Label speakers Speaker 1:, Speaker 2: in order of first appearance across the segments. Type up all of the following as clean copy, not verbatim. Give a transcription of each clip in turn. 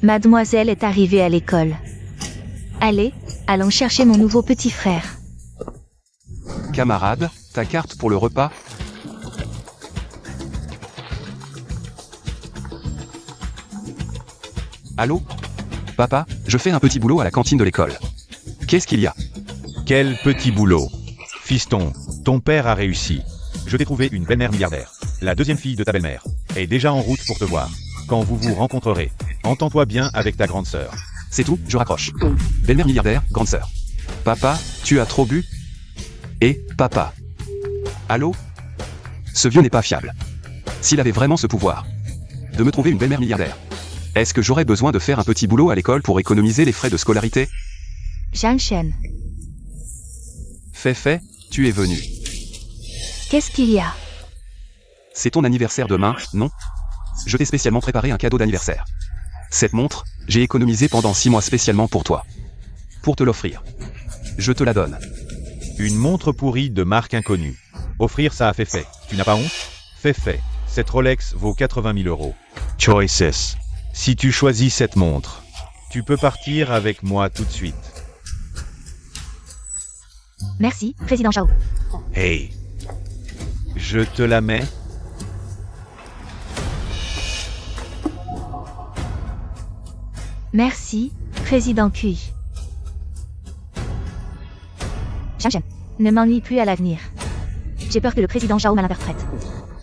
Speaker 1: Mademoiselle est arrivée à l'école. Allez, allons chercher mon nouveau petit frère.
Speaker 2: Camarade, ta carte pour le repas? Allô? Papa, je fais un petit boulot à la cantine de l'école. Qu'est-ce qu'il y a?
Speaker 3: Quel petit boulot. Fiston, ton père a réussi. Je t'ai trouvé une belle-mère milliardaire. La deuxième fille de ta belle-mère est déjà en route pour te voir. Quand vous vous rencontrerez, entends-toi bien avec ta grande sœur.
Speaker 2: C'est tout, je raccroche. Belle-mère milliardaire, grande sœur. Papa, tu as trop bu? Et, papa? Allô? Ce vieux n'est pas fiable. S'il avait vraiment ce pouvoir de me trouver une belle-mère milliardaire, est-ce que j'aurais besoin de faire un petit boulot à l'école pour économiser les frais de scolarité?
Speaker 1: Zhang Shen,
Speaker 2: Fait, tu es venu.
Speaker 1: qu'est-ce qu'il y a?
Speaker 2: C'est ton anniversaire demain, non? Je t'ai spécialement préparé un cadeau d'anniversaire. Cette montre, j'ai économisé pendant 6 mois spécialement pour toi. Pour te l'offrir. Je te la donne.
Speaker 3: Une montre pourrie de marque inconnue. Offrir ça à Féfé. Tu n'as pas honte? Féfé, cette Rolex vaut 80 000 euros. Choices. Si tu choisis cette montre, tu peux partir avec moi tout de suite.
Speaker 1: Merci, Président Zhao.
Speaker 3: Hey. Je te la mets?
Speaker 1: Merci, Président Cui. Zhang Shen, ne m'ennuie plus à l'avenir. J'ai peur que le Président Zhao malinterprète.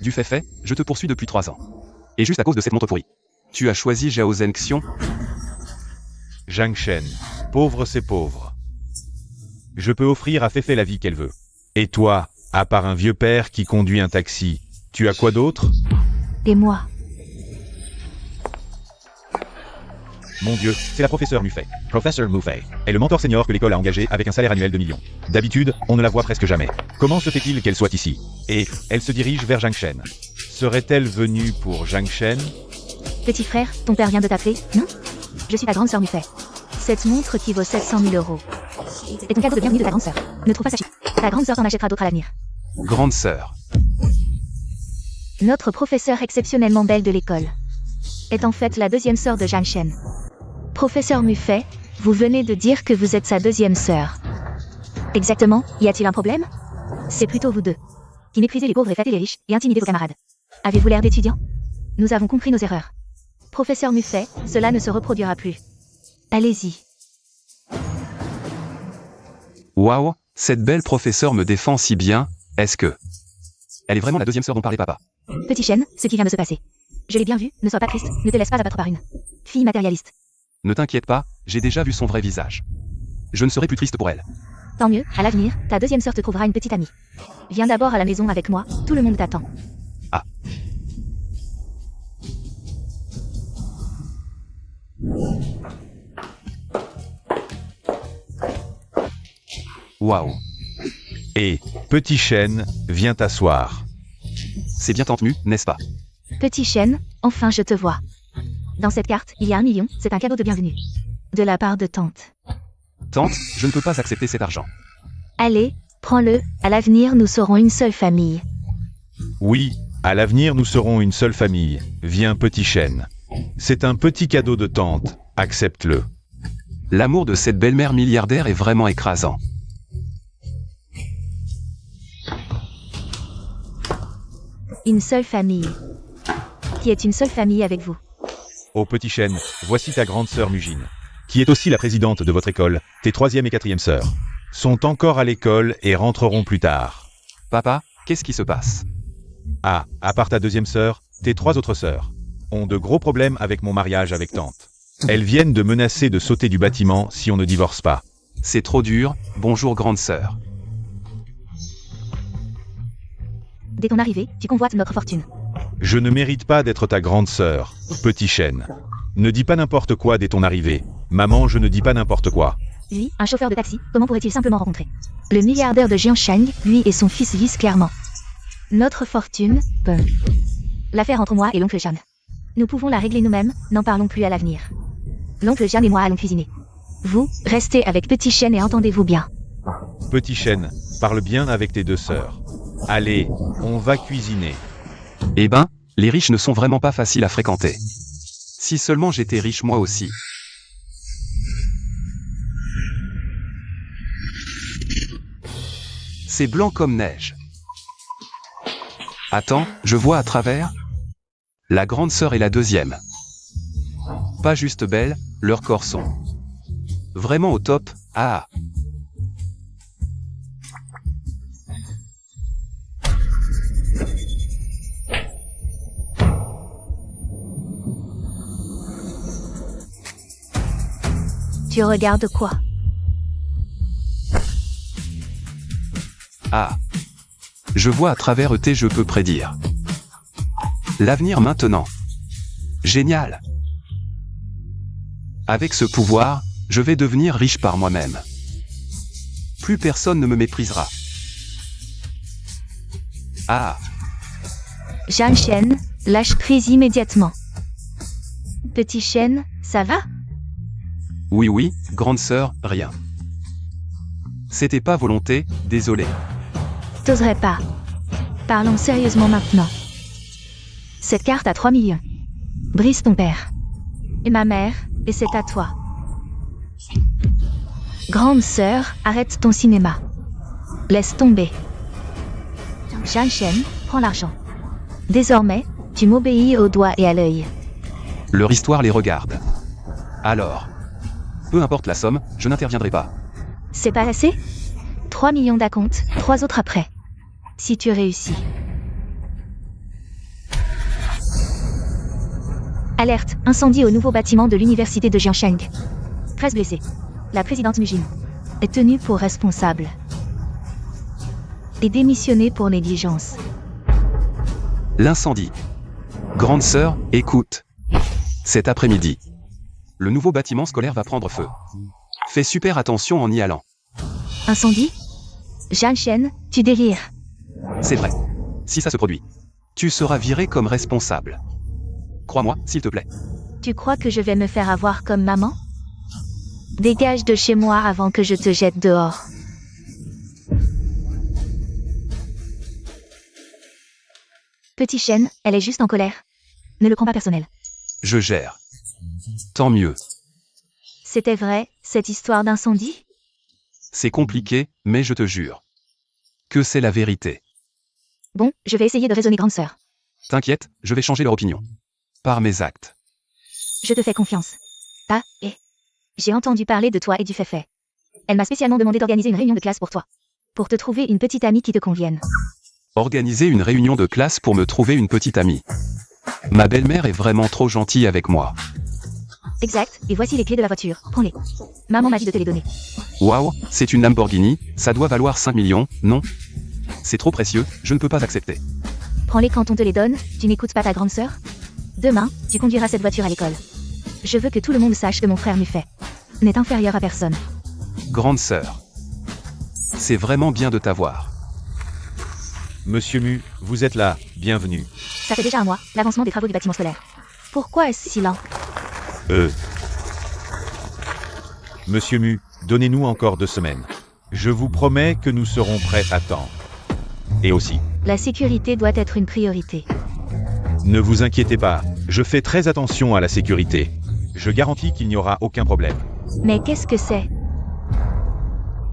Speaker 2: Du fait, je te poursuis depuis 3 ans. Et juste à cause de cette montre pourrie. Tu as choisi Zhao Zhenxiong?
Speaker 3: Zhang Shen, pauvre c'est pauvre. Je peux offrir à Féfé la vie qu'elle veut. Et toi, à part un vieux père qui conduit un taxi, tu as quoi d'autre?
Speaker 1: Et moi?
Speaker 3: Mon Dieu, c'est la professeure Muffet. Professeur Muffet est le mentor senior que l'école a engagé avec un salaire annuel de millions. D'habitude, on ne la voit presque jamais. Comment se fait-il qu'elle soit ici? Et elle se dirige vers Zhang Shen. Serait-elle venue pour Zhang Shen?
Speaker 1: Petit frère, ton père vient de t'appeler, non? Je suis ta grande sœur Muffet. Cette montre qui vaut 700 000 euros. Et ton cadeau de bienvenue de ta grande sœur. Ne trouve pas ça chic. Ta grande sœur t'en achètera d'autres à l'avenir.
Speaker 2: Grande sœur.
Speaker 1: Notre professeure exceptionnellement belle de l'école est en fait la deuxième sœur de Zhang Shen. Professeur Muffet, vous venez de dire que vous êtes sa deuxième sœur. Exactement, y a-t-il un problème? C'est plutôt vous deux qui méprisez les pauvres et flattez les riches et intimidez vos camarades. Avez-vous l'air d'étudiant? Nous avons compris nos erreurs. Professeur Muffet, cela ne se reproduira plus. Allez-y.
Speaker 2: Waouh, cette belle professeure me défend si bien, est-ce que... Elle est vraiment la deuxième sœur dont parlait papa.
Speaker 1: Petit Shen, ce qui vient de se passer. Je l'ai bien vu, ne sois pas triste, ne te laisse pas abattre par une fille matérialiste.
Speaker 2: Ne t'inquiète pas, j'ai déjà vu son vrai visage. Je ne serai plus triste pour elle.
Speaker 1: Tant mieux, à l'avenir, ta deuxième sœur te trouvera une petite amie. Viens d'abord à la maison avec moi, tout le monde t'attend.
Speaker 2: Ah. Waouh.
Speaker 3: Et, Petit Shen, viens t'asseoir.
Speaker 2: C'est bien tenu, n'est-ce pas?
Speaker 1: Petit Shen, enfin je te vois. Dans cette carte, il y a 1 million, c'est un cadeau de bienvenue. De la part de tante.
Speaker 2: Tante, je ne peux pas accepter cet argent.
Speaker 1: Allez, prends-le, à l'avenir nous serons une seule famille.
Speaker 3: Oui, à l'avenir nous serons une seule famille. Viens Petit Shen. C'est un petit cadeau de tante, accepte-le.
Speaker 2: L'amour de cette belle-mère milliardaire est vraiment écrasant.
Speaker 1: Une seule famille. Qui est une seule famille avec vous?
Speaker 3: Oh Petit Shen, voici ta grande sœur Mugine, qui est aussi la présidente de votre école. Tes 3e et 4e sœurs sont encore à l'école et rentreront plus tard.
Speaker 2: Papa, qu'est-ce qui se passe?
Speaker 3: Ah, à part ta 2e sœur, tes 3 autres sœurs ont de gros problèmes avec mon mariage avec tante. Elles viennent de menacer de sauter du bâtiment si on ne divorce pas.
Speaker 2: C'est trop dur, bonjour grande sœur.
Speaker 1: Dès ton arrivée, tu convoites notre fortune.
Speaker 3: Je ne mérite pas d'être ta grande sœur, Petit Shen. Ne dis pas n'importe quoi dès ton arrivée. Maman, je ne dis pas n'importe quoi.
Speaker 1: Lui, un chauffeur de taxi, comment pourrait-il simplement rencontrer le milliardaire de Jiangshang, lui et son fils visent clairement notre fortune, l'affaire entre moi et l'oncle Jeanne. Nous pouvons la régler nous-mêmes, n'en parlons plus à l'avenir. L'oncle Jeanne et moi allons cuisiner. Vous, restez avec Petit Shen et entendez-vous bien.
Speaker 3: Petit Shen, parle bien avec tes 2 sœurs. Allez, on va cuisiner.
Speaker 2: Eh ben, les riches ne sont vraiment pas faciles à fréquenter. Si seulement j'étais riche moi aussi. C'est blanc comme neige. Attends, je vois à travers. La grande sœur et la deuxième. Pas juste belles, leurs corps sont vraiment au top. Ah.
Speaker 1: Tu regardes quoi?
Speaker 2: Ah. Je vois à travers ET, je peux prédire l'avenir maintenant. Génial. Avec ce pouvoir, je vais devenir riche par moi-même. Plus personne ne me méprisera. Ah.
Speaker 1: Zhang Shen, lâche prise immédiatement. Petit Shen, ça va?
Speaker 2: Oui oui, grande sœur, rien. C'était pas volonté, désolé.
Speaker 1: T'oserais pas. Parlons sérieusement maintenant. Cette carte a 3 millions. Brise ton père. Et ma mère, et c'est à toi. Grande sœur, arrête ton cinéma. Laisse tomber. Zhang Shen, prends l'argent. Désormais, tu m'obéis au doigt et à l'œil.
Speaker 2: Leur histoire les regarde. Alors. Peu importe la somme, je n'interviendrai pas.
Speaker 1: C'est pas assez? 3 millions d'acompte, 3 autres après. Si tu réussis. Alerte, incendie au nouveau bâtiment de l'université de Jiangsheng. 13 blessés. La présidente Mujin est tenue pour responsable. Et démissionnée pour négligence.
Speaker 2: L'incendie. Grande sœur, écoute. Cet après-midi, le nouveau bâtiment scolaire va prendre feu. Fais super attention en y allant.
Speaker 1: Incendie? Zhang Shen, tu délires.
Speaker 2: C'est vrai. Si ça se produit, tu seras viré comme responsable. Crois-moi, s'il te plaît.
Speaker 1: Tu crois que je vais me faire avoir comme maman? Dégage de chez moi avant que je te jette dehors. Petit Shen, elle est juste en colère. Ne le prends pas personnel.
Speaker 2: Je gère. Tant mieux.
Speaker 1: C'était vrai, cette histoire d'incendie?
Speaker 2: C'est compliqué, mais je te jure que c'est la vérité.
Speaker 1: Bon, je vais essayer de raisonner grande sœur.
Speaker 2: T'inquiète, je vais changer leur opinion. Par mes actes.
Speaker 1: Je te fais confiance. Ah, et... J'ai entendu parler de toi et du fait. Elle m'a spécialement demandé d'organiser une réunion de classe pour toi. Pour te trouver une petite amie qui te convienne.
Speaker 2: Organiser une réunion de classe pour me trouver une petite amie. Ma belle-mère est vraiment trop gentille avec moi.
Speaker 1: Exact, et voici les clés de la voiture, prends-les. Maman m'a dit de te les donner.
Speaker 2: Waouh, c'est une Lamborghini, ça doit valoir 5 millions, non? C'est trop précieux, je ne peux pas accepter.
Speaker 1: Prends-les quand on te les donne, tu n'écoutes pas ta grande sœur? Demain, tu conduiras cette voiture à l'école. Je veux que tout le monde sache que mon frère Muffet n'est inférieur à personne.
Speaker 2: Grande sœur. C'est vraiment bien de t'avoir.
Speaker 3: Monsieur Mu, vous êtes là, bienvenue.
Speaker 1: Ça fait déjà un mois, l'avancement des travaux du bâtiment scolaire. Pourquoi est-ce si lent?
Speaker 3: Monsieur Mu, donnez-nous encore 2 semaines. Je vous promets que nous serons prêts à temps. Et aussi,
Speaker 1: La sécurité doit être une priorité.
Speaker 3: ne vous inquiétez pas, je fais très attention à la sécurité. Je garantis qu'il n'y aura aucun problème.
Speaker 1: Mais qu'est-ce que c'est?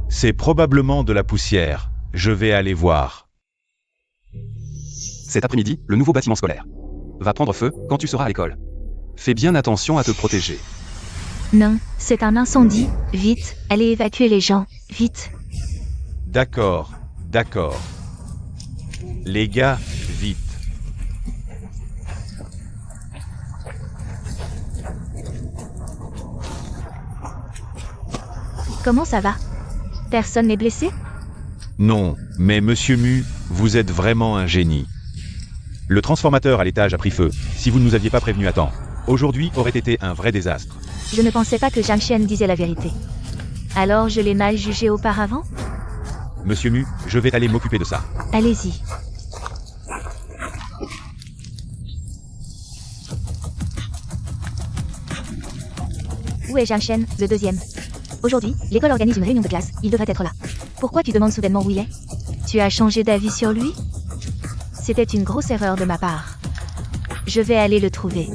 Speaker 3: C'est probablement de la poussière. Je vais aller voir.
Speaker 2: Cet après-midi, le nouveau bâtiment scolaire va prendre feu quand tu seras à l'école. Fais bien attention à te protéger.
Speaker 1: Non, c'est un incendie. Vite, allez évacuer les gens. Vite.
Speaker 3: D'accord, d'accord. Les gars, vite.
Speaker 1: Comment ça va? Personne n'est blessé?
Speaker 3: Non, mais Monsieur Mu, vous êtes vraiment un génie. Le transformateur à l'étage a pris feu. Si vous ne nous aviez pas prévenu à temps, aujourd'hui aurait été un vrai désastre.
Speaker 1: Je ne pensais pas que Zhang Shen disait la vérité. Alors je l'ai mal jugé auparavant?
Speaker 3: Monsieur Mu, je vais aller m'occuper de ça.
Speaker 1: Allez-y. Où est Zhang Shen, le deuxième? Aujourd'hui, l'école organise une réunion de classe, il devrait être là. Pourquoi tu demandes soudainement où il est? Tu as changé d'avis sur lui? C'était une grosse erreur de ma part. Je vais aller le trouver.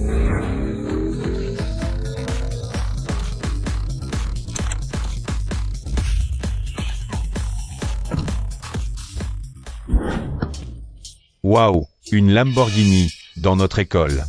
Speaker 3: Waouh, une Lamborghini dans notre école.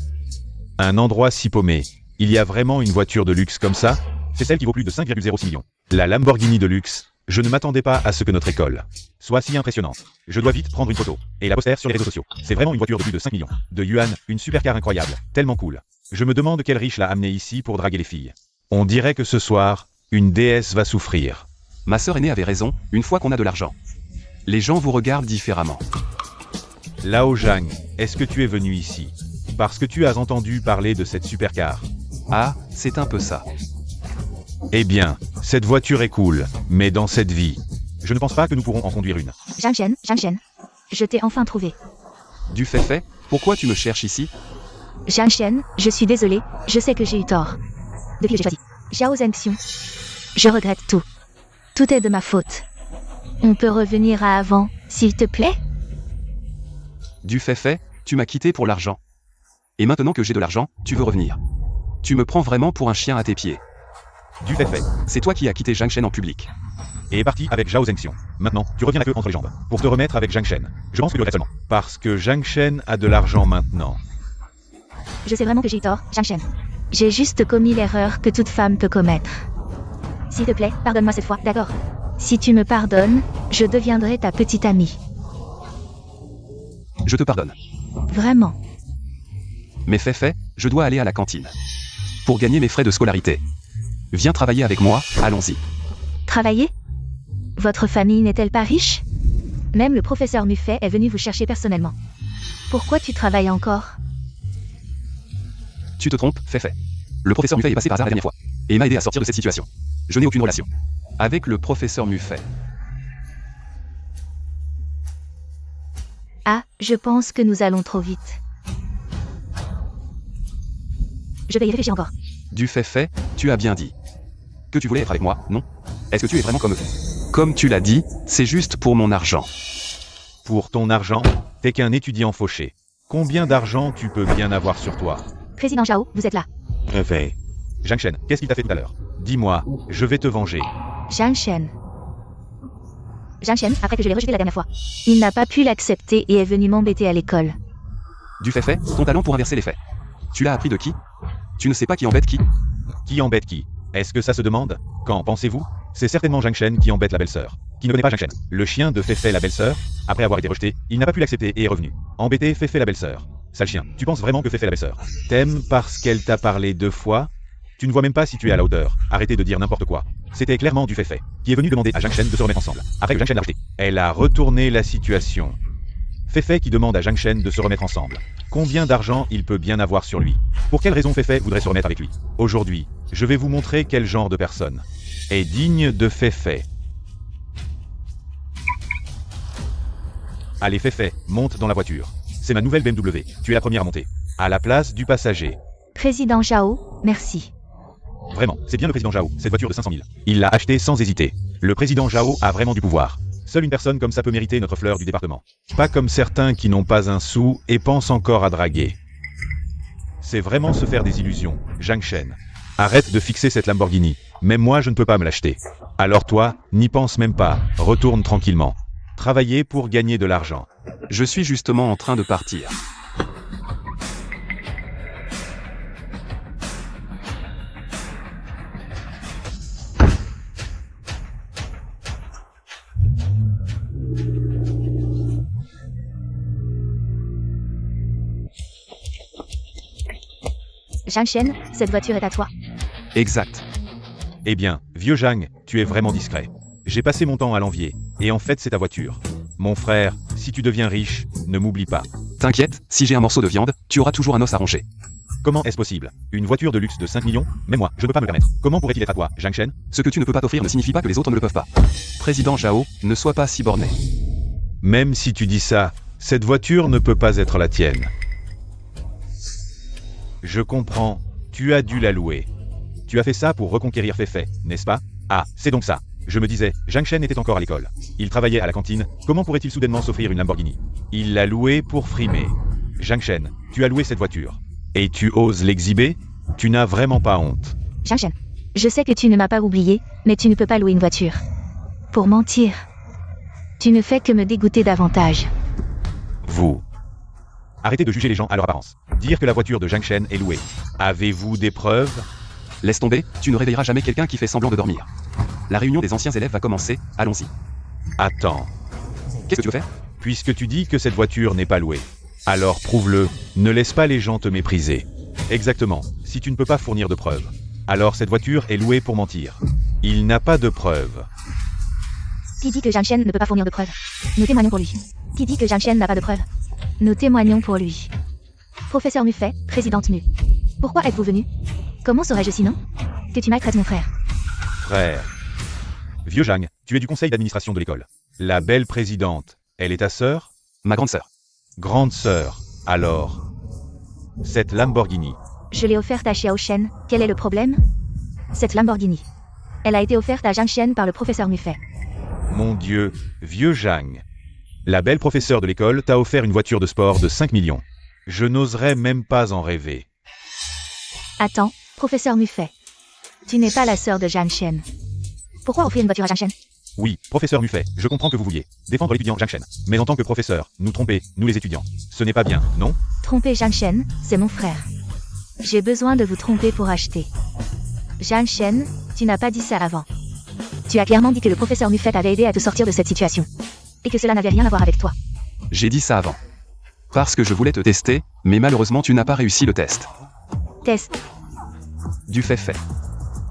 Speaker 3: Un endroit si paumé. Il y a vraiment une voiture de luxe comme ça? C'est celle qui vaut plus de 5,06 millions. La Lamborghini de luxe. Je ne m'attendais pas à ce que notre école soit si impressionnante. Je dois vite prendre une photo et la poster sur les réseaux sociaux. C'est vraiment une voiture de plus de 5 millions. De yuan, une supercar incroyable, tellement cool. Je me demande quel riche l'a amené ici pour draguer les filles. On dirait que ce soir, une déesse va souffrir.
Speaker 2: Ma sœur aînée avait raison, une fois qu'on a de l'argent. Les gens vous regardent différemment.
Speaker 3: Lao Zhang, est-ce que tu es venu ici parce que tu as entendu parler de cette supercar?
Speaker 2: Ah, c'est un peu ça.
Speaker 3: Eh bien, cette voiture est cool, mais dans cette vie, je ne pense pas que nous pourrons en conduire une.
Speaker 1: Zhang Shen, je t'ai enfin trouvé.
Speaker 2: Du fait, pourquoi tu me cherches ici?
Speaker 1: Zhang Shen, je suis désolée, je sais que j'ai eu tort. Depuis que j'ai choisi Zhao Zhengxiong, je regrette tout. Tout est de ma faute. On peut revenir à avant, s'il te plaît?
Speaker 2: Du fait, tu m'as quitté pour l'argent. Et maintenant que j'ai de l'argent, tu veux revenir. Tu me prends vraiment pour un chien à tes pieds.
Speaker 3: Du fait.
Speaker 2: C'est toi qui as quitté Zhang Shen en public.
Speaker 3: Et est parti avec Zhao Zhengxiong. Maintenant, tu reviens la queue entre les jambes pour te remettre avec Zhang Shen. Je pense que tu le regrettes seulement parce que Zhang Shen a de l'argent maintenant.
Speaker 1: Je sais vraiment que j'ai eu tort, Zhang Shen. J'ai juste commis l'erreur que toute femme peut commettre. S'il te plaît, pardonne-moi cette fois, d'accord? Si tu me pardonnes, je deviendrai ta petite amie.
Speaker 2: Je te pardonne.
Speaker 1: Vraiment.
Speaker 2: Mais fait, je dois aller à la cantine. Pour gagner mes frais de scolarité. Viens travailler avec moi, allons-y.
Speaker 1: Travailler? Votre famille n'est-elle pas riche? Même le professeur Muffet est venu vous chercher personnellement. Pourquoi tu travailles encore?
Speaker 2: Tu te trompes, fait. Le professeur Muffet est passé par hasard la dernière fois. Et m'a aidé à sortir de cette situation. Je n'ai aucune relation avec le professeur Muffet.
Speaker 1: Ah, je pense que nous allons trop vite. Je vais y réfléchir encore.
Speaker 2: Du fait, tu as bien dit. Que tu voulais être avec moi, non? Est-ce que tu es vraiment comme eux? Comme tu l'as dit, c'est juste pour mon argent.
Speaker 3: Pour ton argent? T'es qu'un étudiant fauché. Combien d'argent tu peux bien avoir sur toi?
Speaker 1: Président Zhao, vous êtes là.
Speaker 3: Réveil. Zhang Shen, qu'est-ce qu'il t'a fait tout à l'heure? Dis-moi, je vais te venger.
Speaker 1: Zhang Shen, après que je l'ai rejeté la dernière fois. Il n'a pas pu l'accepter et est venu m'embêter à l'école.
Speaker 2: Du fait, ton talent pour inverser les faits. Tu l'as appris de qui? Tu ne sais pas qui embête qui?
Speaker 3: Qui embête qui? Est-ce que ça se demande? Qu'en pensez-vous? C'est certainement Zhang Shen qui embête la belle-sœur. Qui ne connaît pas Zhang Shen? Le chien de Feifei la belle-sœur, après avoir été rejeté, il n'a pas pu l'accepter et est revenu. Embêter Feifei la belle-sœur. Sale chien, tu penses vraiment que Feifei la belle-sœur t'aime parce qu'elle t'a parlé 2 fois? Tu ne vois même pas si tu es à la hauteur. Arrêtez de dire n'importe quoi. C'était clairement du Feifei qui est venu demander à Zhang Shen de se remettre ensemble. Après que Zhang Shen l'a rejeté. Elle a retourné la situation. Feifei qui demande à Zhang Shen de se remettre ensemble. Combien d'argent il peut bien avoir sur lui? Pour quelle raison Feifei voudrait se remettre avec lui? Aujourd'hui, je vais vous montrer quel genre de personne est digne de Feifei. Allez Feifei, monte dans la voiture. C'est ma nouvelle BMW. Tu es la première à monter. À la place du passager.
Speaker 1: Président Zhao, merci.
Speaker 3: Vraiment, c'est bien le président Zhao, cette voiture de 500 000. Il l'a achetée sans hésiter. Le président Zhao a vraiment du pouvoir. Seule une personne comme ça peut mériter notre fleur du département. Pas comme certains qui n'ont pas un sou et pensent encore à draguer. C'est vraiment se faire des illusions, Zhang Shen. Arrête de fixer cette Lamborghini. Même moi je ne peux pas me l'acheter. Alors toi, n'y pense même pas, retourne tranquillement. Travailler pour gagner de l'argent.
Speaker 2: Je suis justement en train de partir.
Speaker 1: Zhang Shen, cette voiture est à toi.
Speaker 2: Exact.
Speaker 3: Eh bien, vieux Zhang, tu es vraiment discret. J'ai passé mon temps à l'envier, et en fait c'est ta voiture. Mon frère, si tu deviens riche, ne m'oublie pas.
Speaker 2: T'inquiète, si j'ai un morceau de viande, tu auras toujours un os à ronger.
Speaker 3: Comment est-ce possible? Une voiture de luxe de 5 millions? Même moi, je ne peux pas me le permettre. Comment pourrait-il être à toi, Zhang Shen?
Speaker 2: Ce que tu ne peux pas t'offrir ne signifie pas que les autres ne le peuvent pas. Président Zhao, ne sois pas si borné.
Speaker 3: Même si tu dis ça, cette voiture ne peut pas être la tienne. Je comprends, tu as dû la louer. Tu as fait ça pour reconquérir Feifei, n'est-ce pas? Ah, c'est donc ça. Je me disais, Zhang Shen était encore à l'école. Il travaillait à la cantine, comment pourrait-il soudainement s'offrir une Lamborghini? Il l'a louée pour frimer. Zhang Shen, tu as loué cette voiture. Et tu oses l'exhiber? Tu n'as vraiment pas honte.
Speaker 1: Zhang Shen, je sais que tu ne m'as pas oublié, mais tu ne peux pas louer une voiture. Pour mentir. Tu ne fais que me dégoûter davantage.
Speaker 3: Vous. Arrêtez de juger les gens à leur apparence. Dire que la voiture de Zhang Shen est louée. Avez-vous des preuves?
Speaker 2: Laisse tomber, tu ne réveilleras jamais quelqu'un qui fait semblant de dormir. La réunion des anciens élèves va commencer, allons-y.
Speaker 3: Attends.
Speaker 2: Qu'est-ce que tu veux faire?
Speaker 3: Puisque tu dis que cette voiture n'est pas louée, alors prouve-le. Ne laisse pas les gens te mépriser. Exactement. Si tu ne peux pas fournir de preuves, alors cette voiture est louée pour mentir. Il n'a pas de preuves.
Speaker 1: Qui dit que Zhang Shen ne peut pas fournir de preuves? Nous témoignons pour lui. Qui dit que Zhang Shen n'a pas de preuves? Nous témoignons pour lui. Professeur Muffet, présidente Mu. Pourquoi êtes-vous venu? Comment saurais-je sinon que tu maltraites mon frère?
Speaker 3: Frère. Vieux Zhang, tu es du conseil d'administration de l'école. La belle présidente, elle est ta sœur?
Speaker 2: Ma grande sœur.
Speaker 3: Grande sœur. Alors, cette Lamborghini.
Speaker 1: Je l'ai offerte à Xiao Shen. Quel est le problème? Cette Lamborghini. Elle a été offerte à Zhang Shen par le professeur Muffet.
Speaker 3: Mon Dieu, vieux Zhang. La belle professeure de l'école t'a offert une voiture de sport de 5 millions. Je n'oserais même pas en rêver.
Speaker 1: Attends, professeur Muffet. Tu n'es pas la sœur de Zhang Shen. Pourquoi offrir une voiture à Zhang Shen?
Speaker 3: Oui, professeur Muffet, je comprends que vous vouliez défendre l'étudiant Zhang Shen. Mais en tant que professeur, nous tromper, nous les étudiants, ce n'est pas bien, non?
Speaker 1: Tromper Zhang Shen, c'est mon frère. J'ai besoin de vous tromper pour acheter. Zhang Shen, tu n'as pas dit ça avant. Tu as clairement dit que le professeur Muffet avait aidé à te sortir de cette situation. Et que cela n'avait rien à voir avec toi.
Speaker 2: J'ai dit ça avant. Parce que je voulais te tester, mais malheureusement tu n'as pas réussi le test.
Speaker 1: Test.
Speaker 2: Du fait.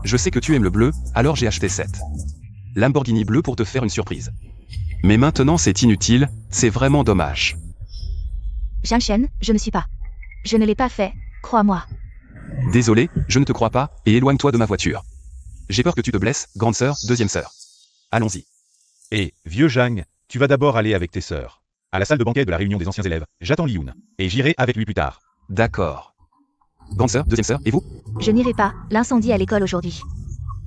Speaker 2: Je sais que tu aimes le bleu, alors j'ai acheté cette Lamborghini bleue pour te faire une surprise. Mais maintenant c'est inutile, c'est vraiment dommage.
Speaker 1: Zhang Shen, je ne suis pas. Je ne l'ai pas fait, crois-moi.
Speaker 2: Désolé, je ne te crois pas, et éloigne-toi de ma voiture. J'ai peur que tu te blesses, grande sœur, deuxième sœur. Allons-y.
Speaker 3: Et, vieux Zhang, tu vas d'abord aller avec tes sœurs. À la salle de banquet de la réunion des anciens élèves, j'attends Li-Yoon. Et j'irai avec lui plus tard.
Speaker 2: D'accord. Grande sœur, deuxième sœur, et vous?
Speaker 1: Je n'irai pas, l'incendie à l'école aujourd'hui.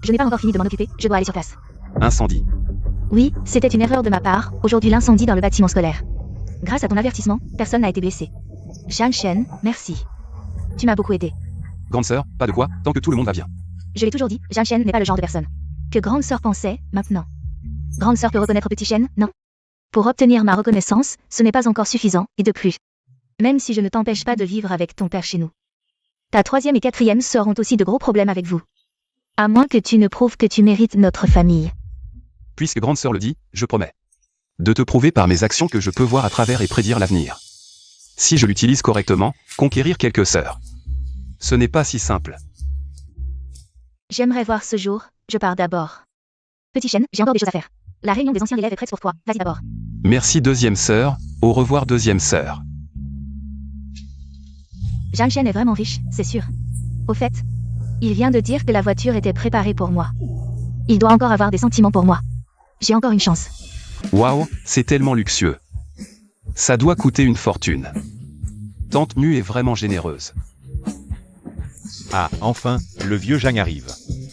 Speaker 1: Je n'ai pas encore fini de m'en occuper, je dois aller sur place.
Speaker 2: Incendie.
Speaker 1: Oui, c'était une erreur de ma part, aujourd'hui l'incendie dans le bâtiment scolaire. Grâce à ton avertissement, personne n'a été blessé. Zhang Shen, merci. Tu m'as beaucoup aidé.
Speaker 2: Grande sœur, pas de quoi, tant que tout le monde va bien.
Speaker 1: Je l'ai toujours dit, Zhang Shen n'est pas le genre de personne que grande sœur pensait, maintenant. Grande sœur peut reconnaître petit Shen, non? Pour obtenir ma reconnaissance, ce n'est pas encore suffisant, et de plus. Même si je ne t'empêche pas de vivre avec ton père chez nous. Ta troisième et quatrième sœurs ont aussi de gros problèmes avec vous. À moins que tu ne prouves que tu mérites notre famille.
Speaker 2: Puisque grande sœur le dit, je promets de te prouver par mes actions que je peux voir à travers et prédire l'avenir. Si je l'utilise correctement, conquérir quelques sœurs. Ce n'est pas si simple.
Speaker 1: J'aimerais voir ce jour, je pars d'abord. Petit Shen, j'ai encore des choses à faire. La réunion des anciens élèves est prête pour toi, vas-y d'abord.
Speaker 2: Merci deuxième sœur, au revoir deuxième sœur.
Speaker 1: Zhang Shen est vraiment riche, c'est sûr. Au fait, il vient de dire que la voiture était préparée pour moi. Il doit encore avoir des sentiments pour moi. J'ai encore une chance.
Speaker 2: Waouh, c'est tellement luxueux. Ça doit coûter une fortune. Tante Mu est vraiment généreuse.
Speaker 3: Ah, enfin, le vieux Zhang arrive.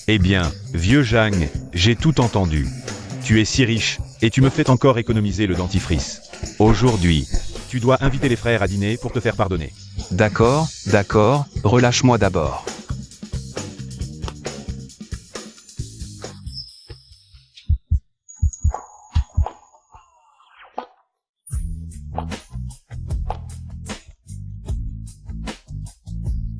Speaker 3: Eh bien, vieux Zhang, j'ai tout entendu. Tu es si riche, et tu me fais encore économiser le dentifrice. Aujourd'hui, tu dois inviter les frères à dîner pour te faire pardonner.
Speaker 2: D'accord, relâche-moi d'abord.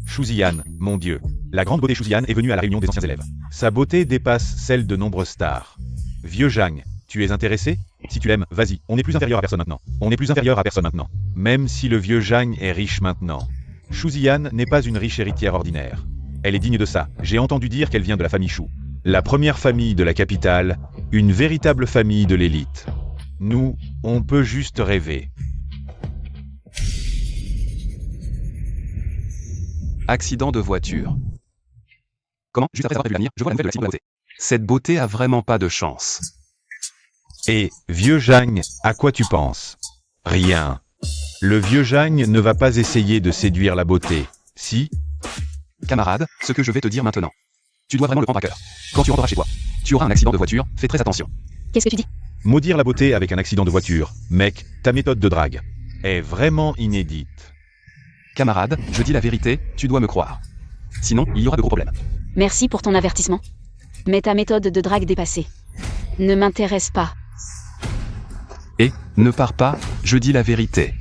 Speaker 3: Shuzian, mon Dieu. La grande beauté Shuzian est venue à la réunion des anciens élèves. Sa beauté dépasse celle de nombreuses stars. Vieux Zhang, tu es intéressé? Si tu l'aimes, vas-y, on n'est plus inférieur à personne maintenant. Même si le vieux Zhang est riche maintenant. Shuzian n'est pas une riche héritière ordinaire. Elle est digne de ça, j'ai entendu dire qu'elle vient de la famille Shu. La première famille de la capitale, une véritable famille de l'élite. Nous, on peut juste rêver.
Speaker 2: Accident de voiture. Comment? Juste après avoir prévu l'avenir, je vois la nouvelle de l'accident de la beauté. Cette beauté a vraiment pas de chance.
Speaker 3: Et, vieux Zhang, à quoi tu penses? Rien. Le vieux Zhang ne va pas essayer de séduire la beauté, si?
Speaker 2: Camarade, ce que je vais te dire maintenant. Tu dois vraiment le prendre à cœur. Quand tu rentreras chez toi, tu auras un accident de voiture, fais très attention.
Speaker 1: Qu'est-ce que tu dis?
Speaker 3: Maudire la beauté avec un accident de voiture. Mec, ta méthode de drague est vraiment inédite.
Speaker 2: Camarade, je dis la vérité, tu dois me croire. Sinon, il y aura de gros problèmes.
Speaker 4: Merci pour ton avertissement. Mais ta méthode de drague dépassée ne m'intéresse pas.
Speaker 2: Et, ne pars pas, je dis la vérité.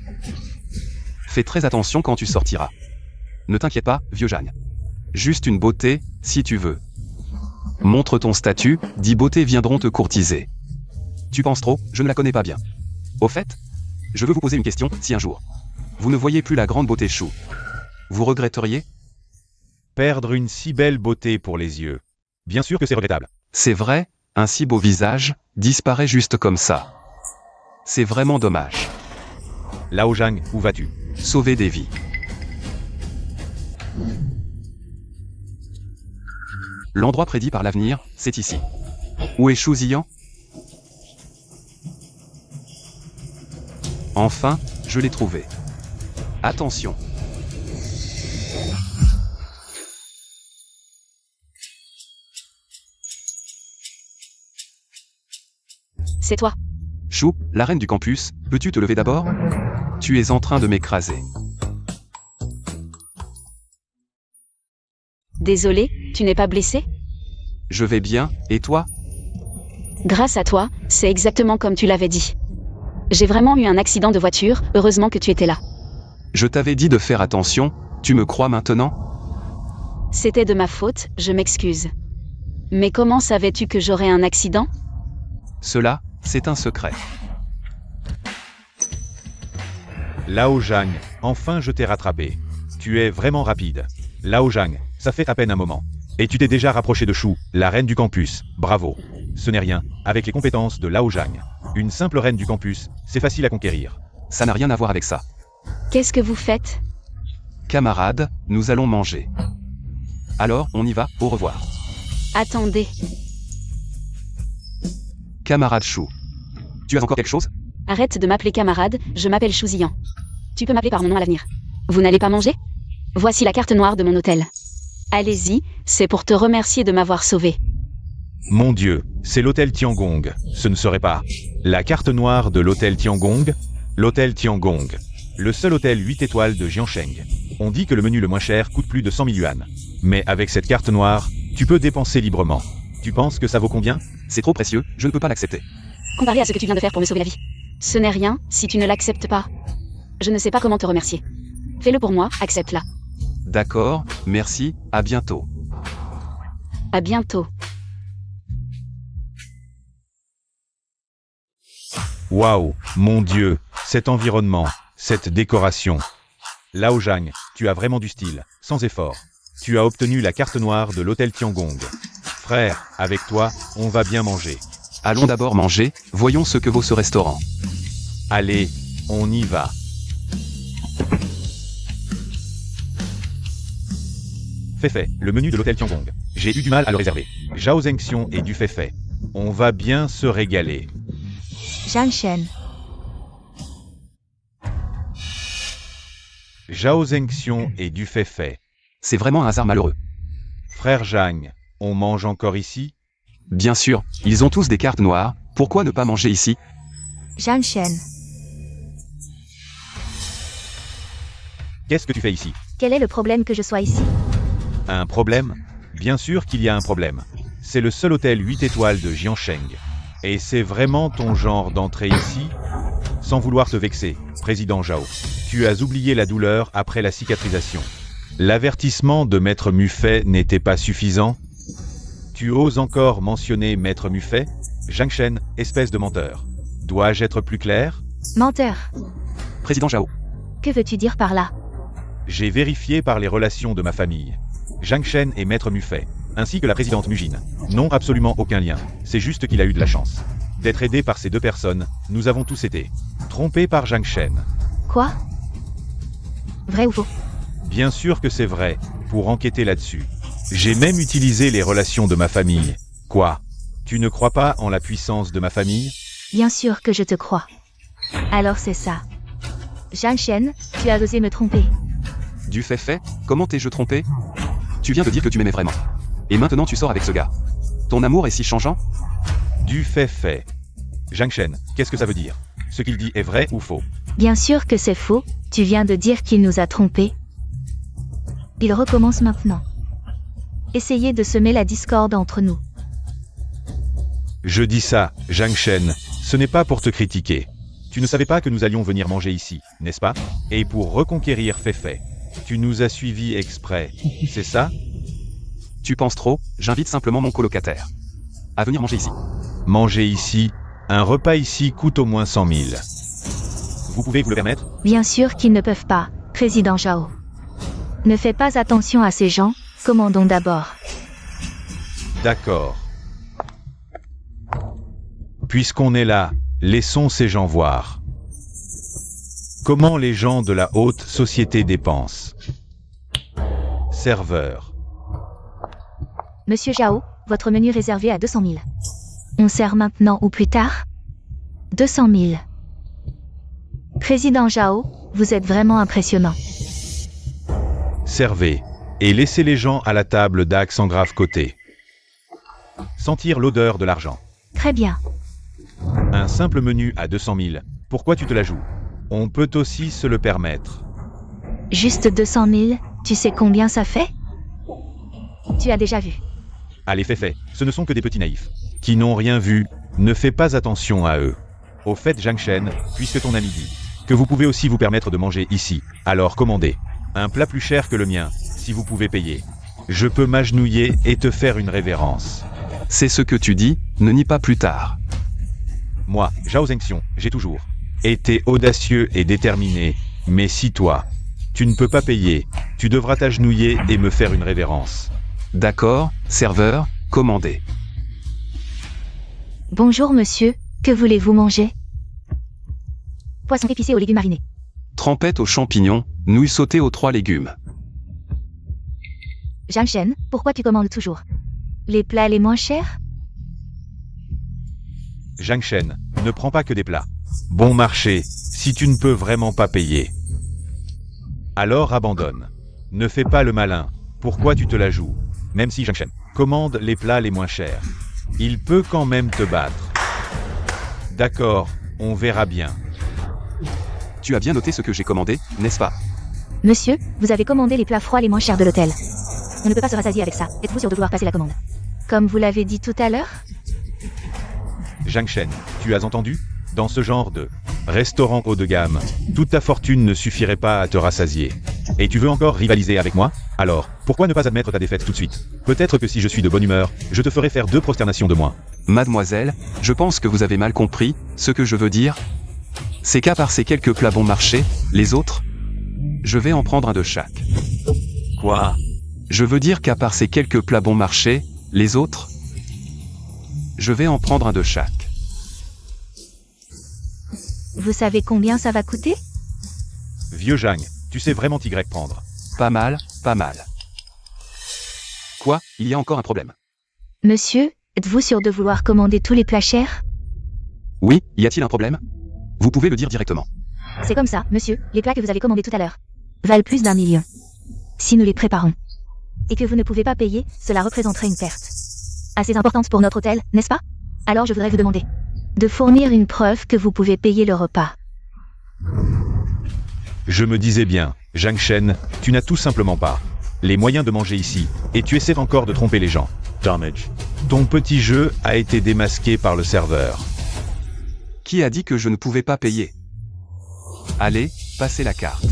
Speaker 2: Fais très attention quand tu sortiras. Ne t'inquiète pas, vieux Jang. Juste une beauté, si tu veux. Montre ton statut, 10 beautés viendront te courtiser. Tu penses trop, je ne la connais pas bien. Au fait, je veux vous poser une question, si un jour, vous ne voyez plus la grande beauté Chou, vous regretteriez?
Speaker 3: Perdre une si belle beauté pour les yeux. Bien sûr que c'est regrettable.
Speaker 2: C'est vrai, un si beau visage, disparaît juste comme ça. C'est vraiment dommage.
Speaker 3: Lao Jang, où vas-tu?
Speaker 2: Sauver des vies. L'endroit prédit par l'avenir, c'est ici. Où est Shu Ziyan? Enfin, je l'ai trouvé. Attention.
Speaker 4: C'est toi.
Speaker 2: Shu, la reine du campus, peux-tu te lever d'abord? Tu es en train de m'écraser.
Speaker 4: Désolé, tu n'es pas blessé?
Speaker 2: Je vais bien, et toi?
Speaker 4: Grâce à toi, c'est exactement comme tu l'avais dit. J'ai vraiment eu un accident de voiture, heureusement que tu étais là.
Speaker 2: Je t'avais dit de faire attention, tu me crois maintenant?
Speaker 4: C'était de ma faute, je m'excuse. Mais comment savais-tu que j'aurais un accident?
Speaker 2: Cela, c'est un secret.
Speaker 3: Lao Jang, enfin je t'ai rattrapé. Tu es vraiment rapide. Lao Jang, ça fait à peine un moment. Et tu t'es déjà rapproché de Shu, la reine du campus. Bravo. Ce n'est rien, avec les compétences de Lao Jang. Une simple reine du campus, c'est facile à conquérir.
Speaker 2: Ça n'a rien à voir avec ça.
Speaker 4: Qu'est-ce que vous faites?
Speaker 2: Camarades, nous allons manger. Alors, on y va, au revoir.
Speaker 4: Attendez.
Speaker 2: Camarade Shu. Tu as encore quelque chose?
Speaker 4: Arrête de m'appeler camarade, je m'appelle Shu Ziyan. Tu peux m'appeler par mon nom à l'avenir. Vous n'allez pas manger? Voici la carte noire de mon hôtel. Allez-y, c'est pour te remercier de m'avoir sauvé.
Speaker 3: Mon Dieu, c'est l'hôtel Tiangong. Ce ne serait pas la carte noire de l'hôtel Tiangong? L'hôtel Tiangong. Le seul hôtel 8 étoiles de Jiansheng. On dit que le menu le moins cher coûte plus de 100 000 yuan. Mais avec cette carte noire, tu peux dépenser librement. Tu penses que ça vaut combien?
Speaker 2: C'est trop précieux, je ne peux pas l'accepter.
Speaker 4: Comparé à ce que tu viens de faire pour me sauver la vie. Ce n'est rien, si tu ne l'acceptes pas. Je ne sais pas comment te remercier. Fais-le pour moi, accepte-la.
Speaker 2: D'accord, merci, à bientôt.
Speaker 4: À bientôt.
Speaker 3: Waouh, mon Dieu, cet environnement, cette décoration. Lao Jang, tu as vraiment du style, sans effort. Tu as obtenu la carte noire de l'hôtel Tiangong. Frère, avec toi, on va bien manger.
Speaker 2: Allons d'abord manger, voyons ce que vaut ce restaurant.
Speaker 3: Allez, on y va. Fait, le menu de l'hôtel Tiangong. J'ai eu du mal à le réserver. Zhao Zhengxiong et du fait. On va bien se régaler.
Speaker 1: Jianshen.
Speaker 3: Zhao Zhengxiong et du fait.
Speaker 2: C'est vraiment un hasard malheureux.
Speaker 3: Frère Jang, on mange encore ici?
Speaker 2: Bien sûr, ils ont tous des cartes noires, pourquoi ne pas manger ici?
Speaker 1: Jianshen.
Speaker 3: Qu'est-ce que tu fais ici?
Speaker 1: Quel est le problème que je sois ici?
Speaker 3: Un problème? Bien sûr qu'il y a un problème. C'est le seul hôtel 8 étoiles de Jiansheng. Et c'est vraiment ton genre d'entrer ici? Sans vouloir te vexer, président Zhao, tu as oublié la douleur après la cicatrisation. L'avertissement de Maître Mufei n'était pas suffisant? Tu oses encore mentionner Maître Mufei? Jianshen, espèce de menteur. Dois-je être plus clair?
Speaker 1: Menteur.
Speaker 2: Président Zhao.
Speaker 1: Que veux-tu dire par là?
Speaker 3: J'ai vérifié par les relations de ma famille. Jianshen et Maître Mufei, ainsi que la présidente Mujin, n'ont absolument aucun lien. C'est juste qu'il a eu de la chance d'être aidé par ces deux personnes. Nous avons tous été trompés par Jianshen.
Speaker 1: Quoi? Vrai ou faux?
Speaker 3: Bien sûr que c'est vrai, pour enquêter là-dessus. J'ai même utilisé les relations de ma famille. Quoi? Tu ne crois pas en la puissance de ma famille?
Speaker 1: Bien sûr que je te crois. Alors c'est ça. Jianshen, tu as osé me tromper.
Speaker 2: Du fait, comment t'ai-je trompé? Tu viens de dire que tu m'aimais vraiment. Et maintenant tu sors avec ce gars. Ton amour est si changeant?
Speaker 3: Du fait. Jianshen, qu'est-ce que ça veut dire? Ce qu'il dit est vrai ou faux?
Speaker 1: Bien sûr que c'est faux, tu viens de dire qu'il nous a trompés. Il recommence maintenant. Essayez de semer la discorde entre nous.
Speaker 3: Je dis ça, Jianshen, ce n'est pas pour te critiquer. Tu ne savais pas que nous allions venir manger ici, n'est-ce pas? Et pour reconquérir Feifei, tu nous as suivis exprès, c'est ça?
Speaker 2: Tu penses trop, j'invite simplement mon colocataire à venir manger ici.
Speaker 3: Manger ici, un repas ici coûte au moins 100 000. Vous pouvez vous le permettre?
Speaker 1: Bien sûr qu'ils ne peuvent pas, Président Zhao. Ne fais pas attention à ces gens, commandons d'abord.
Speaker 3: D'accord. Puisqu'on est là, laissons ces gens voir. Comment les gens de la haute société dépensent. Serveur.
Speaker 1: Monsieur Zhao, votre menu réservé à 200 000. On sert maintenant ou plus tard? 200 000. Président Zhao, vous êtes vraiment impressionnant.
Speaker 3: Servez. Et laissez les gens à la table d'accent grave côté. Sentir l'odeur de l'argent.
Speaker 1: Très bien.
Speaker 3: Un simple menu à 200 000. Pourquoi tu te la joues? On peut aussi se le permettre.
Speaker 1: Juste 200 000, tu sais combien ça fait? Tu as déjà vu.
Speaker 3: Allez, Feifei, ce ne sont que des petits naïfs. Qui n'ont rien vu, ne fais pas attention à eux. Au fait, Zhang Shen, puisque ton ami dit que vous pouvez aussi vous permettre de manger ici, alors commandez. Un plat plus cher que le mien, si vous pouvez payer. Je peux m'agenouiller et te faire une révérence.
Speaker 2: C'est ce que tu dis, ne nie pas plus tard.
Speaker 3: Moi, Zhao Zhengxiong, j'ai toujours été audacieux et déterminé, mais si toi, tu ne peux pas payer, tu devras t'agenouiller et me faire une révérence.
Speaker 2: D'accord, serveur, commandez.
Speaker 1: Bonjour monsieur, que voulez-vous manger? Poisson épicé aux légumes marinés.
Speaker 2: Trempette aux champignons, nouilles sautées aux 3 légumes.
Speaker 1: Zhang Shen, pourquoi tu commandes toujours les plats les moins chers?
Speaker 3: Zhang Shen, ne prends pas que des plats. Bon marché, si tu ne peux vraiment pas payer. Alors abandonne. Ne fais pas le malin. Pourquoi tu te la joues? Même si Zhang Shen commande les plats les moins chers. Il peut quand même te battre. D'accord, on verra bien.
Speaker 2: Tu as bien noté ce que j'ai commandé, n'est-ce pas?
Speaker 1: Monsieur, vous avez commandé les plats froids les moins chers de l'hôtel. On ne peut pas se rassasier avec ça. Êtes-vous sûr de vouloir passer la commande? Comme vous l'avez dit tout à l'heure?
Speaker 3: Zhang Shen, tu as entendu? Dans ce genre de restaurant haut de gamme, toute ta fortune ne suffirait pas à te rassasier. Et tu veux encore rivaliser avec moi? Alors, pourquoi ne pas admettre ta défaite tout de suite? Peut-être que si je suis de bonne humeur, je te ferai faire 2 prosternations de moins.
Speaker 2: Mademoiselle, je pense que vous avez mal compris, ce que je veux dire, c'est qu'à part ces quelques plats bon marché, les autres, je vais en prendre un de chaque.
Speaker 3: Quoi?
Speaker 2: Je veux dire qu'à part ces quelques plats bon marché, les autres, je vais en prendre un de chaque.
Speaker 1: Vous savez combien ça va coûter?
Speaker 3: Vieux Zhang, tu sais vraiment t'y prendre.
Speaker 2: Pas mal, pas mal. Quoi, il y a encore un problème?
Speaker 1: Monsieur, êtes-vous sûr de vouloir commander tous les plats chers?
Speaker 2: Oui, y a-t-il un problème? Vous pouvez le dire directement.
Speaker 1: C'est comme ça, monsieur, les plats que vous avez commandés tout à l'heure valent plus d'1 million. Si nous les préparons et que vous ne pouvez pas payer, cela représenterait une perte assez importante pour notre hôtel, n'est-ce pas? Alors je voudrais vous demander de fournir une preuve que vous pouvez payer le repas.
Speaker 3: Je me disais bien, Zhang Shen, tu n'as tout simplement pas les moyens de manger ici, et tu essaies encore de tromper les gens. Damage. Ton petit jeu a été démasqué par le serveur.
Speaker 2: Qui a dit que je ne pouvais pas payer? Allez, passez la carte.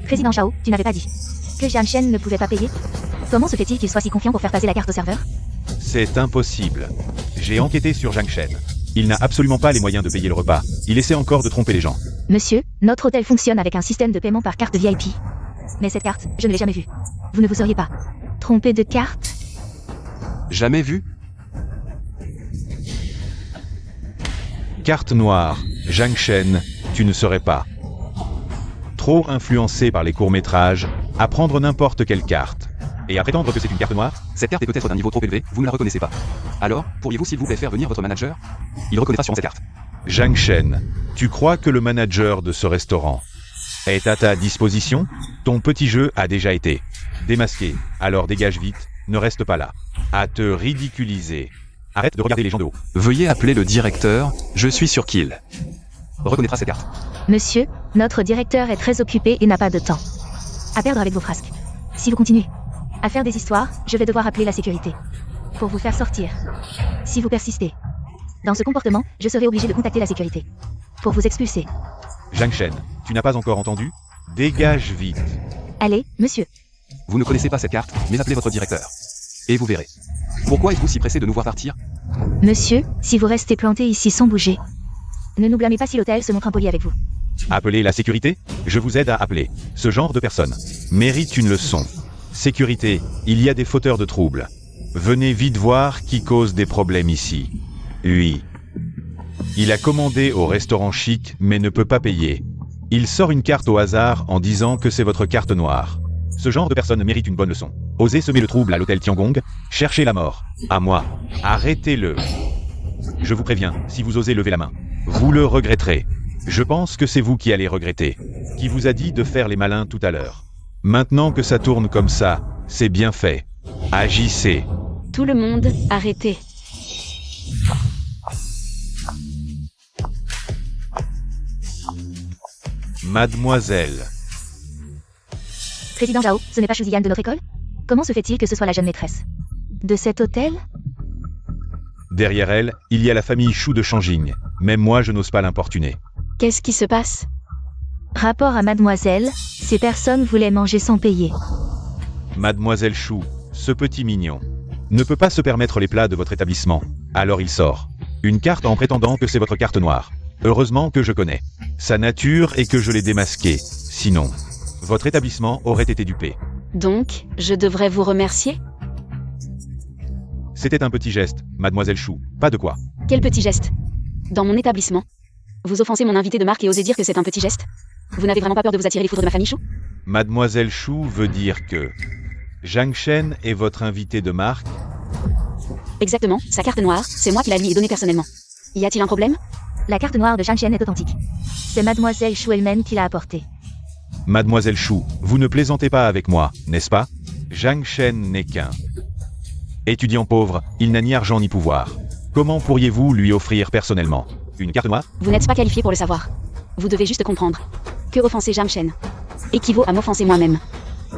Speaker 1: Président Zhao, tu n'avais pas dit que Zhang Shen ne pouvait pas payer? Comment se fait-il qu'il soit si confiant pour faire passer la carte au serveur?
Speaker 3: C'est impossible. J'ai enquêté sur Zhang Shen. Il n'a absolument pas les moyens de payer le repas. Il essaie encore de tromper les gens.
Speaker 1: Monsieur, notre hôtel fonctionne avec un système de paiement par carte VIP. Mais cette carte, je ne l'ai jamais vue. Vous ne vous seriez pas trompé de carte?
Speaker 2: Jamais vu?
Speaker 3: Carte noire, Zhang Shen, tu ne serais pas trop influencé par les courts-métrages à prendre n'importe quelle carte et à prétendre que c'est une carte noire?
Speaker 2: Cette carte est peut-être d'un niveau trop élevé, vous ne la reconnaissez pas. Alors, pourriez-vous s'il vous plaît faire venir votre manager? Il reconnaîtra sûrement cette carte.
Speaker 3: Zhang Shen, tu crois que le manager de ce restaurant est à ta disposition? Ton petit jeu a déjà été démasqué, alors dégage vite, ne reste pas là à te ridiculiser. Arrête de regarder les gens de haut.
Speaker 2: Veuillez appeler le directeur, je suis sûr qu'il reconnaîtra cette carte.
Speaker 1: Monsieur, notre directeur est très occupé et n'a pas de temps à perdre avec vos frasques. Si vous continuez à faire des histoires, je vais devoir appeler la sécurité pour vous faire sortir. Si vous persistez, Dans ce comportement, je serai obligé de contacter la sécurité. Pour vous expulser.
Speaker 3: Zhang Shen, tu n'as pas encore entendu? Dégage vite.
Speaker 1: Allez, monsieur.
Speaker 2: Vous ne connaissez pas cette carte, mais appelez votre directeur. Et vous verrez. Pourquoi êtes-vous si pressé de nous voir partir?
Speaker 1: Monsieur, si vous restez planté ici sans bouger. Ne nous blâmez pas si l'hôtel se montre impoli avec vous.
Speaker 3: Appelez la sécurité? Je vous aide à appeler. Ce genre de personne mérite une leçon. Sécurité, il y a des fauteurs de troubles. Venez vite voir qui cause des problèmes ici. Oui. Il a commandé au restaurant chic, mais ne peut pas payer. Il sort une carte au hasard en disant que c'est votre carte noire. Ce genre de personne mérite une bonne leçon. Osez semer le trouble à l'hôtel Tiangong, cherchez la mort. À moi. Arrêtez-le. Je vous préviens, si vous osez lever la main, vous le regretterez. Je pense que c'est vous qui allez regretter. Qui vous a dit de faire les malins tout à l'heure? Maintenant que ça tourne comme ça, c'est bien fait. Agissez.
Speaker 4: Tout le monde, arrêtez.
Speaker 3: Mademoiselle.
Speaker 1: Président Zhao, ce n'est pas Shuzian de notre école? Comment se fait-il que ce soit la jeune maîtresse de cet hôtel?
Speaker 3: Derrière elle, il y a la famille Chou de Changjing. Même moi, je n'ose pas l'importuner.
Speaker 4: Qu'est-ce qui se passe?
Speaker 1: Rapport à mademoiselle, ces personnes voulaient manger sans payer.
Speaker 3: Mademoiselle Chou, ce petit mignon, ne peut pas se permettre les plats de votre établissement. Alors il sort une carte en prétendant que c'est votre carte noire. Heureusement que je connais sa nature et que je l'ai démasquée. Sinon, votre établissement aurait été dupé.
Speaker 4: Donc, je devrais vous remercier?
Speaker 3: C'était un petit geste, Mademoiselle Chou, pas de quoi.
Speaker 4: Quel petit geste? Dans mon établissement, vous offensez mon invité de marque et osez dire que c'est un petit geste? Vous n'avez vraiment pas peur de vous attirer les foudres de ma famille Chou?
Speaker 3: Mademoiselle Chou veut dire que Zhang Shen est votre invité de marque?
Speaker 4: Exactement, sa carte noire, c'est moi qui la lui ai donnée personnellement. Y a-t-il un problème?
Speaker 1: La carte noire de Zhang Shen est authentique. C'est mademoiselle Chou elle-même qui l'a apportée.
Speaker 3: Mademoiselle Chou, vous ne plaisantez pas avec moi, n'est-ce pas? Zhang Shen n'est qu'un étudiant pauvre, il n'a ni argent ni pouvoir. Comment pourriez-vous lui offrir personnellement une carte noire?
Speaker 4: Vous n'êtes pas qualifié pour le savoir. Vous devez juste comprendre que offenser Zhang Shen équivaut à m'offenser moi-même.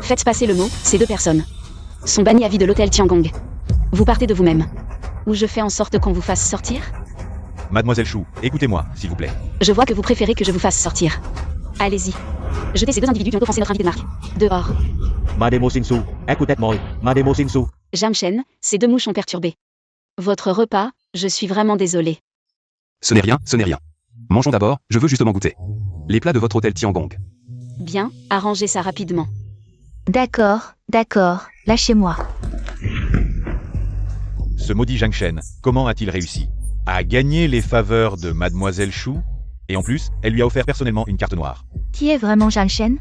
Speaker 4: Faites passer le mot, ces deux personnes sont bannies à vie de l'hôtel Tiangong. Vous partez de vous-même. Ou je fais en sorte qu'on vous fasse sortir?
Speaker 3: Mademoiselle Chou, écoutez-moi, s'il vous plaît.
Speaker 4: Je vois que vous préférez que je vous fasse sortir. Allez-y. Jetez ces deux individus qui ont offensé notre invité de marque. Dehors.
Speaker 5: Mademoiselle, écoutez-moi, Mademoiselle.
Speaker 4: Zhang Shen, ces deux mouches ont perturbé votre repas, je suis vraiment désolé.
Speaker 2: Ce n'est rien, ce n'est rien. Mangeons d'abord, je veux justement goûter. Les plats de votre hôtel Tiangong.
Speaker 4: Bien, arrangez ça rapidement.
Speaker 1: D'accord, lâchez-moi.
Speaker 3: Ce maudit Zhang Shen, comment a-t-il réussi à gagner les faveurs de Mademoiselle Chou? Et en plus, elle lui a offert personnellement une carte noire.
Speaker 1: Qui est vraiment Zhang Shen?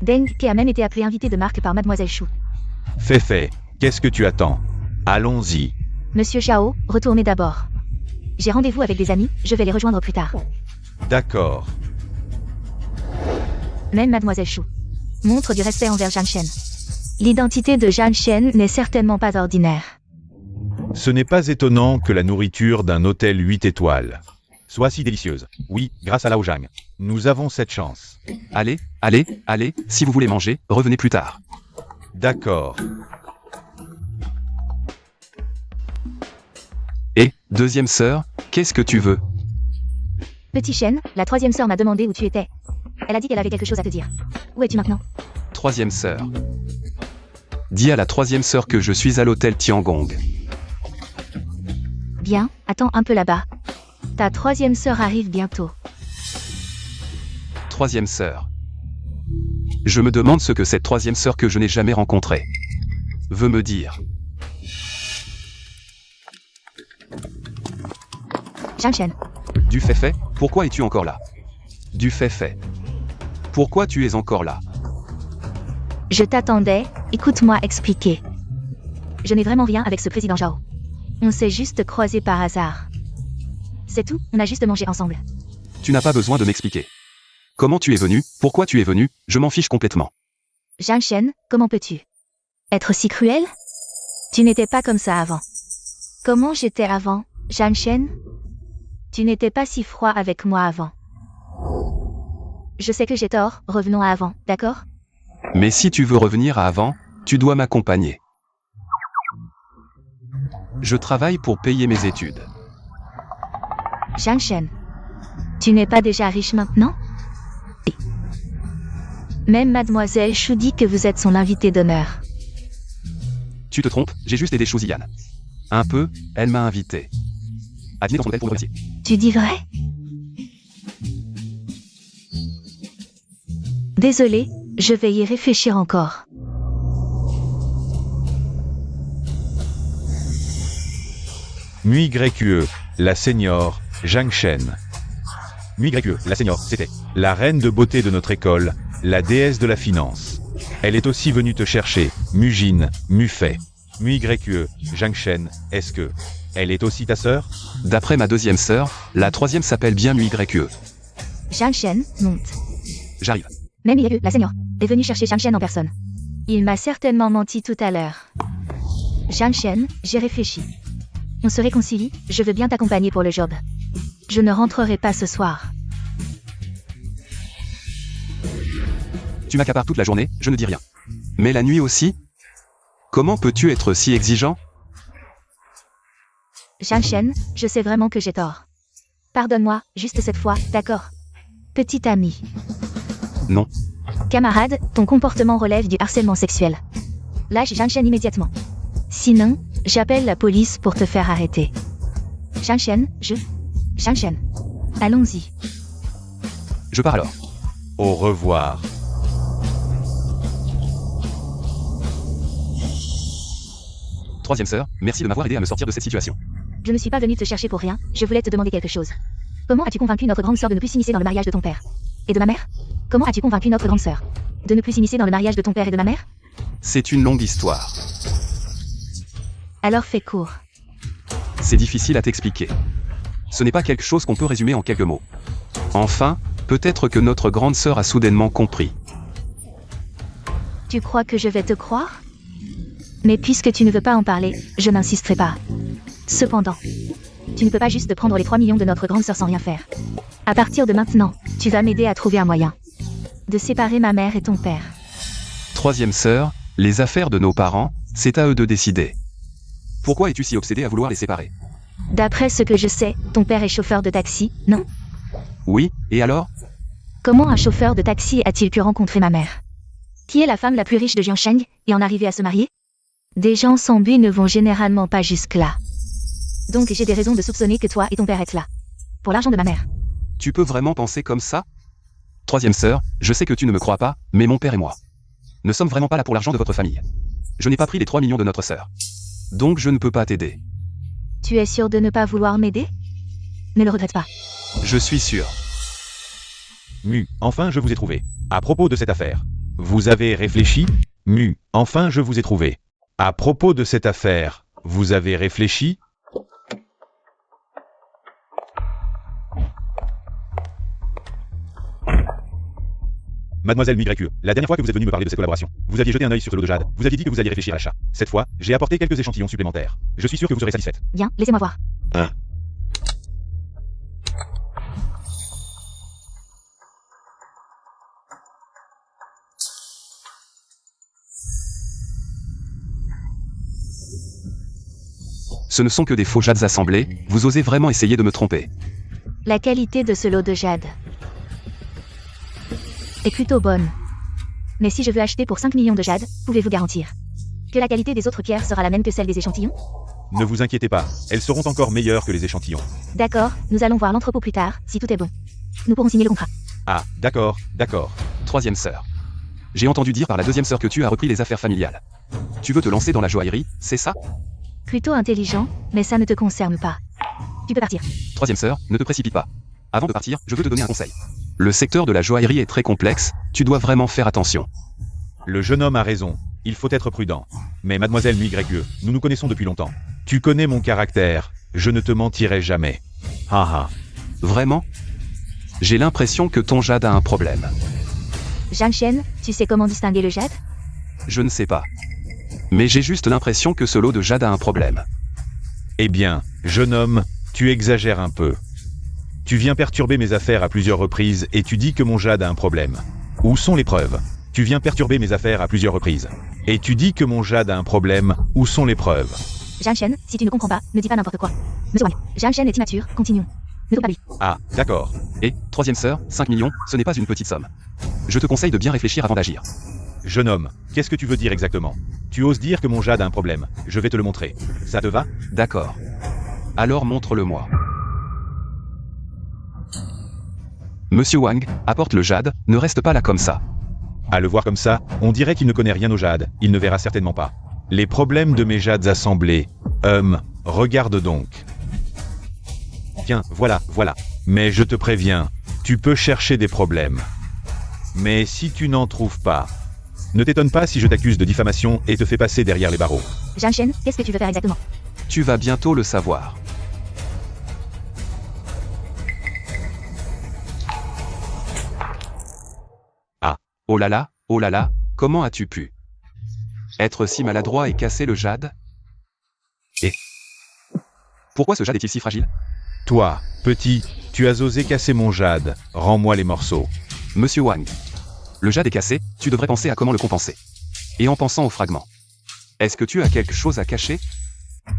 Speaker 1: Deng Ke a même été appelé invité de marque par mademoiselle Chou.
Speaker 3: Fait, qu'est-ce que tu attends? Allons-y.
Speaker 1: Monsieur Zhao, retournez d'abord. J'ai rendez-vous avec des amis, je vais les rejoindre plus tard.
Speaker 3: D'accord.
Speaker 1: Même mademoiselle Chou montre du respect envers Zhang Shen. L'identité de Zhang Shen n'est certainement pas ordinaire.
Speaker 3: Ce n'est pas étonnant que la nourriture d'un hôtel 8 étoiles soit si délicieuse. Oui, grâce à Lao Zhang. Nous avons cette chance.
Speaker 2: Allez, si vous voulez manger, revenez plus tard.
Speaker 3: D'accord.
Speaker 2: Et, deuxième sœur, qu'est-ce que tu veux?
Speaker 1: Petit Shen, la troisième sœur m'a demandé où tu étais. Elle a dit qu'elle avait quelque chose à te dire. Où es-tu maintenant?
Speaker 2: Troisième sœur. Dis à la troisième sœur que je suis à l'hôtel Tiangong.
Speaker 1: Bien, attends un peu là-bas. Ta troisième sœur arrive bientôt.
Speaker 2: Troisième sœur. Je me demande ce que cette troisième sœur que je n'ai jamais rencontrée veut me dire.
Speaker 1: Zhang Shen.
Speaker 2: Du fait, pourquoi es-tu encore là? Du fait. Pourquoi tu es encore là?
Speaker 1: Je t'attendais, écoute-moi expliquer. Je n'ai vraiment rien avec ce président Zhao. On s'est juste croisés par hasard. C'est tout, on a juste mangé ensemble.
Speaker 2: Tu n'as pas besoin de m'expliquer. Comment tu es venu, pourquoi tu es venu, je m'en fiche complètement.
Speaker 1: Zhang Shen, comment peux-tu être si cruel? Tu n'étais pas comme ça avant. Comment j'étais avant, Zhang Shen? Tu n'étais pas si froid avec moi avant. Je sais que j'ai tort, revenons à avant, d'accord?
Speaker 2: Mais si tu veux revenir à avant, tu dois m'accompagner. Je travaille pour payer mes études.
Speaker 1: Zhang Shen. Tu n'es pas déjà riche maintenant? Même Mademoiselle Shu dit que vous êtes son invité d'honneur.
Speaker 2: Tu te trompes, j'ai juste aidé Shu Ziyan. Un peu, elle m'a invité. À dîner dans son hôtel pour le remercier.
Speaker 1: Tu dis vrai? Désolé, je vais y réfléchir encore.
Speaker 3: MUYQE, la senior, Zhang Shen. MUYQE, la senior, c'était la reine de beauté de notre école, la déesse de la finance. Elle est aussi venue te chercher, Mujin, Mufei. MUYQE, Zhang Shen, est-ce que elle est aussi ta sœur?
Speaker 2: D'après ma deuxième sœur, la troisième s'appelle bien MUYQE.
Speaker 1: Zhang Shen monte.
Speaker 2: J'arrive.
Speaker 1: Même Yayu, la seigneur, est venue chercher Zhang Shen en personne. Il m'a certainement menti tout à l'heure. Zhang Shen, j'ai réfléchi. On se réconcilie, je veux bien t'accompagner pour le job. Je ne rentrerai pas ce soir.
Speaker 2: Tu m'accapares toute la journée, je ne dis rien. Mais la nuit aussi? Comment peux-tu être si exigeant?
Speaker 1: Zhang Shen, je sais vraiment que j'ai tort. Pardonne-moi, juste cette fois, d'accord? Petit ami.
Speaker 2: Non.
Speaker 1: Camarade, ton comportement relève du harcèlement sexuel. Lâche Zhang Shen immédiatement. Sinon, j'appelle la police pour te faire arrêter. Zhang Shen, Zhang Shen. Allons-y.
Speaker 2: Je pars alors.
Speaker 3: Au revoir.
Speaker 2: Troisième sœur, merci de m'avoir aidé à me sortir de cette situation.
Speaker 1: Je ne suis pas venue te chercher pour rien, je voulais te demander quelque chose. Comment as-tu convaincu notre grande sœur de ne plus s'immiscer dans le mariage de ton père et de ma mère? Comment as-tu convaincu notre grande sœur de ne plus s'immiscer dans le mariage de ton père et de ma mère?
Speaker 2: C'est une longue histoire.
Speaker 1: Alors fais court.
Speaker 2: C'est difficile à t'expliquer. Ce n'est pas quelque chose qu'on peut résumer en quelques mots. Enfin, peut-être que notre grande sœur a soudainement compris.
Speaker 1: Tu crois que je vais te croire? Mais puisque tu ne veux pas en parler, je n'insisterai pas. Cependant, tu ne peux pas juste prendre les 3 millions de notre grande sœur sans rien faire. À partir de maintenant, tu vas m'aider à trouver un moyen de séparer ma mère et ton père.
Speaker 2: Troisième sœur, les affaires de nos parents, c'est à eux de décider. Pourquoi es-tu si obsédée à vouloir les séparer?
Speaker 1: D'après ce que je sais, ton père est chauffeur de taxi, non?
Speaker 2: Oui, et alors?
Speaker 1: Comment un chauffeur de taxi a-t-il pu rencontrer ma mère? Qui est la femme la plus riche de Jiangsheng et en arriver à se marier? Des gens sans but ne vont généralement pas jusque-là. Donc j'ai des raisons de soupçonner que toi et ton père êtes là. Pour l'argent de ma mère.
Speaker 2: Tu peux vraiment penser comme ça? Troisième sœur, je sais que tu ne me crois pas, mais mon père et moi ne sommes vraiment pas là pour l'argent de votre famille. Je n'ai pas pris les 3 millions de notre sœur. Donc je ne peux pas t'aider.
Speaker 1: Tu es sûr de ne pas vouloir m'aider? Ne le regrette pas.
Speaker 2: Je suis sûr.
Speaker 3: Enfin je vous ai trouvé. À propos de cette affaire, vous avez réfléchi? Enfin je vous ai trouvé. À propos de cette affaire, vous avez réfléchi? Mademoiselle MUYQE, la dernière fois que vous êtes venue me parler de cette collaboration, vous aviez jeté un œil sur ce lot de jade, vous aviez dit que vous alliez réfléchir à l'achat. Cette fois, j'ai apporté quelques échantillons supplémentaires. Je suis sûr que vous serez satisfaite.
Speaker 1: Bien, laissez-moi voir.
Speaker 2: Ce ne sont que des faux jades assemblés, vous osez vraiment essayer de me tromper.
Speaker 1: La qualité de ce lot de jade est plutôt bonne. Mais si je veux acheter pour 5 millions de jade, pouvez-vous garantir que la qualité des autres pierres sera la même que celle des échantillons?
Speaker 3: Ne vous inquiétez pas, elles seront encore meilleures que les échantillons.
Speaker 1: D'accord, nous allons voir l'entrepôt plus tard, si tout est bon. Nous pourrons signer le contrat.
Speaker 3: Ah, d'accord.
Speaker 2: Troisième sœur. J'ai entendu dire par la deuxième sœur que tu as repris les affaires familiales. Tu veux te lancer dans la joaillerie, c'est ça?
Speaker 1: Plutôt intelligent, mais ça ne te concerne pas. Tu peux partir.
Speaker 2: Troisième sœur, ne te précipite pas. Avant de partir, je veux te donner un conseil. Le secteur de la joaillerie est très complexe, tu dois vraiment faire attention.
Speaker 3: Le jeune homme a raison, il faut être prudent. Mais mademoiselle MUYQE, nous nous connaissons depuis longtemps. Tu connais mon caractère, je ne te mentirai jamais. Haha.
Speaker 2: Vraiment? J'ai l'impression que ton jade a un problème.
Speaker 1: Zhang Shen, tu sais comment distinguer le jade?
Speaker 2: Je ne sais pas. Mais j'ai juste l'impression que ce lot de jade a un problème.
Speaker 3: Eh bien, jeune homme, tu exagères un peu. Tu viens perturber mes affaires à plusieurs reprises et tu dis que mon jade a un problème. Où sont les preuves? Tu viens perturber mes affaires à plusieurs reprises. Et tu dis que mon jade a un problème. Où sont les preuves?
Speaker 1: Zhang Shen, si tu ne comprends pas, ne dis pas n'importe quoi. Monsieur Wang, Zhang Shen est immature, continuons. Ne touche pas lui.
Speaker 3: Ah, d'accord.
Speaker 2: Et, troisième sœur, 5 millions, ce n'est pas une petite somme. Je te conseille de bien réfléchir avant d'agir.
Speaker 3: Jeune homme, qu'est-ce que tu veux dire exactement? Tu oses dire que mon jade a un problème. Je vais te le montrer. Ça te va?
Speaker 2: D'accord. Alors montre-le-moi. Monsieur Wang, apporte le jade, ne reste pas là comme ça.
Speaker 3: À le voir comme ça, on dirait qu'il ne connaît rien au jade. Il ne verra certainement pas. Les problèmes de mes jades assemblés. Regarde donc. Tiens, voilà. Mais je te préviens, tu peux chercher des problèmes. Mais si tu n'en trouves pas, ne t'étonne pas si je t'accuse de diffamation et te fais passer derrière les barreaux.
Speaker 1: Zhang Shen, qu'est-ce que tu veux faire exactement?
Speaker 2: Tu vas bientôt le savoir.
Speaker 3: Ah.
Speaker 2: Oh là là, comment as-tu pu être si maladroit et casser le jade? Et pourquoi ce jade est-il si fragile?
Speaker 3: Toi, petit, tu as osé casser mon jade. Rends-moi les morceaux.
Speaker 2: Monsieur Wang, le jade est cassé, tu devrais penser à comment le compenser. Et en pensant aux fragments. Est-ce que tu as quelque chose à cacher?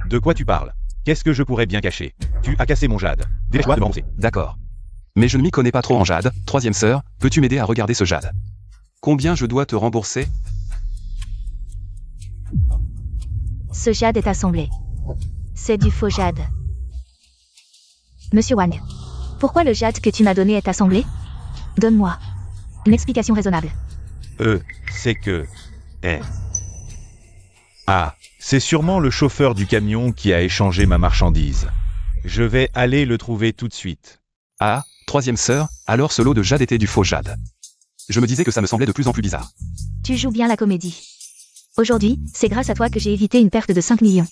Speaker 3: De quoi tu parles? Qu'est-ce que je pourrais bien cacher? Tu as cassé mon jade. Dépêche-toi de m'embrasser.
Speaker 2: D'accord. Mais je ne m'y connais pas trop en jade. Troisième sœur, peux-tu m'aider à regarder ce jade? Combien je dois te rembourser?
Speaker 1: Ce jade est assemblé. C'est du faux jade. Monsieur Wang, pourquoi le jade que tu m'as donné est assemblé? Donne-moi une explication raisonnable.
Speaker 3: C'est que... Ah, c'est sûrement le chauffeur du camion qui a échangé ma marchandise. Je vais aller le trouver tout de suite.
Speaker 2: Ah, troisième sœur, alors ce lot de jade était du faux jade. Je me disais que ça me semblait de plus en plus bizarre.
Speaker 1: Tu joues bien la comédie. Aujourd'hui, c'est grâce à toi que j'ai évité une perte de 5 millions.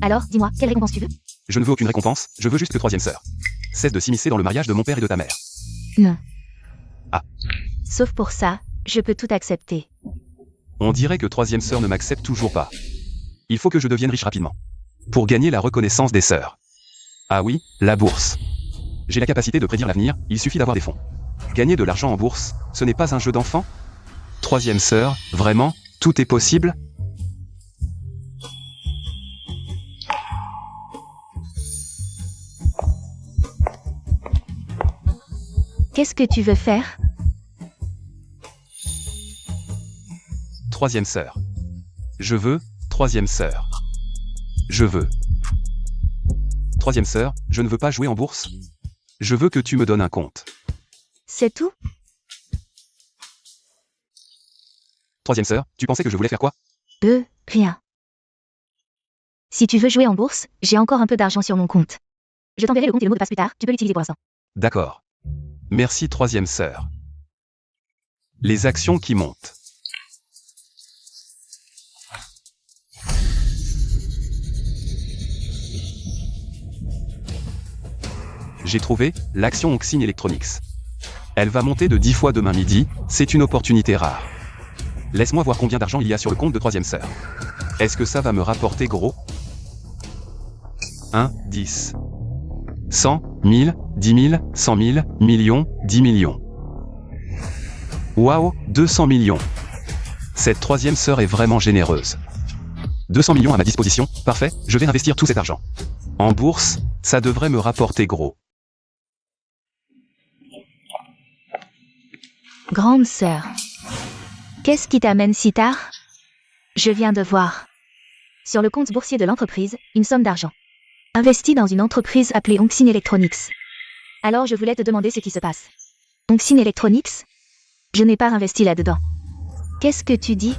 Speaker 1: Alors, dis-moi, quelle récompense tu veux?
Speaker 2: Je ne veux aucune récompense, je veux juste que troisième sœur cesse de s'immiscer dans le mariage de mon père et de ta mère.
Speaker 1: Non.
Speaker 2: Ah.
Speaker 1: Sauf pour ça, je peux tout accepter.
Speaker 2: On dirait que troisième sœur ne m'accepte toujours pas. Il faut que je devienne riche rapidement. Pour gagner la reconnaissance des sœurs. Ah oui, la bourse. J'ai la capacité de prédire l'avenir, il suffit d'avoir des fonds. Gagner de l'argent en bourse, ce n'est pas un jeu d'enfant? Troisième sœur, vraiment, tout est possible?
Speaker 1: Qu'est-ce que tu veux faire?
Speaker 2: Troisième sœur. Je veux, troisième sœur. Je veux. Troisième sœur, je ne veux pas jouer en bourse. Je veux que tu me donnes un compte.
Speaker 1: C'est tout?
Speaker 2: Troisième sœur, tu pensais que je voulais faire quoi?
Speaker 1: Rien. Si tu veux jouer en bourse, j'ai encore un peu d'argent sur mon compte. Je t'enverrai le compte et le mot de passe plus tard, tu peux l'utiliser pour l'instant.
Speaker 2: D'accord. Merci troisième sœur. Les actions qui montent. J'ai trouvé l'action Oxine Electronics. Elle va monter de 10 fois demain midi, c'est une opportunité rare. Laisse-moi voir combien d'argent il y a sur le compte de troisième sœur. Est-ce que ça va me rapporter gros? 1, 10. 100, 1000, 10 000, 100 000, millions, 10 millions. Waouh, 200 millions. Cette troisième sœur est vraiment généreuse. 200 millions à ma disposition, parfait, je vais investir tout cet argent. En bourse, ça devrait me rapporter gros.
Speaker 1: Grande sœur. Qu'est-ce qui t'amène si tard? Je viens de voir. Sur le compte boursier de l'entreprise, une somme d'argent. Investie dans une entreprise appelée Oxine Electronics. Alors je voulais te demander ce qui se passe. Oxine Electronics? Je n'ai pas investi là-dedans. Qu'est-ce que tu dis?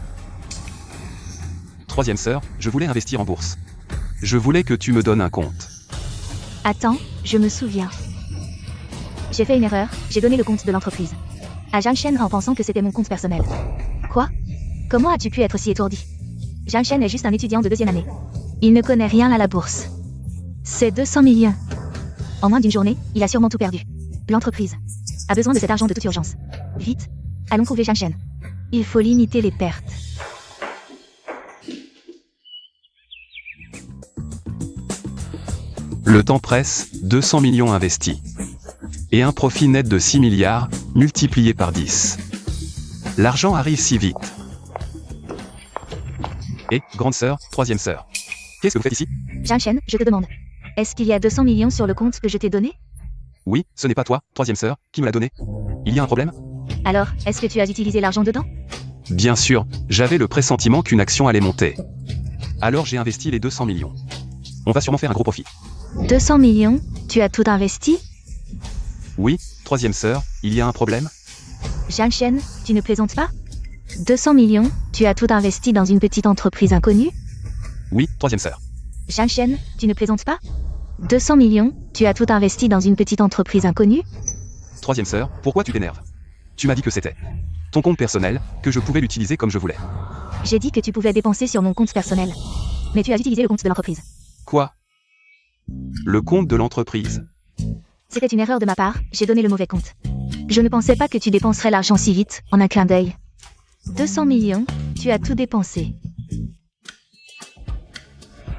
Speaker 2: Troisième sœur, je voulais investir en bourse. Je voulais que tu me donnes un compte.
Speaker 1: Attends, je me souviens. J'ai fait une erreur, j'ai donné le compte de l'entreprise à Zhang Shen en pensant que c'était mon compte personnel. Quoi? Comment as-tu pu être si étourdi? Zhang Shen est juste un étudiant de 2e année. Il ne connaît rien à la bourse. C'est 200 millions. En moins d'une journée, il a sûrement tout perdu. L'entreprise a besoin de cet argent de toute urgence. Vite, allons trouver Zhang Shen. Il faut limiter les pertes.
Speaker 2: Le temps presse, 200 millions investis. Et un profit net de 6 milliards, multiplié par 10. L'argent arrive si vite. Et, grande sœur, troisième sœur. Qu'est-ce que vous faites ici?
Speaker 1: Zhang Shen, je te demande. Est-ce qu'il y a 200 millions sur le compte que je t'ai donné?
Speaker 2: Oui, ce n'est pas toi, troisième sœur, qui me l'a donné. Il y a un problème?
Speaker 1: Alors, est-ce que tu as utilisé l'argent dedans?
Speaker 2: Bien sûr, j'avais le pressentiment qu'une action allait monter. Alors j'ai investi les 200 millions. On va sûrement faire un gros profit.
Speaker 1: 200 millions? Tu as tout investi?
Speaker 2: Oui, troisième sœur, il y a un problème?
Speaker 1: Zhang Shen, tu ne plaisantes pas? 200 millions, tu as tout investi dans une petite entreprise inconnue?
Speaker 2: Oui, troisième sœur.
Speaker 1: Zhang Shen, tu ne plaisantes pas? 200 millions, tu as tout investi dans une petite entreprise inconnue?
Speaker 2: Troisième sœur, pourquoi tu t'énerves? Tu m'as dit que c'était ton compte personnel, que je pouvais l'utiliser comme je voulais.
Speaker 1: J'ai dit que tu pouvais dépenser sur mon compte personnel. Mais tu as utilisé le compte de l'entreprise.
Speaker 2: Quoi? Le compte de l'entreprise?
Speaker 1: C'était une erreur de ma part, j'ai donné le mauvais compte. Je ne pensais pas que tu dépenserais l'argent si vite, en un clin d'œil. 200 millions, tu as tout dépensé.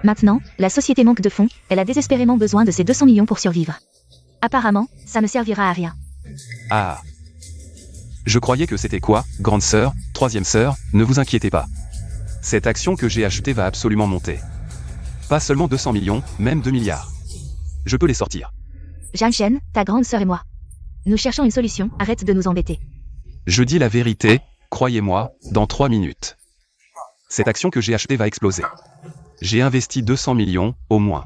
Speaker 1: Maintenant, la société manque de fonds, elle a désespérément besoin de ces 200 millions pour survivre. Apparemment, ça ne servira à rien.
Speaker 2: Ah. Je croyais que c'était quoi, grande sœur, troisième sœur, ne vous inquiétez pas. Cette action que j'ai achetée va absolument monter. Pas seulement 200 millions, même 2 milliards. Je peux les sortir.
Speaker 1: Zhang Shen, ta grande sœur et moi. Nous cherchons une solution, arrête de nous embêter.
Speaker 2: Je dis la vérité, croyez-moi, dans 3 minutes. Cette action que j'ai achetée va exploser. J'ai investi 200 millions, au moins.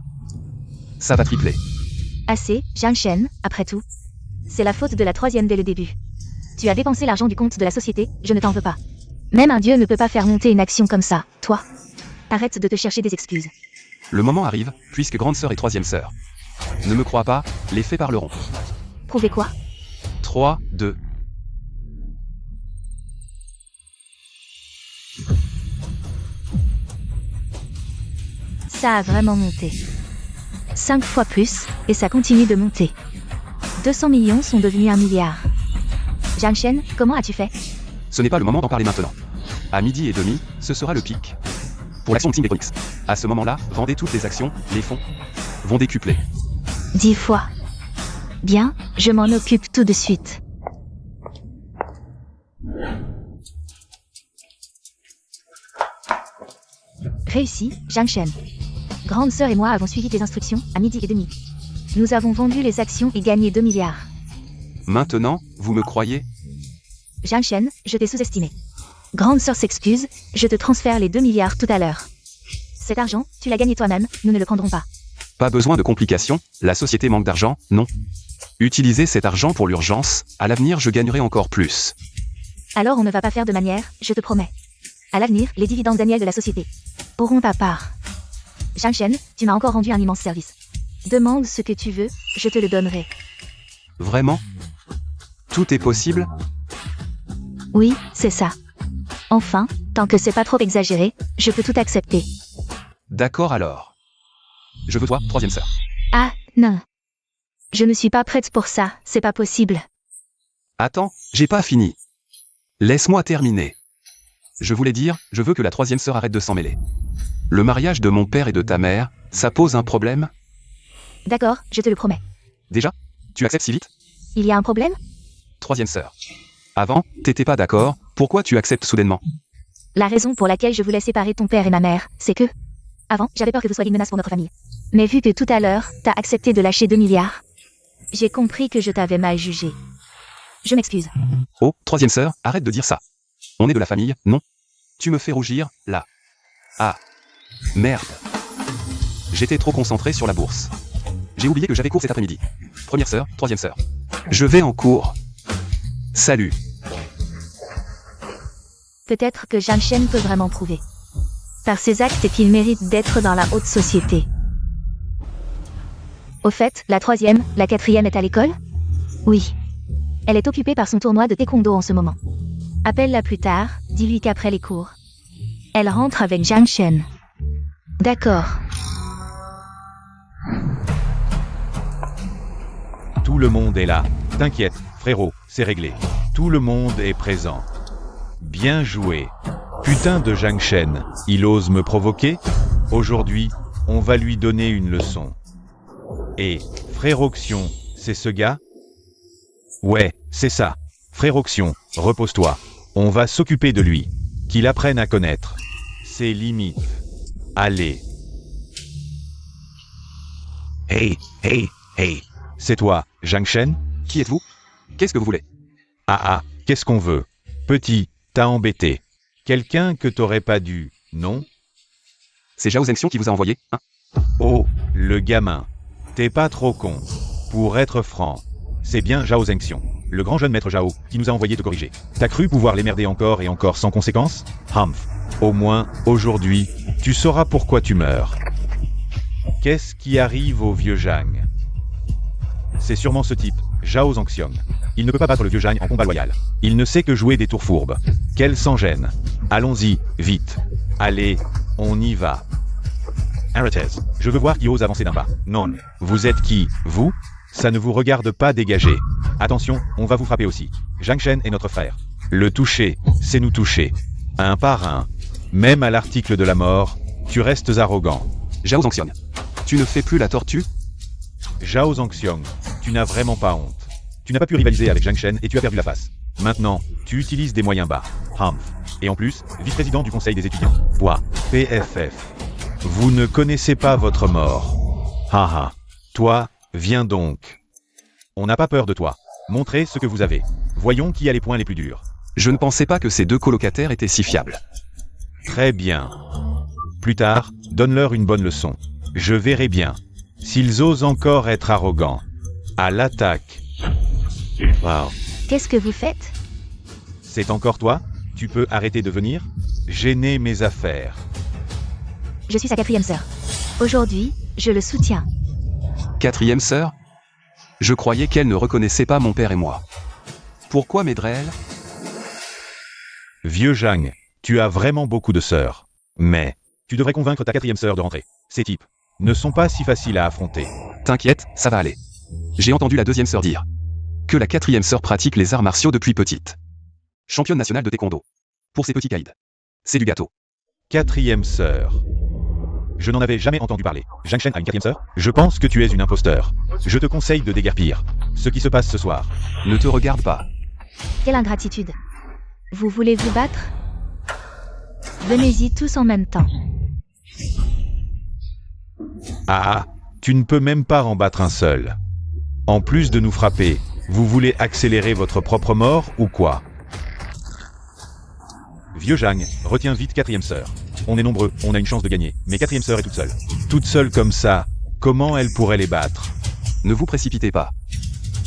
Speaker 2: Ça va tripler.
Speaker 1: Assez, Zhang Shen, après tout. C'est la faute de la troisième dès le début. Tu as dépensé l'argent du compte de la société, je ne t'en veux pas. Même un dieu ne peut pas faire monter une action comme ça, toi. Arrête de te chercher des excuses.
Speaker 2: Le moment arrive, puisque grande sœur et troisième sœur. Ne me crois pas, les faits parleront.
Speaker 1: Prouvez quoi?
Speaker 2: 3, 2.
Speaker 1: Ça a vraiment monté. 5 fois plus, et ça continue de monter. 200 millions sont devenus 1 milliard. Zhang Shen, comment as-tu fait?
Speaker 2: Ce n'est pas le moment d'en parler maintenant. À 12h30, ce sera le pic. Pour l'action Team Electronics. À ce moment-là, vendez toutes les actions, les fonds vont décupler.
Speaker 1: 10 fois. Bien, je m'en occupe tout de suite. Réussi, Zhang Shen. Grande sœur et moi avons suivi tes instructions, à 12h30. Nous avons vendu les actions et gagné 2 milliards.
Speaker 2: Maintenant, vous me croyez?
Speaker 1: Zhang Shen, je t'ai sous-estimé. Grande sœur s'excuse, je te transfère les 2 milliards tout à l'heure. Cet argent, tu l'as gagné toi-même, nous ne le prendrons pas.
Speaker 2: Pas besoin de complications, la société manque d'argent, non. Utilisez cet argent pour l'urgence, à l'avenir je gagnerai encore plus.
Speaker 1: Alors on ne va pas faire de manière, je te promets. À l'avenir, les dividendes annuels de la société auront ta part. Zhang Shen, tu m'as encore rendu un immense service. Demande ce que tu veux, je te le donnerai.
Speaker 2: Vraiment? Tout est possible?
Speaker 1: Oui, c'est ça. Enfin, tant que c'est pas trop exagéré, je peux tout accepter.
Speaker 2: D'accord alors. Je veux toi, troisième sœur.
Speaker 1: Ah, non. Je ne suis pas prête pour ça, c'est pas possible.
Speaker 2: Attends, j'ai pas fini. Laisse-moi terminer. Je voulais dire, je veux que la troisième sœur arrête de s'en mêler. Le mariage de mon père et de ta mère, ça pose un problème?
Speaker 1: D'accord, je te le promets.
Speaker 2: Déjà? Tu acceptes si vite?
Speaker 1: Il y a un problème?
Speaker 2: Troisième sœur. Avant, t'étais pas d'accord, pourquoi tu acceptes soudainement?
Speaker 1: La raison pour laquelle je voulais séparer ton père et ma mère, c'est que... Avant, j'avais peur que vous soyez une menace pour notre famille. Mais vu que tout à l'heure, t'as accepté de lâcher 2 milliards, j'ai compris que je t'avais mal jugé. Je m'excuse.
Speaker 2: Oh, troisième sœur, arrête de dire ça. On est de la famille, non? Tu me fais rougir, là. Ah. Merde. J'étais trop concentré sur la bourse. J'ai oublié que j'avais cours cet après-midi. Première sœur, troisième sœur. Je vais en cours. Salut.
Speaker 1: Peut-être que Zhang Shen peut vraiment prouver. Par ses actes qu'il mérite d'être dans la haute société. Au fait, la troisième, la quatrième est à l'école? Oui. Elle est occupée par son tournoi de taekwondo en ce moment. Appelle-la plus tard, dis-lui qu'après les cours. Elle rentre avec Zhang Shen. D'accord.
Speaker 3: Tout le monde est là. T'inquiète, frérot, c'est réglé. Tout le monde est présent. Bien joué. Putain de Zhang Shen, il ose me provoquer? Aujourd'hui, on va lui donner une leçon. Et, Fréroxion, c'est ce gars? Ouais, c'est ça. Fréroxion, repose-toi. On va s'occuper de lui. Qu'il apprenne à connaître ses limites. Allez. Hey, hey, hey. C'est toi, Zhang Shen?
Speaker 2: Qui êtes-vous? Qu'est-ce que vous voulez?
Speaker 3: Qu'est-ce qu'on veut? Petit, t'as embêté. Quelqu'un que t'aurais pas dû, non?
Speaker 2: C'est Zhao Zengxiong qui vous a envoyé, hein?
Speaker 3: Oh, le gamin. T'es pas trop con. Pour être franc, c'est bien Zhao Zengxiong, le grand jeune maître Zhao, qui nous a envoyé te corriger. T'as cru pouvoir l'émerder encore et encore sans conséquence? Humph. Au moins, aujourd'hui, tu sauras pourquoi tu meurs. Qu'est-ce qui arrive au vieux Zhang? C'est sûrement ce type, Zhao Zengxiong. Il ne peut pas battre le vieux Zhang en combat loyal. Il ne sait que jouer des tours fourbes. Qu'elle s'en gêne. Allons-y, vite. Allez, on y va. Arrêtez. Je veux voir qui ose avancer d'un pas. Non. Vous êtes qui, vous? Ça ne vous regarde pas, dégagez. Attention, on va vous frapper aussi. Zhang Shen est notre frère. Le toucher, c'est nous toucher. Un par un. Même à l'article de la mort, tu restes arrogant.
Speaker 2: Zhao Zengxiong. Tu ne fais plus la tortue?
Speaker 3: Zhao Zengxiong, tu n'as vraiment pas honte. Tu n'as pas pu rivaliser avec Zhang Shen et tu as perdu la face. Maintenant, tu utilises des moyens bas. Humph. Et en plus, vice-président du conseil des étudiants. Toi, PFF. Vous ne connaissez pas votre mort. Haha. Toi, viens donc. On n'a pas peur de toi. Montrez ce que vous avez. Voyons qui a les points les plus durs.
Speaker 2: Je ne pensais pas que ces deux colocataires étaient si fiables.
Speaker 3: Très bien. Plus tard, donne-leur une bonne leçon. Je verrai bien. S'ils osent encore être arrogants. À l'attaque. Wow.
Speaker 1: Qu'est-ce que vous faites?
Speaker 3: C'est encore toi? Tu peux arrêter de venir? Gêner mes affaires.
Speaker 1: Je suis sa quatrième sœur. Aujourd'hui, je le soutiens.
Speaker 2: Quatrième sœur? Je croyais qu'elle ne reconnaissait pas mon père et moi. Pourquoi m'aiderait-elle?
Speaker 3: Vieux Zhang, tu as vraiment beaucoup de sœurs. Mais, tu devrais convaincre ta quatrième sœur de rentrer. Ces types ne sont pas si faciles à affronter.
Speaker 2: T'inquiète, ça va aller. J'ai entendu la deuxième sœur dire que la quatrième sœur pratique les arts martiaux depuis petite. Championne nationale de taekwondo. Pour ses petits caïds. C'est du gâteau.
Speaker 3: Quatrième sœur. Je n'en avais jamais entendu parler. Zhang Shen a une quatrième sœur? Je pense que tu es une imposteur. Je te conseille de déguerpir. Ce qui se passe ce soir.
Speaker 2: Ne te regarde pas.
Speaker 1: Quelle ingratitude. Vous voulez vous battre? Venez-y tous en même temps.
Speaker 3: Tu ne peux même pas en battre un seul. En plus de nous frapper, vous voulez accélérer votre propre mort ou quoi? Vieux Zhang, retiens vite quatrième sœur. On est nombreux, on a une chance de gagner, mais quatrième sœur est toute seule. Toute seule comme ça, comment elle pourrait les battre?
Speaker 2: Ne vous précipitez pas.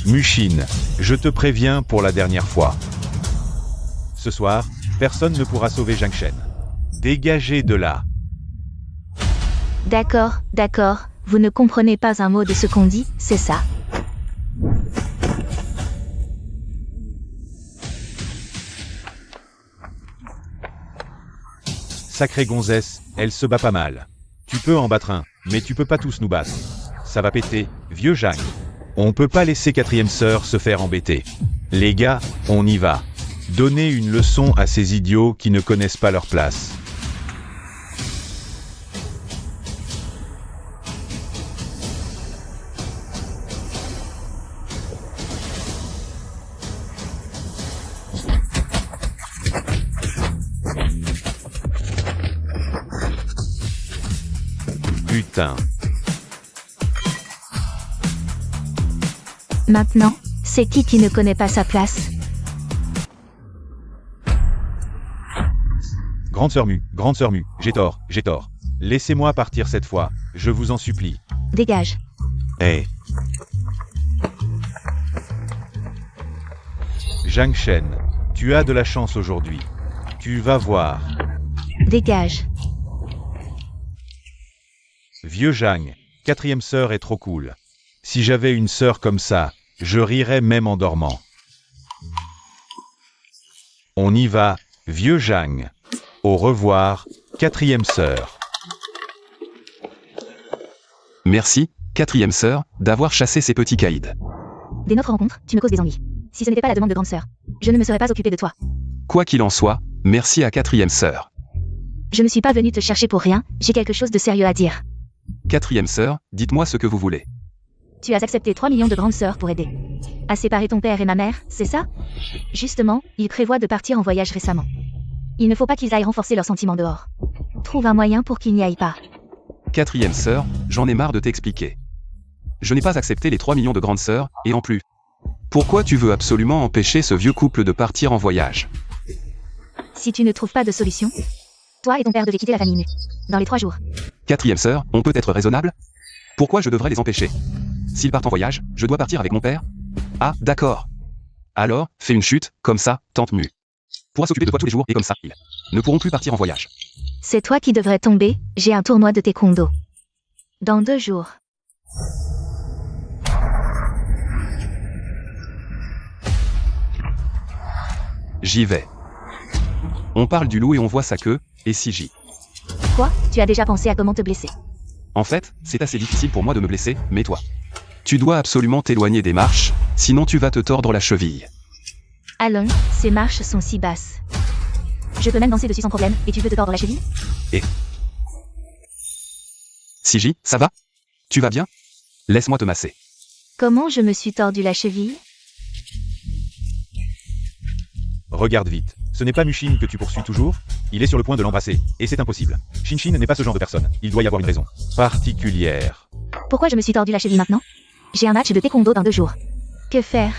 Speaker 3: Mushine, je te préviens pour la dernière fois. Ce soir, personne ne pourra sauver Zhang Shen. Dégagez de là.
Speaker 1: D'accord, d'accord, vous ne comprenez pas un mot de ce qu'on dit, c'est ça?
Speaker 3: Sacrée gonzesse, elle se bat pas mal. Tu peux en battre un, mais tu peux pas tous nous battre. Ça va péter, vieux Zhang. On peut pas laisser quatrième sœur se faire embêter. Les gars, on y va. Donnez une leçon à ces idiots qui ne connaissent pas leur place. Putain.
Speaker 1: Maintenant, c'est qui ne connaît pas sa place?
Speaker 3: Grande sœur Mu, j'ai tort. Laissez-moi partir cette fois, je vous en supplie.
Speaker 1: Dégage.
Speaker 3: Hé. Zhang Shen, tu as de la chance aujourd'hui. Tu vas voir.
Speaker 1: Dégage.
Speaker 3: Vieux Zhang, quatrième sœur est trop cool. Si j'avais une sœur comme ça, je rirais même en dormant. On y va, vieux Zhang. Au revoir, quatrième sœur.
Speaker 2: Merci, quatrième sœur, d'avoir chassé ces petits caïds.
Speaker 1: Dès notre rencontre, tu me causes des ennuis. Si ce n'était pas la demande de grande sœur, je ne me serais pas occupée de toi.
Speaker 2: Quoi qu'il en soit, merci à quatrième sœur.
Speaker 1: Je ne suis pas venue te chercher pour rien, j'ai quelque chose de sérieux à dire.
Speaker 2: Quatrième sœur, dites-moi ce que vous voulez.
Speaker 1: Tu as accepté 3 millions de grandes sœurs pour aider à séparer ton père et ma mère, c'est ça? Justement, ils prévoient de partir en voyage récemment. Il ne faut pas qu'ils aillent renforcer leurs sentiments dehors. Trouve un moyen pour qu'ils n'y aillent pas.
Speaker 2: Quatrième sœur, j'en ai marre de t'expliquer. Je n'ai pas accepté les 3 millions de grandes sœurs, et en plus. Pourquoi tu veux absolument empêcher ce vieux couple de partir en voyage?
Speaker 1: Si tu ne trouves pas de solution, toi et ton père devez quitter la famille Mu. Dans les 3 jours.
Speaker 2: 4e sœur, on peut être raisonnable? Pourquoi je devrais les empêcher? S'ils partent en voyage, je dois partir avec mon père? Ah, d'accord. Alors, fais une chute, comme ça, tante Mu pourra s'occuper de toi tous les jours, et comme ça, ils ne pourront plus partir en voyage.
Speaker 1: C'est toi qui devrais tomber, j'ai un tournoi de taekwondo. Dans 2 jours.
Speaker 2: J'y vais. On parle du loup et on voit sa queue, et si j'y.
Speaker 1: Quoi? Tu as déjà pensé à comment te blesser?
Speaker 2: En fait, c'est assez difficile pour moi de me blesser, mais toi. Tu dois absolument t'éloigner des marches, sinon tu vas te tordre la cheville.
Speaker 1: Allons, ces marches sont si basses. Je peux même danser dessus sans problème, et tu veux te tordre la cheville?
Speaker 2: Siji, ça va? Tu vas bien? Laisse-moi te masser.
Speaker 1: Comment je me suis tordu la cheville?
Speaker 3: Regarde vite. Ce n'est pas Mushin que tu poursuis toujours? Il est sur le point de l'embrasser, et c'est impossible. Shinshin n'est pas ce genre de personne. Il doit y avoir une raison particulière.
Speaker 1: Pourquoi je me suis tordu la cheville maintenant? J'ai un match de taekwondo dans 2 jours. Que faire?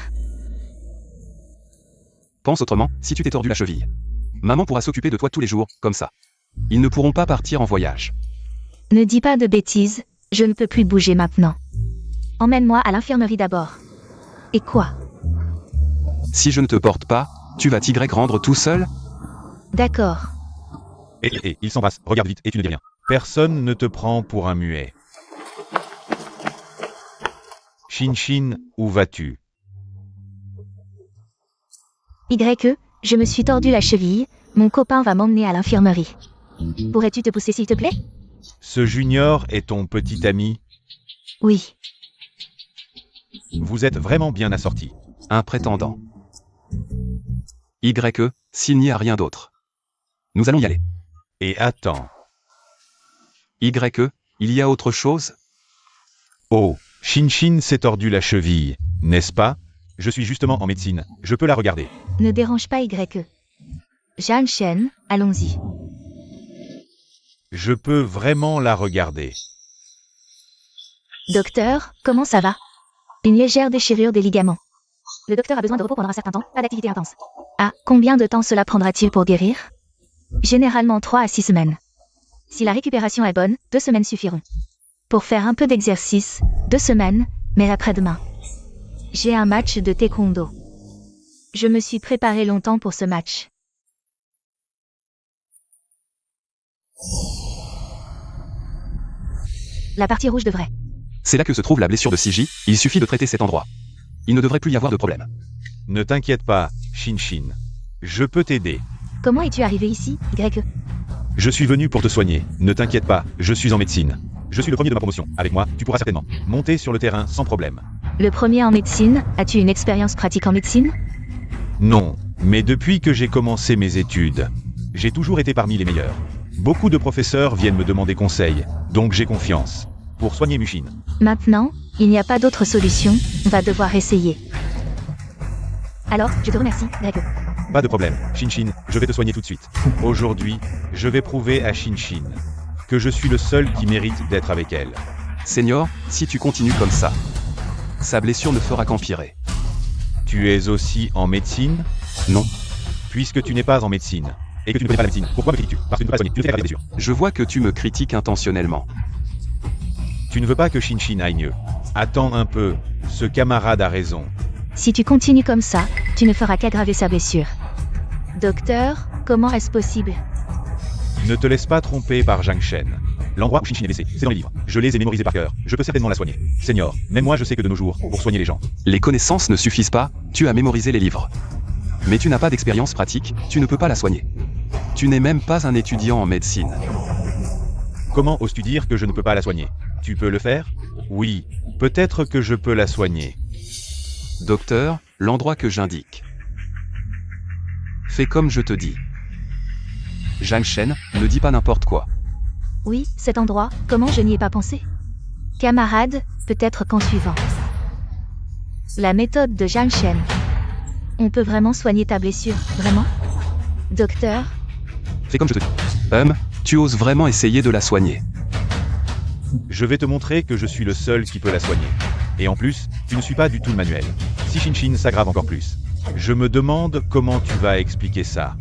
Speaker 2: Pense autrement, si tu t'es tordu la cheville. Maman pourra s'occuper de toi tous les jours, comme ça. Ils ne pourront pas partir en voyage.
Speaker 1: Ne dis pas de bêtises, je ne peux plus bouger maintenant. Emmène-moi à l'infirmerie d'abord. Et quoi?
Speaker 2: Si je ne te porte pas, tu vas t'y rendre tout seul?
Speaker 1: D'accord.
Speaker 3: Et ils s'embrassent. Regarde vite et tu ne dis rien. Personne ne te prend pour un muet. Shinshin, où vas-tu?
Speaker 1: Je me suis tordu la cheville, mon copain va m'emmener à l'infirmerie. Pourrais-tu te pousser s'il te plaît?
Speaker 3: Ce junior est ton petit ami?
Speaker 1: Oui.
Speaker 3: Vous êtes vraiment bien assortis.
Speaker 2: Un prétendant. S'il n'y a rien d'autre. Nous allons y aller.
Speaker 3: Et attends.
Speaker 2: Il y a autre chose?
Speaker 3: Oh, Shinshin s'est tordu la cheville, n'est-ce pas? Je suis justement en médecine, je peux la regarder.
Speaker 1: Ne dérange pas Janshen, allons-y.
Speaker 3: Je peux vraiment la regarder.
Speaker 1: Docteur, comment ça va? Une légère déchirure des ligaments. Le docteur a besoin de repos pendant un certain temps, pas d'activité intense. Ah, combien de temps cela prendra-t-il pour guérir? Généralement 3 à 6 semaines. Si la récupération est bonne, 2 semaines suffiront. Pour faire un peu d'exercice, 2 semaines, mais après-demain. J'ai un match de taekwondo. Je me suis préparé longtemps pour ce match. La partie rouge devrait.
Speaker 2: C'est là que se trouve la blessure de Siji, il suffit de traiter cet endroit. Il ne devrait plus y avoir de problème.
Speaker 3: Ne t'inquiète pas, Shinshin. Je peux t'aider.
Speaker 1: Comment es-tu arrivé ici,
Speaker 3: Je suis venu pour te soigner. Ne t'inquiète pas, je suis en médecine. Je suis le premier de ma promotion. Avec moi, tu pourras certainement monter sur le terrain sans problème.
Speaker 1: Le premier en médecine, as-tu une expérience pratique en médecine?
Speaker 3: Non, mais depuis que j'ai commencé mes études, j'ai toujours été parmi les meilleurs. Beaucoup de professeurs viennent me demander conseil, donc j'ai confiance. Pour soigner Mushin.
Speaker 1: Maintenant, il n'y a pas d'autre solution, on va devoir essayer. Alors, je te remercie,
Speaker 3: Pas de problème, Shinshin, je vais te soigner tout de suite. Aujourd'hui, je vais prouver à Shinshin que je suis le seul qui mérite d'être avec elle.
Speaker 2: Senior, si tu continues comme ça, sa blessure ne fera qu'empirer.
Speaker 3: Tu es aussi en médecine?
Speaker 2: Non.
Speaker 3: Puisque tu n'es pas en médecine, et que tu ne connais pas la médecine, pourquoi me critiques-tu? Parce que tu ne peux pas soigner, tu ne fais qu'aggraver des blessures.
Speaker 2: Je vois que tu me critiques intentionnellement.
Speaker 3: Tu ne veux pas que Shinshin aille mieux. Attends un peu, ce camarade a raison.
Speaker 1: Si tu continues comme ça, tu ne feras qu'aggraver sa blessure. Docteur, comment est-ce possible?
Speaker 3: Ne te laisse pas tromper par Jangshen. L'endroit où Shinshin est blessé, c'est dans les livres. Je les ai mémorisés par cœur. Je peux certainement la soigner. Senior, même moi je sais que de nos jours, pour soigner les gens.
Speaker 2: Les connaissances ne suffisent pas, tu as mémorisé les livres. Mais tu n'as pas d'expérience pratique, tu ne peux pas la soigner. Tu n'es même pas un étudiant en médecine.
Speaker 3: Comment oses-tu dire que je ne peux pas la soigner? Tu peux le faire? Oui, peut-être que je peux la soigner.
Speaker 2: Docteur, l'endroit que j'indique. Fais comme je te dis. Jangshen, ne dis pas n'importe quoi.
Speaker 1: Oui, cet endroit, comment je n'y ai pas pensé? Camarade, peut-être qu'en suivant. La méthode de Jangshen. On peut vraiment soigner ta blessure, vraiment? Docteur?
Speaker 2: Fais comme je te dis. Tu oses vraiment essayer de la soigner.
Speaker 3: Je vais te montrer que je suis le seul qui peut la soigner. Et en plus, tu ne suis pas du tout le manuel. Si Shinshin s'aggrave encore plus. Je me demande comment tu vas expliquer ça.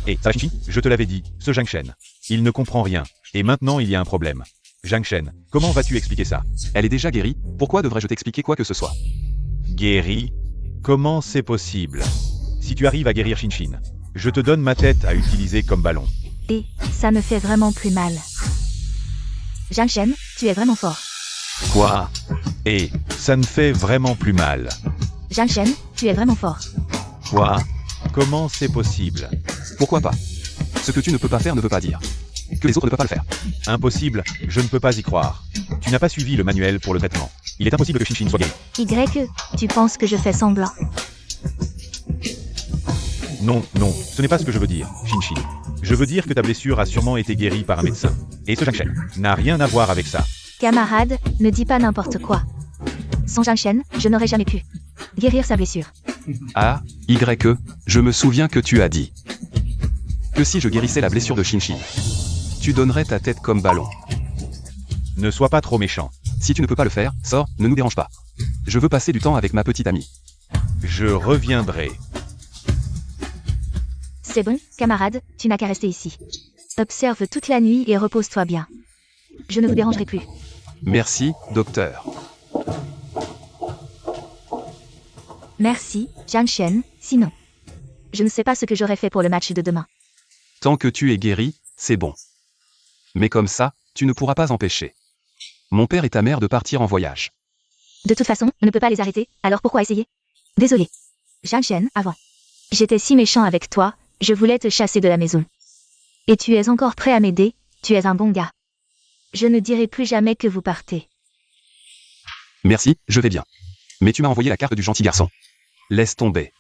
Speaker 3: Et ça, Shinshin, je te l'avais dit, ce Zhang Shen. Il ne comprend rien. Et maintenant, il y a un problème. Zhang Shen, comment vas-tu expliquer ça?
Speaker 2: Elle est déjà guérie, pourquoi devrais-je t'expliquer quoi que ce soit?
Speaker 3: Guérie? Comment c'est possible? Si tu arrives à guérir Shinshin, je te donne ma tête à utiliser comme ballon.
Speaker 1: Et ça me fait vraiment plus mal. Zhang Shen, tu es vraiment fort.
Speaker 3: Quoi? Et ça ne fait vraiment plus mal.
Speaker 1: Zhang Shen, tu es vraiment fort.
Speaker 3: Quoi? Comment c'est possible?
Speaker 2: Pourquoi pas? Ce que tu ne peux pas faire ne veut pas dire que les autres ne peuvent pas le faire.
Speaker 3: Impossible, je ne peux pas y croire. Tu n'as pas suivi le manuel pour le traitement. Il est impossible que Shinshin soit guéri.
Speaker 1: Y, tu penses que je fais semblant?
Speaker 3: Non, non, ce n'est pas ce que je veux dire, Shinshin. Je veux dire que ta blessure a sûrement été guérie par un médecin. Et ce Zhang Shen n'a rien à voir avec ça.
Speaker 1: Camarade, ne dis pas n'importe quoi. Sans Zhang Shen, je n'aurais jamais pu guérir sa blessure.
Speaker 2: Ah, je me souviens que tu as dit que si je guérissais la blessure de Shinshin, tu donnerais ta tête comme ballon.
Speaker 3: Ne sois pas trop méchant.
Speaker 2: Si tu ne peux pas le faire, sors, ne nous dérange pas. Je veux passer du temps avec ma petite amie.
Speaker 3: Je reviendrai.
Speaker 1: C'est bon, camarade, tu n'as qu'à rester ici. Observe toute la nuit et repose-toi bien. Je ne vous dérangerai plus.
Speaker 2: Merci, docteur.
Speaker 1: Merci, Zhang Shen, sinon. Je ne sais pas ce que j'aurais fait pour le match de demain.
Speaker 2: Tant que tu es guéri, c'est bon. Mais comme ça, tu ne pourras pas empêcher mon père et ta mère de partir en voyage.
Speaker 1: De toute façon, on ne peut pas les arrêter, alors pourquoi essayer? Désolé. Zhang Shen, avant. J'étais si méchant avec toi, je voulais te chasser de la maison. Et tu es encore prêt à m'aider, tu es un bon gars. Je ne dirai plus jamais que vous partez.
Speaker 2: Merci, je vais bien. Mais tu m'as envoyé la carte du gentil garçon. Laisse tomber.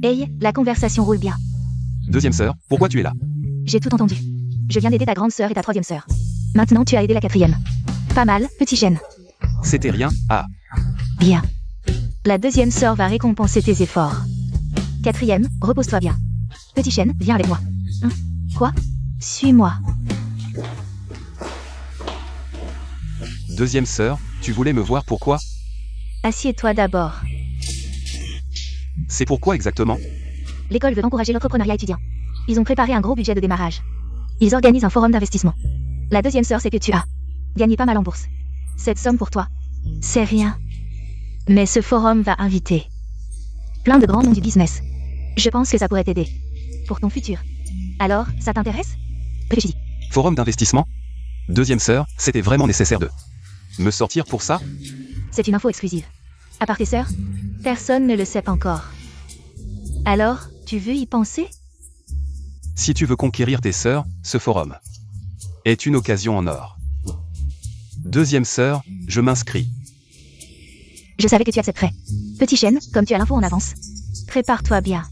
Speaker 1: Hey, la conversation roule bien.
Speaker 2: Deuxième sœur, pourquoi tu es là?
Speaker 1: J'ai tout entendu. Je viens d'aider ta grande sœur et ta troisième sœur. Maintenant tu as aidé la quatrième. Pas mal, petit Shen.
Speaker 2: C'était rien, ah.
Speaker 1: Bien. La deuxième sœur va récompenser tes efforts. Quatrième, repose-toi bien. Petit Shen, viens avec moi. Hein? Quoi? Suis-moi.
Speaker 2: Deuxième sœur, tu voulais me voir pourquoi?
Speaker 1: Assieds-toi d'abord.
Speaker 2: C'est pourquoi exactement?
Speaker 1: L'école veut encourager l'entrepreneuriat étudiant. Ils ont préparé un gros budget de démarrage. Ils organisent un forum d'investissement. La deuxième sœur, c'est que tu as gagné pas mal en bourse. Cette somme pour toi, c'est rien. Mais ce forum va inviter plein de grands noms du business. Je pense que ça pourrait t'aider. Pour ton futur. Alors, ça t'intéresse? Réfléchis.
Speaker 2: Forum d'investissement? Deuxième sœur, c'était vraiment nécessaire de me sortir pour ça?
Speaker 1: C'est une info exclusive. À part tes sœurs, personne ne le sait encore. Alors, tu veux y penser?
Speaker 2: Si tu veux conquérir tes sœurs, ce forum est une occasion en or. Deuxième sœur, je m'inscris.
Speaker 1: Je savais que tu accepterais. Petit Shen, comme tu as l'info en avance, prépare-toi bien.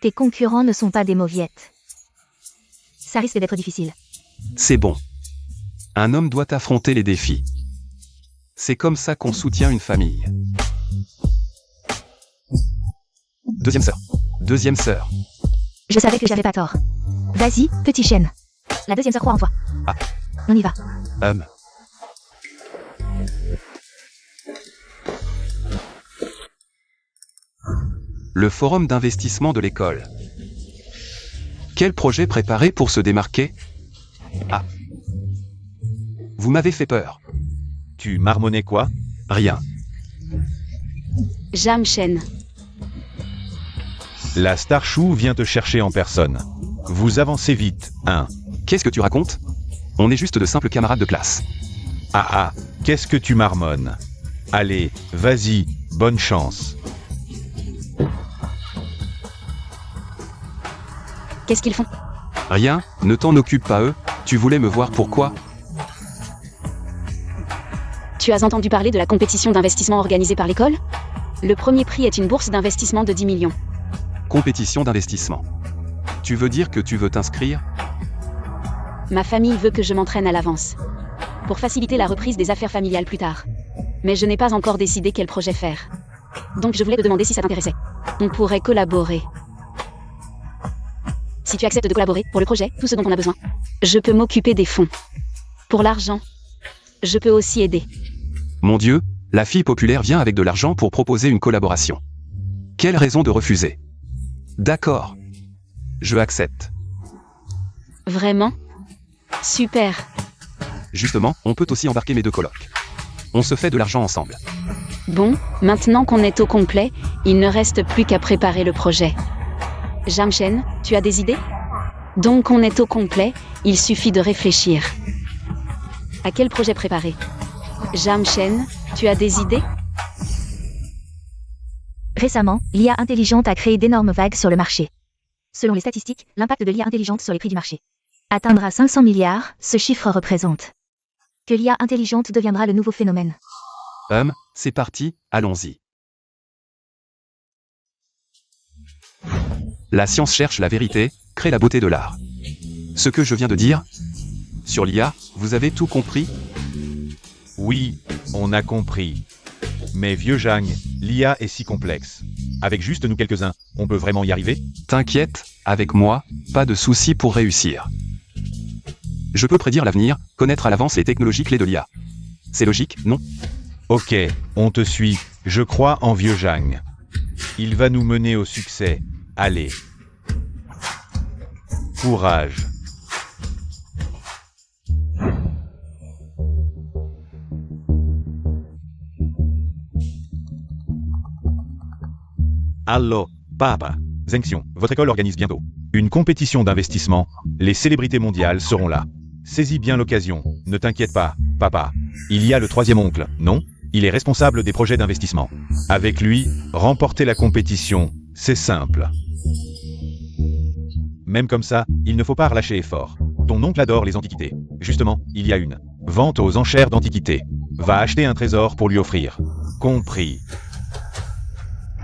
Speaker 1: Tes concurrents ne sont pas des mauviettes. Ça risque d'être difficile.
Speaker 2: C'est bon. Un homme doit affronter les défis. C'est comme ça qu'on soutient une famille. Deuxième sœur. Deuxième sœur.
Speaker 1: Je savais que j'avais pas tort. Vas-y, petit Shen. La deuxième sœur croit en toi.
Speaker 2: Ah.
Speaker 1: On y va.
Speaker 2: Le forum d'investissement de l'école. Quel projet préparer pour se démarquer? Ah. Vous m'avez fait peur.
Speaker 3: Tu marmonnais quoi?
Speaker 2: Rien.
Speaker 4: Zhang Shen.
Speaker 3: La Star Chou vient te chercher en personne. Vous avancez vite, hein?
Speaker 2: Qu'est-ce que tu racontes? On est juste de simples camarades de classe.
Speaker 3: Ah ah, qu'est-ce que tu marmonnes? Allez, vas-y, bonne chance.
Speaker 4: Qu'est-ce qu'ils font?
Speaker 2: Rien, ne t'en occupe pas eux, tu voulais me voir pourquoi?
Speaker 4: Tu as entendu parler de la compétition d'investissement organisée par l'école? Le premier prix est une bourse d'investissement de 10 millions.
Speaker 2: Compétition d'investissement. Tu veux dire que tu veux t'inscrire?
Speaker 4: Ma famille veut que je m'entraîne à l'avance. Pour faciliter la reprise des affaires familiales plus tard. Mais je n'ai pas encore décidé quel projet faire. Donc je voulais te demander si ça t'intéressait. On pourrait collaborer. Si tu acceptes de collaborer pour le projet, tout ce dont on a besoin, je peux m'occuper des fonds. Pour l'argent, je peux aussi aider.
Speaker 2: Mon Dieu, la fille populaire vient avec de l'argent pour proposer une collaboration. Quelle raison de refuser? D'accord. Je accepte.
Speaker 4: Vraiment? Super.
Speaker 2: Justement, on peut aussi embarquer mes deux colocs. On se fait de l'argent ensemble.
Speaker 4: Bon, maintenant qu'on est au complet, il ne reste plus qu'à préparer le projet. Jamchen, tu as des idées? Donc on est au complet, il suffit de réfléchir. À quel projet préparer? Jamchen, tu as des idées?
Speaker 1: Récemment, l'IA intelligente a créé d'énormes vagues sur le marché. Selon les statistiques, l'impact de l'IA intelligente sur les prix du marché atteindra 500 milliards, ce chiffre représente que l'IA intelligente deviendra le nouveau phénomène.
Speaker 2: C'est parti, allons-y. La science cherche la vérité, crée la beauté de l'art. Ce que je viens de dire sur l'IA, vous avez tout compris?
Speaker 3: Oui, on a compris. Mais vieux Zhang, l'IA est si complexe. Avec juste nous quelques-uns, on peut vraiment y arriver?
Speaker 2: T'inquiète, avec moi, pas de souci pour réussir. Je peux prédire l'avenir, connaître à l'avance les technologies clés de l'IA. C'est logique, non?
Speaker 3: Ok, on te suit. Je crois en vieux Zhang. Il va nous mener au succès. Allez. Courage. Allo, papa. Zhengxiong, votre école organise bientôt une compétition d'investissement. Les célébrités mondiales seront là. Saisis bien l'occasion. Ne t'inquiète pas, papa. Il y a le troisième oncle, non? Il est responsable des projets d'investissement. Avec lui, remporter la compétition, c'est simple. Même comme ça, il ne faut pas relâcher effort. Ton oncle adore les antiquités. Justement, il y a une vente aux enchères d'antiquités. Va acheter un trésor pour lui offrir. Compris.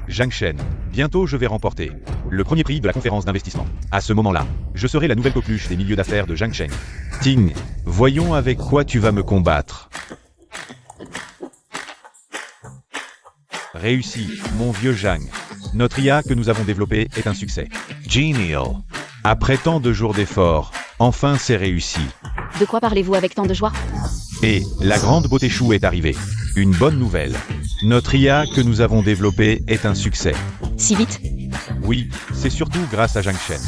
Speaker 3: Zhang Shen, bientôt je vais remporter le premier prix de la conférence d'investissement. À ce moment-là, je serai la nouvelle coqueluche des milieux d'affaires de Zhang Shen. Ting, voyons avec quoi tu vas me combattre. Réussi, mon vieux Zhang. Notre IA que nous avons développée est un succès. Genial. Après tant de jours d'efforts, enfin c'est réussi.
Speaker 4: De quoi parlez-vous avec tant de joie?
Speaker 3: Et la grande beauté chou est arrivée. Une bonne nouvelle. Notre IA que nous avons développée est un succès.
Speaker 4: Si vite?
Speaker 3: Oui, c'est surtout grâce à Zhang Shen.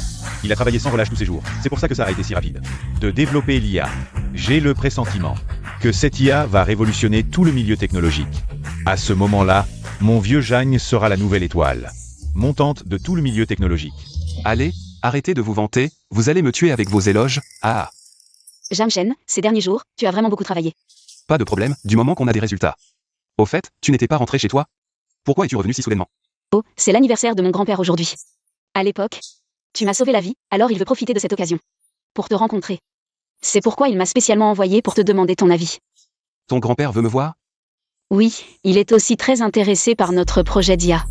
Speaker 3: Il a travaillé sans relâche tous ces jours. C'est pour ça que ça a été si rapide. De développer l'IA. J'ai le pressentiment que cette IA va révolutionner tout le milieu technologique. À ce moment-là, mon vieux Zhang sera la nouvelle étoile montante de tout le milieu technologique.
Speaker 2: Allez, arrêtez de vous vanter, vous allez me tuer avec vos éloges. Ah,
Speaker 4: Jamchen, ces derniers jours, tu as vraiment beaucoup travaillé.
Speaker 2: pas de problème, du moment qu'on a des résultats. Au fait, tu n'étais pas rentré chez toi? Pourquoi es-tu revenu si soudainement?
Speaker 4: Oh, c'est l'anniversaire de mon grand-père aujourd'hui. À l'époque, tu m'as sauvé la vie, alors il veut profiter de cette occasion pour te rencontrer. C'est pourquoi il m'a spécialement envoyé pour te demander ton avis.
Speaker 2: Ton grand-père veut me voir?
Speaker 4: Oui, il est aussi très intéressé par notre projet d'IA.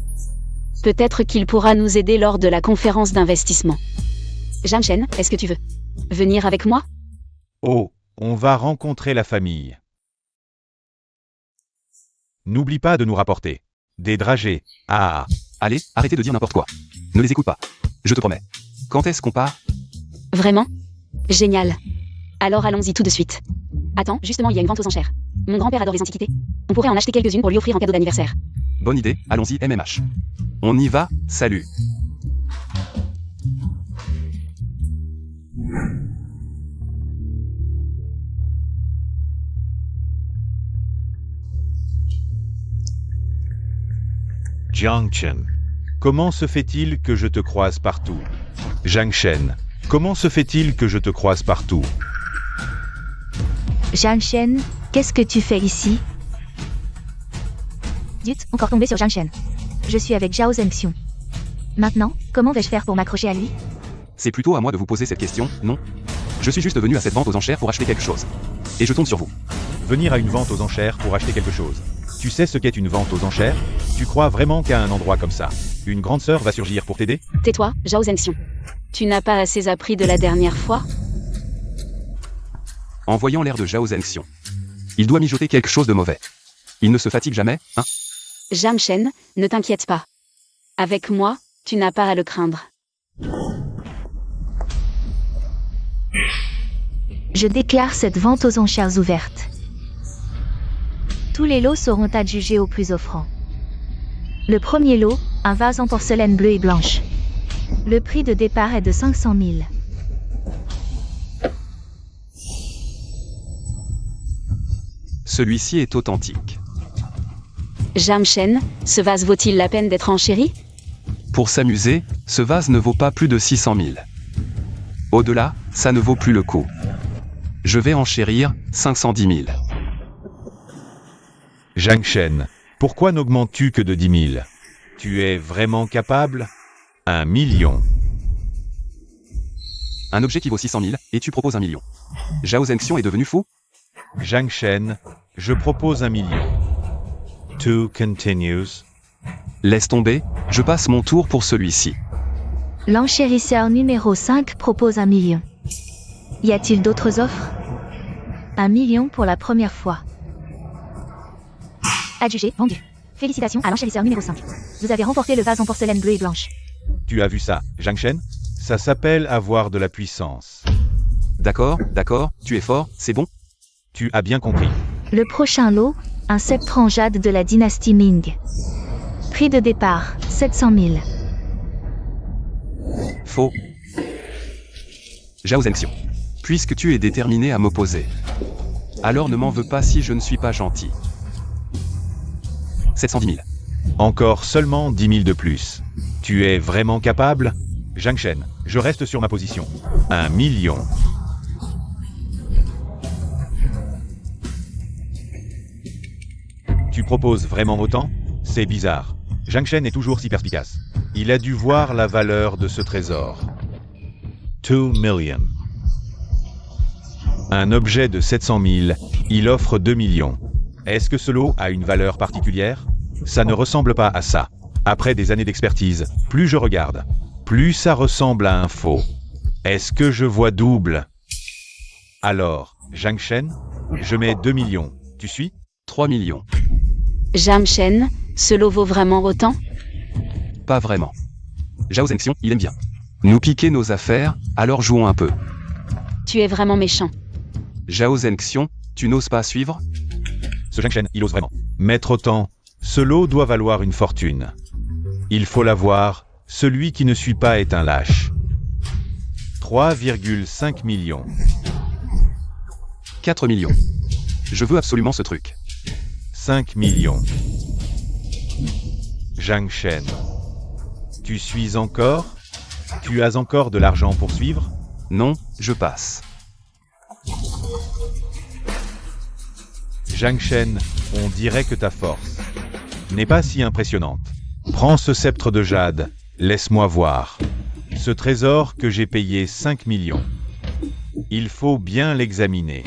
Speaker 4: Peut-être qu'il pourra nous aider lors de la conférence d'investissement. Jamchen, est-ce que tu veux venir avec moi?
Speaker 3: Oh, on va rencontrer la famille. N'oublie pas de nous rapporter des dragées. Ah,
Speaker 2: Allez, arrêtez de dire n'importe quoi. Ne les écoute pas. Je te promets. Quand est-ce qu'on part?
Speaker 4: Vraiment? Génial. Alors allons-y tout de suite. Attends, justement, il y a une vente aux enchères. Mon grand-père adore les antiquités. On pourrait en acheter quelques-unes pour lui offrir en cadeau d'anniversaire.
Speaker 2: Bonne idée, allons-y MMH. On y va, salut.
Speaker 3: Zhang Chen. Comment se fait-il que je te croise partout? Zhang Shen. Comment se fait-il que je te croise partout?
Speaker 1: Zhang Shen, qu'est-ce que tu fais ici? Zut, encore tombé sur Zhang Shen. Je suis avec Zhao Zhengxiong. Maintenant, comment vais-je faire pour m'accrocher à lui?
Speaker 2: C'est plutôt à moi de vous poser cette question, non? Je suis juste venu à cette vente aux enchères pour acheter quelque chose. Et je tombe sur vous.
Speaker 3: Venir à une vente aux enchères pour acheter quelque chose. Tu sais ce qu'est une vente aux enchères? Tu crois vraiment qu'à un endroit comme ça, une grande sœur va surgir pour t'aider?
Speaker 4: Tais-toi, Zhao Zhengxiong. Tu n'as pas assez appris de la dernière fois?
Speaker 2: En voyant l'air de Zhao Zhengxiong. Il doit mijoter quelque chose de mauvais. Il ne se fatigue jamais, hein?
Speaker 4: Jamshen, ne t'inquiète pas. Avec moi, tu n'as pas à le craindre.
Speaker 1: Je déclare cette vente aux enchères ouvertes. Tous les lots seront adjugés au plus offrant. Le premier lot, un vase en porcelaine bleue et blanche. Le prix de départ est de 500 000.
Speaker 2: Celui-ci est authentique.
Speaker 4: Jamshen, ce vase vaut-il la peine d'être enchéri?
Speaker 2: Pour s'amuser, ce vase ne vaut pas plus de 600 000. Au-delà, ça ne vaut plus le coup. Je vais enchérir 510 000.
Speaker 3: Jamshen, pourquoi n'augmentes-tu que de 10 000? Tu es vraiment capable? 1 million.
Speaker 2: Un objet qui vaut 600 000, et tu proposes 1 million. Zhao Zhenxiong est devenu fou?
Speaker 3: Jamshen, je propose 1 million. Two continues.
Speaker 2: Laisse tomber, je passe mon tour pour celui-ci.
Speaker 1: L'enchérisseur numéro 5 propose 1 million. Y a-t-il d'autres offres? 1 million pour la première fois. Adjugé, vendu. Félicitations à l'enchérisseur numéro 5. Vous avez remporté le vase en porcelaine bleue et blanche.
Speaker 3: Tu as vu ça, Jamshen? Ça s'appelle avoir de la puissance.
Speaker 2: D'accord, tu es fort, c'est bon?
Speaker 3: Tu as bien compris.
Speaker 1: Le prochain lot, un sceptre en jade de la dynastie Ming. Prix de départ, 700 000.
Speaker 2: Faux. Zhao Zhenxiong. Puisque tu es déterminé à m'opposer, alors ne m'en veux pas si je ne suis pas gentil. 710 000.
Speaker 3: Encore seulement 10 000 de plus. Tu es vraiment capable? Jamshen, je reste sur ma position. 1 million. Tu proposes vraiment autant? C'est bizarre. Jamshen est toujours si perspicace. Il a dû voir la valeur de ce trésor. 2 million. Un objet de 700 000, il offre 2 millions. Est-ce que ce lot a une valeur particulière? Ça ne ressemble pas à ça. Après des années d'expertise, plus je regarde, plus ça ressemble à un faux. Est-ce que je vois double? Alors, Jamshen, je mets 2 millions. Tu suis?
Speaker 2: 3 millions.
Speaker 4: Jamshen, ce lot vaut vraiment autant?
Speaker 2: Pas vraiment. Zhao Zhenxiong, il aime bien nous piquer nos affaires, alors jouons un peu.
Speaker 4: Tu es vraiment méchant.
Speaker 2: Zhao Zhenxiong, tu n'oses pas suivre?
Speaker 3: Ce Jamshen, il ose vraiment. Mettre autant, ce lot doit valoir une fortune. Il faut l'avoir, celui qui ne suit pas est un lâche. 3,5 millions.
Speaker 2: 4 millions. Je veux absolument ce truc.
Speaker 3: 5 millions. Jamshen. Tu suis encore? Tu as encore de l'argent pour suivre?
Speaker 2: Non, je passe.
Speaker 3: Jamshen, on dirait que ta force n'est pas si impressionnante. Prends ce sceptre de jade, laisse-moi voir. Ce trésor que j'ai payé 5 millions. Il faut bien l'examiner.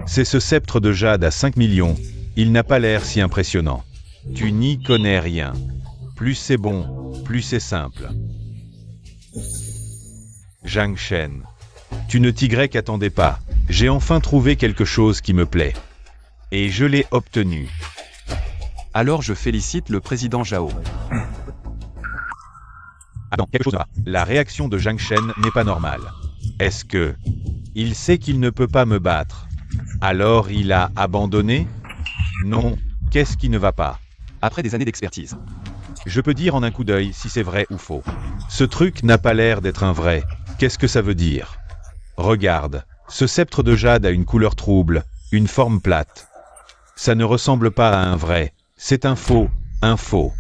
Speaker 3: C'est ce sceptre de jade à 5 millions. Il n'a pas l'air si impressionnant. Tu n'y connais rien. Plus c'est bon, plus c'est simple. Jamshen. Tu ne t'y attendais pas. J'ai enfin trouvé quelque chose qui me plaît. Et je l'ai obtenu.
Speaker 2: Alors je félicite le président Zhao.
Speaker 3: Attends, quelque chose ne va. La réaction de Jamshen n'est pas normale. Est-ce que... il sait qu'il ne peut pas me battre? Alors il a abandonné? Non, qu'est-ce qui ne va pas?
Speaker 2: Après des années d'expertise.
Speaker 3: Je peux dire en un coup d'œil si c'est vrai ou faux. Ce truc n'a pas l'air d'être un vrai. Qu'est-ce que ça veut dire? Regarde, ce sceptre de jade a une couleur trouble, une forme plate. Ça ne ressemble pas à un vrai. C'est un faux, un faux.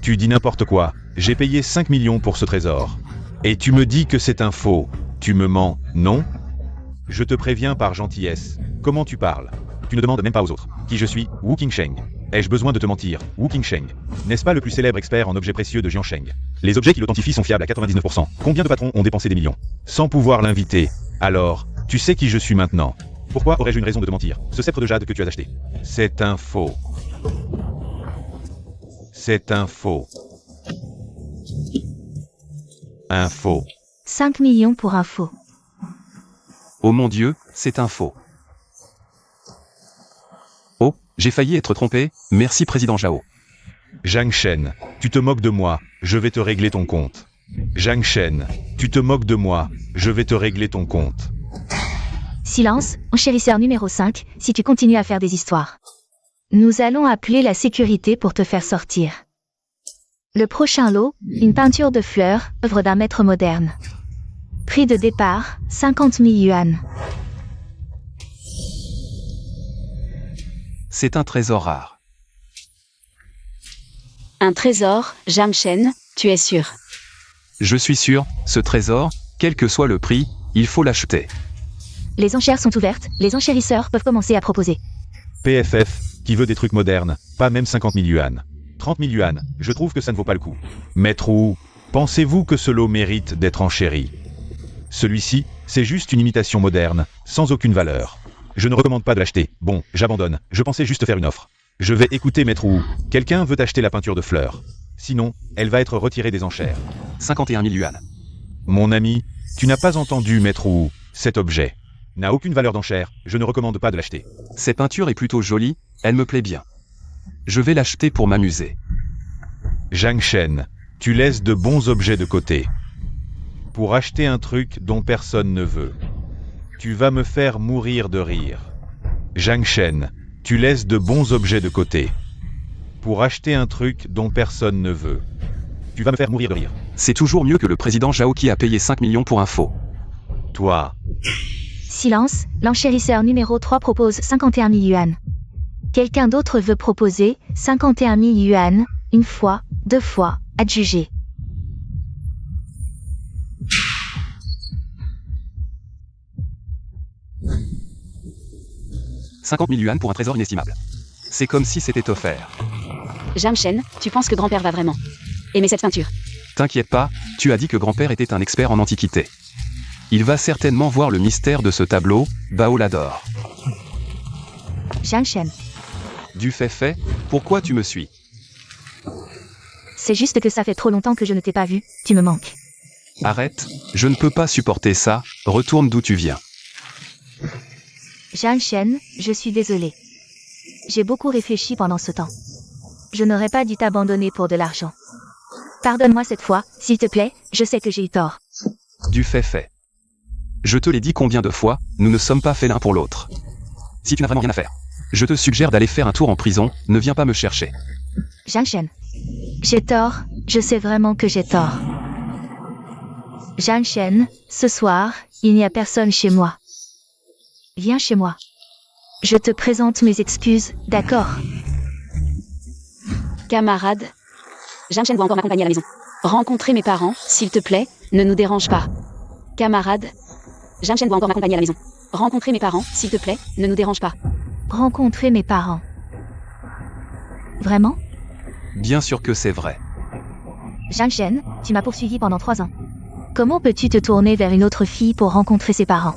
Speaker 3: Tu dis n'importe quoi. J'ai payé 5 millions pour ce trésor. Et tu me dis que c'est un faux. Tu me mens, non? Je te préviens par gentillesse. Comment tu parles? Tu ne demandes même pas aux autres. Qui je suis? Wu Qingsheng. Ai-je besoin de te mentir? Wu Qingsheng. N'est-ce pas le plus célèbre expert en objets précieux de Jiansheng? Les objets qui l'authentifient sont fiables à 99%. Combien de patrons ont dépensé des millions sans pouvoir l'inviter? Alors, tu sais qui je suis maintenant. Pourquoi aurais-je une raison de te mentir? Ce sceptre de jade que tu as acheté. C'est un faux. C'est un faux. Un faux.
Speaker 1: 5 millions pour un faux.
Speaker 2: Oh mon Dieu, c'est un faux. J'ai failli être trompé, merci président Zhao.
Speaker 3: Zhang Shen, tu te moques de moi, je vais te régler ton compte. Zhang Shen, tu te moques de moi, je vais te régler ton compte.
Speaker 1: Silence, enchérisseur numéro 5, si tu continues à faire des histoires. Nous allons appeler la sécurité pour te faire sortir. Le prochain lot, une peinture de fleurs, œuvre d'un maître moderne. Prix de départ, 50 000 yuan.
Speaker 2: C'est un trésor rare.
Speaker 4: Un trésor, Zhang Shen, tu es sûr?
Speaker 2: Je suis sûr, ce trésor, quel que soit le prix, il faut l'acheter.
Speaker 1: Les enchères sont ouvertes, les enchérisseurs peuvent commencer à proposer.
Speaker 3: PFF, qui veut des trucs modernes, pas même 50 000 yuan. 30 000 yuan, je trouve que ça ne vaut pas le coup. Maître Wu, pensez-vous que ce lot mérite d'être enchéri? Celui-ci, c'est juste une imitation moderne, sans aucune valeur. Je ne recommande pas de l'acheter. Bon, j'abandonne, je pensais juste faire une offre. Je vais écouter Maître Wu. Quelqu'un veut acheter la peinture de fleurs. Sinon, elle va être retirée des enchères.
Speaker 2: 51 000 yuan.
Speaker 3: Mon ami, tu n'as pas entendu Maître Wu. Cet objet n'a aucune valeur d'enchère, je ne recommande pas de l'acheter.
Speaker 2: Cette peinture est plutôt jolie, elle me plaît bien. Je vais l'acheter pour m'amuser.
Speaker 3: Zhang Shen, tu laisses de bons objets de côté. Pour acheter un truc dont personne ne veut. Tu vas me faire mourir de rire. Zhang Shen, tu laisses de bons objets de côté. Pour acheter un truc dont personne ne veut. Tu vas me faire mourir de rire.
Speaker 2: C'est toujours mieux que le président Zhao qui a payé 5 millions pour un faux.
Speaker 3: Toi.
Speaker 1: Silence, l'enchérisseur numéro 3 propose 51 000 yuan. Quelqu'un d'autre veut proposer 51 000 yuan, une fois, deux fois, adjugé. «
Speaker 2: 50 000 yuan pour un trésor inestimable. C'est comme si c'était offert.
Speaker 4: Zhang Shen, tu penses que grand-père va vraiment aimer cette peinture?
Speaker 2: T'inquiète pas, tu as dit que grand-père était un expert en antiquité. Il va certainement voir le mystère de ce tableau, Bao l'adore.
Speaker 1: Zhang Shen.
Speaker 2: Du fait, pourquoi tu me suis?
Speaker 1: C'est juste que ça fait trop longtemps que je ne t'ai pas vu, tu me manques.
Speaker 2: Arrête, je ne peux pas supporter ça, retourne d'où tu viens.
Speaker 1: Zhang Shen, je suis désolé. J'ai beaucoup réfléchi pendant ce temps. Je n'aurais pas dû t'abandonner pour de l'argent. Pardonne-moi cette fois, s'il te plaît, je sais que j'ai eu tort.
Speaker 2: Du fait. Je te l'ai dit combien de fois, nous ne sommes pas faits l'un pour l'autre. Si tu n'as vraiment rien à faire, je te suggère d'aller faire un tour en prison, ne viens pas me chercher.
Speaker 1: Zhang Shen. J'ai tort, je sais vraiment que j'ai tort. Zhang Shen, ce soir, il n'y a personne chez moi. Viens chez moi. Je te présente mes excuses, d'accord?
Speaker 4: Camarade, Zhang Shen doit encore m'accompagner à la maison. Rencontrer mes parents, s'il te plaît, ne nous dérange pas. Camarade, Zhang Shen doit encore m'accompagner à la maison. Rencontrer mes parents, s'il te plaît, ne nous dérange pas.
Speaker 1: Rencontrer mes parents. Vraiment?
Speaker 2: Bien sûr que c'est vrai.
Speaker 1: Zhang Shen, tu m'as poursuivi pendant 3 ans. Comment peux-tu te tourner vers une autre fille pour rencontrer ses parents?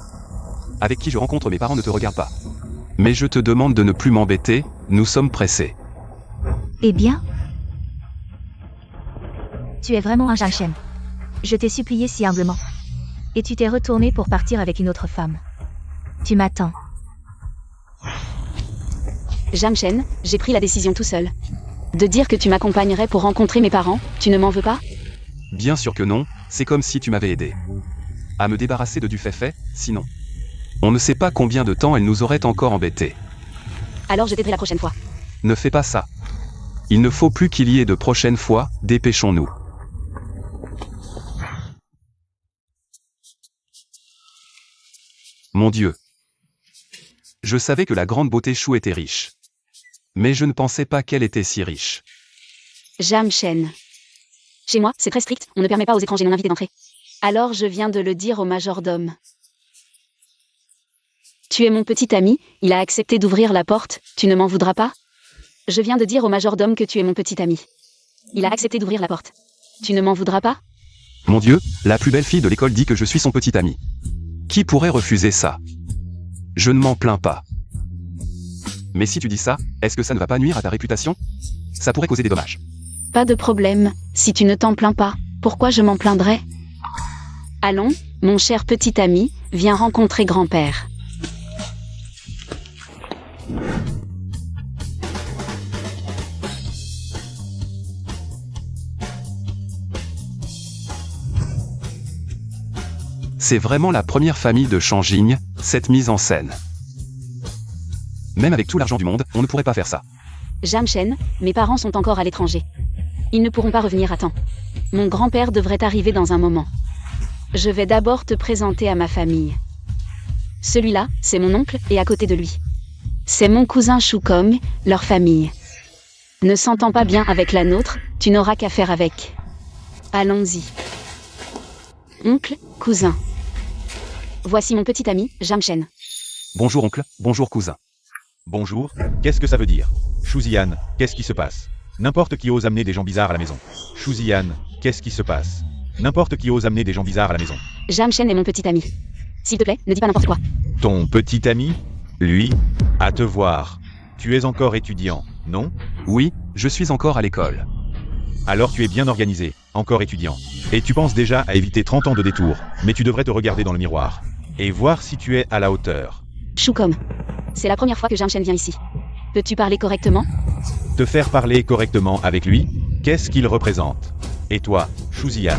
Speaker 2: Avec qui je rencontre mes parents ne te regarde pas. Mais je te demande de ne plus m'embêter, nous sommes pressés.
Speaker 1: Eh bien? Tu es vraiment un Zhang Shen. Je t'ai supplié si humblement. Et tu t'es retourné pour partir avec une autre femme. Tu m'attends.
Speaker 4: Zhang Shen, j'ai pris la décision tout seul. De dire que tu m'accompagnerais pour rencontrer mes parents, tu ne m'en veux pas?
Speaker 2: Bien sûr que non, c'est comme si tu m'avais aidé. À me débarrasser de du fait, sinon. On ne sait pas combien de temps elle nous aurait encore embêtés.
Speaker 4: Alors je t'aiderai la prochaine fois.
Speaker 2: Ne fais pas ça. Il ne faut plus qu'il y ait de prochaines fois, dépêchons-nous. Mon Dieu. Je savais que la grande beauté Chou était riche. Mais je ne pensais pas qu'elle était si riche.
Speaker 4: Zhang Shen. Chez moi, c'est très strict, on ne permet pas aux étrangers non invités d'entrer. Alors je viens de le dire au majordome. Tu es mon petit ami, il a accepté d'ouvrir la porte, tu ne m'en voudras pas? Je viens de dire au majordome que tu es mon petit ami. Il a accepté d'ouvrir la porte. Tu ne m'en voudras pas?
Speaker 2: Mon Dieu, la plus belle fille de l'école dit que je suis son petit ami. Qui pourrait refuser ça? Je ne m'en plains pas. Mais si tu dis ça, est-ce que ça ne va pas nuire à ta réputation? Ça pourrait causer des dommages.
Speaker 4: Pas de problème, si tu ne t'en plains pas, pourquoi je m'en plaindrais? Allons, mon cher petit ami, viens rencontrer grand-père.
Speaker 2: C'est vraiment la première famille de Changjing, cette mise en scène. Même avec tout l'argent du monde, on ne pourrait pas faire ça.
Speaker 4: Jamshen, mes parents sont encore à l'étranger. Ils ne pourront pas revenir à temps. Mon grand-père devrait arriver dans un moment. Je vais d'abord te présenter à ma famille. Celui-là, c'est mon oncle, et à côté de lui. C'est mon cousin Shukong, leur famille. Ne s'entend pas bien avec la nôtre, tu n'auras qu'à faire avec. Allons-y. Oncle, cousin. Voici mon petit ami, Jamshen.
Speaker 2: Bonjour oncle, bonjour cousin.
Speaker 3: Bonjour, qu'est-ce que ça veut dire? Shuzian, qu'est-ce qui se passe? N'importe qui ose amener des gens bizarres à la maison. Shuzian, qu'est-ce qui se passe? N'importe qui ose amener des gens bizarres à la maison.
Speaker 4: Jamshen est mon petit ami. S'il te plaît, ne dis pas n'importe quoi.
Speaker 3: Ton petit ami? Lui? À te voir. Tu es encore étudiant, non?
Speaker 2: Oui, je suis encore à l'école.
Speaker 3: Alors tu es bien organisé, encore étudiant. Et tu penses déjà à éviter 30 ans de détour, mais tu devrais te regarder dans le miroir. Et voir si tu es à la hauteur.
Speaker 4: Shukong. C'est la première fois que Jamshen vient ici. Peux-tu parler correctement?
Speaker 3: Te faire parler correctement avec lui? Qu'est-ce qu'il représente? Et toi, Shuzian,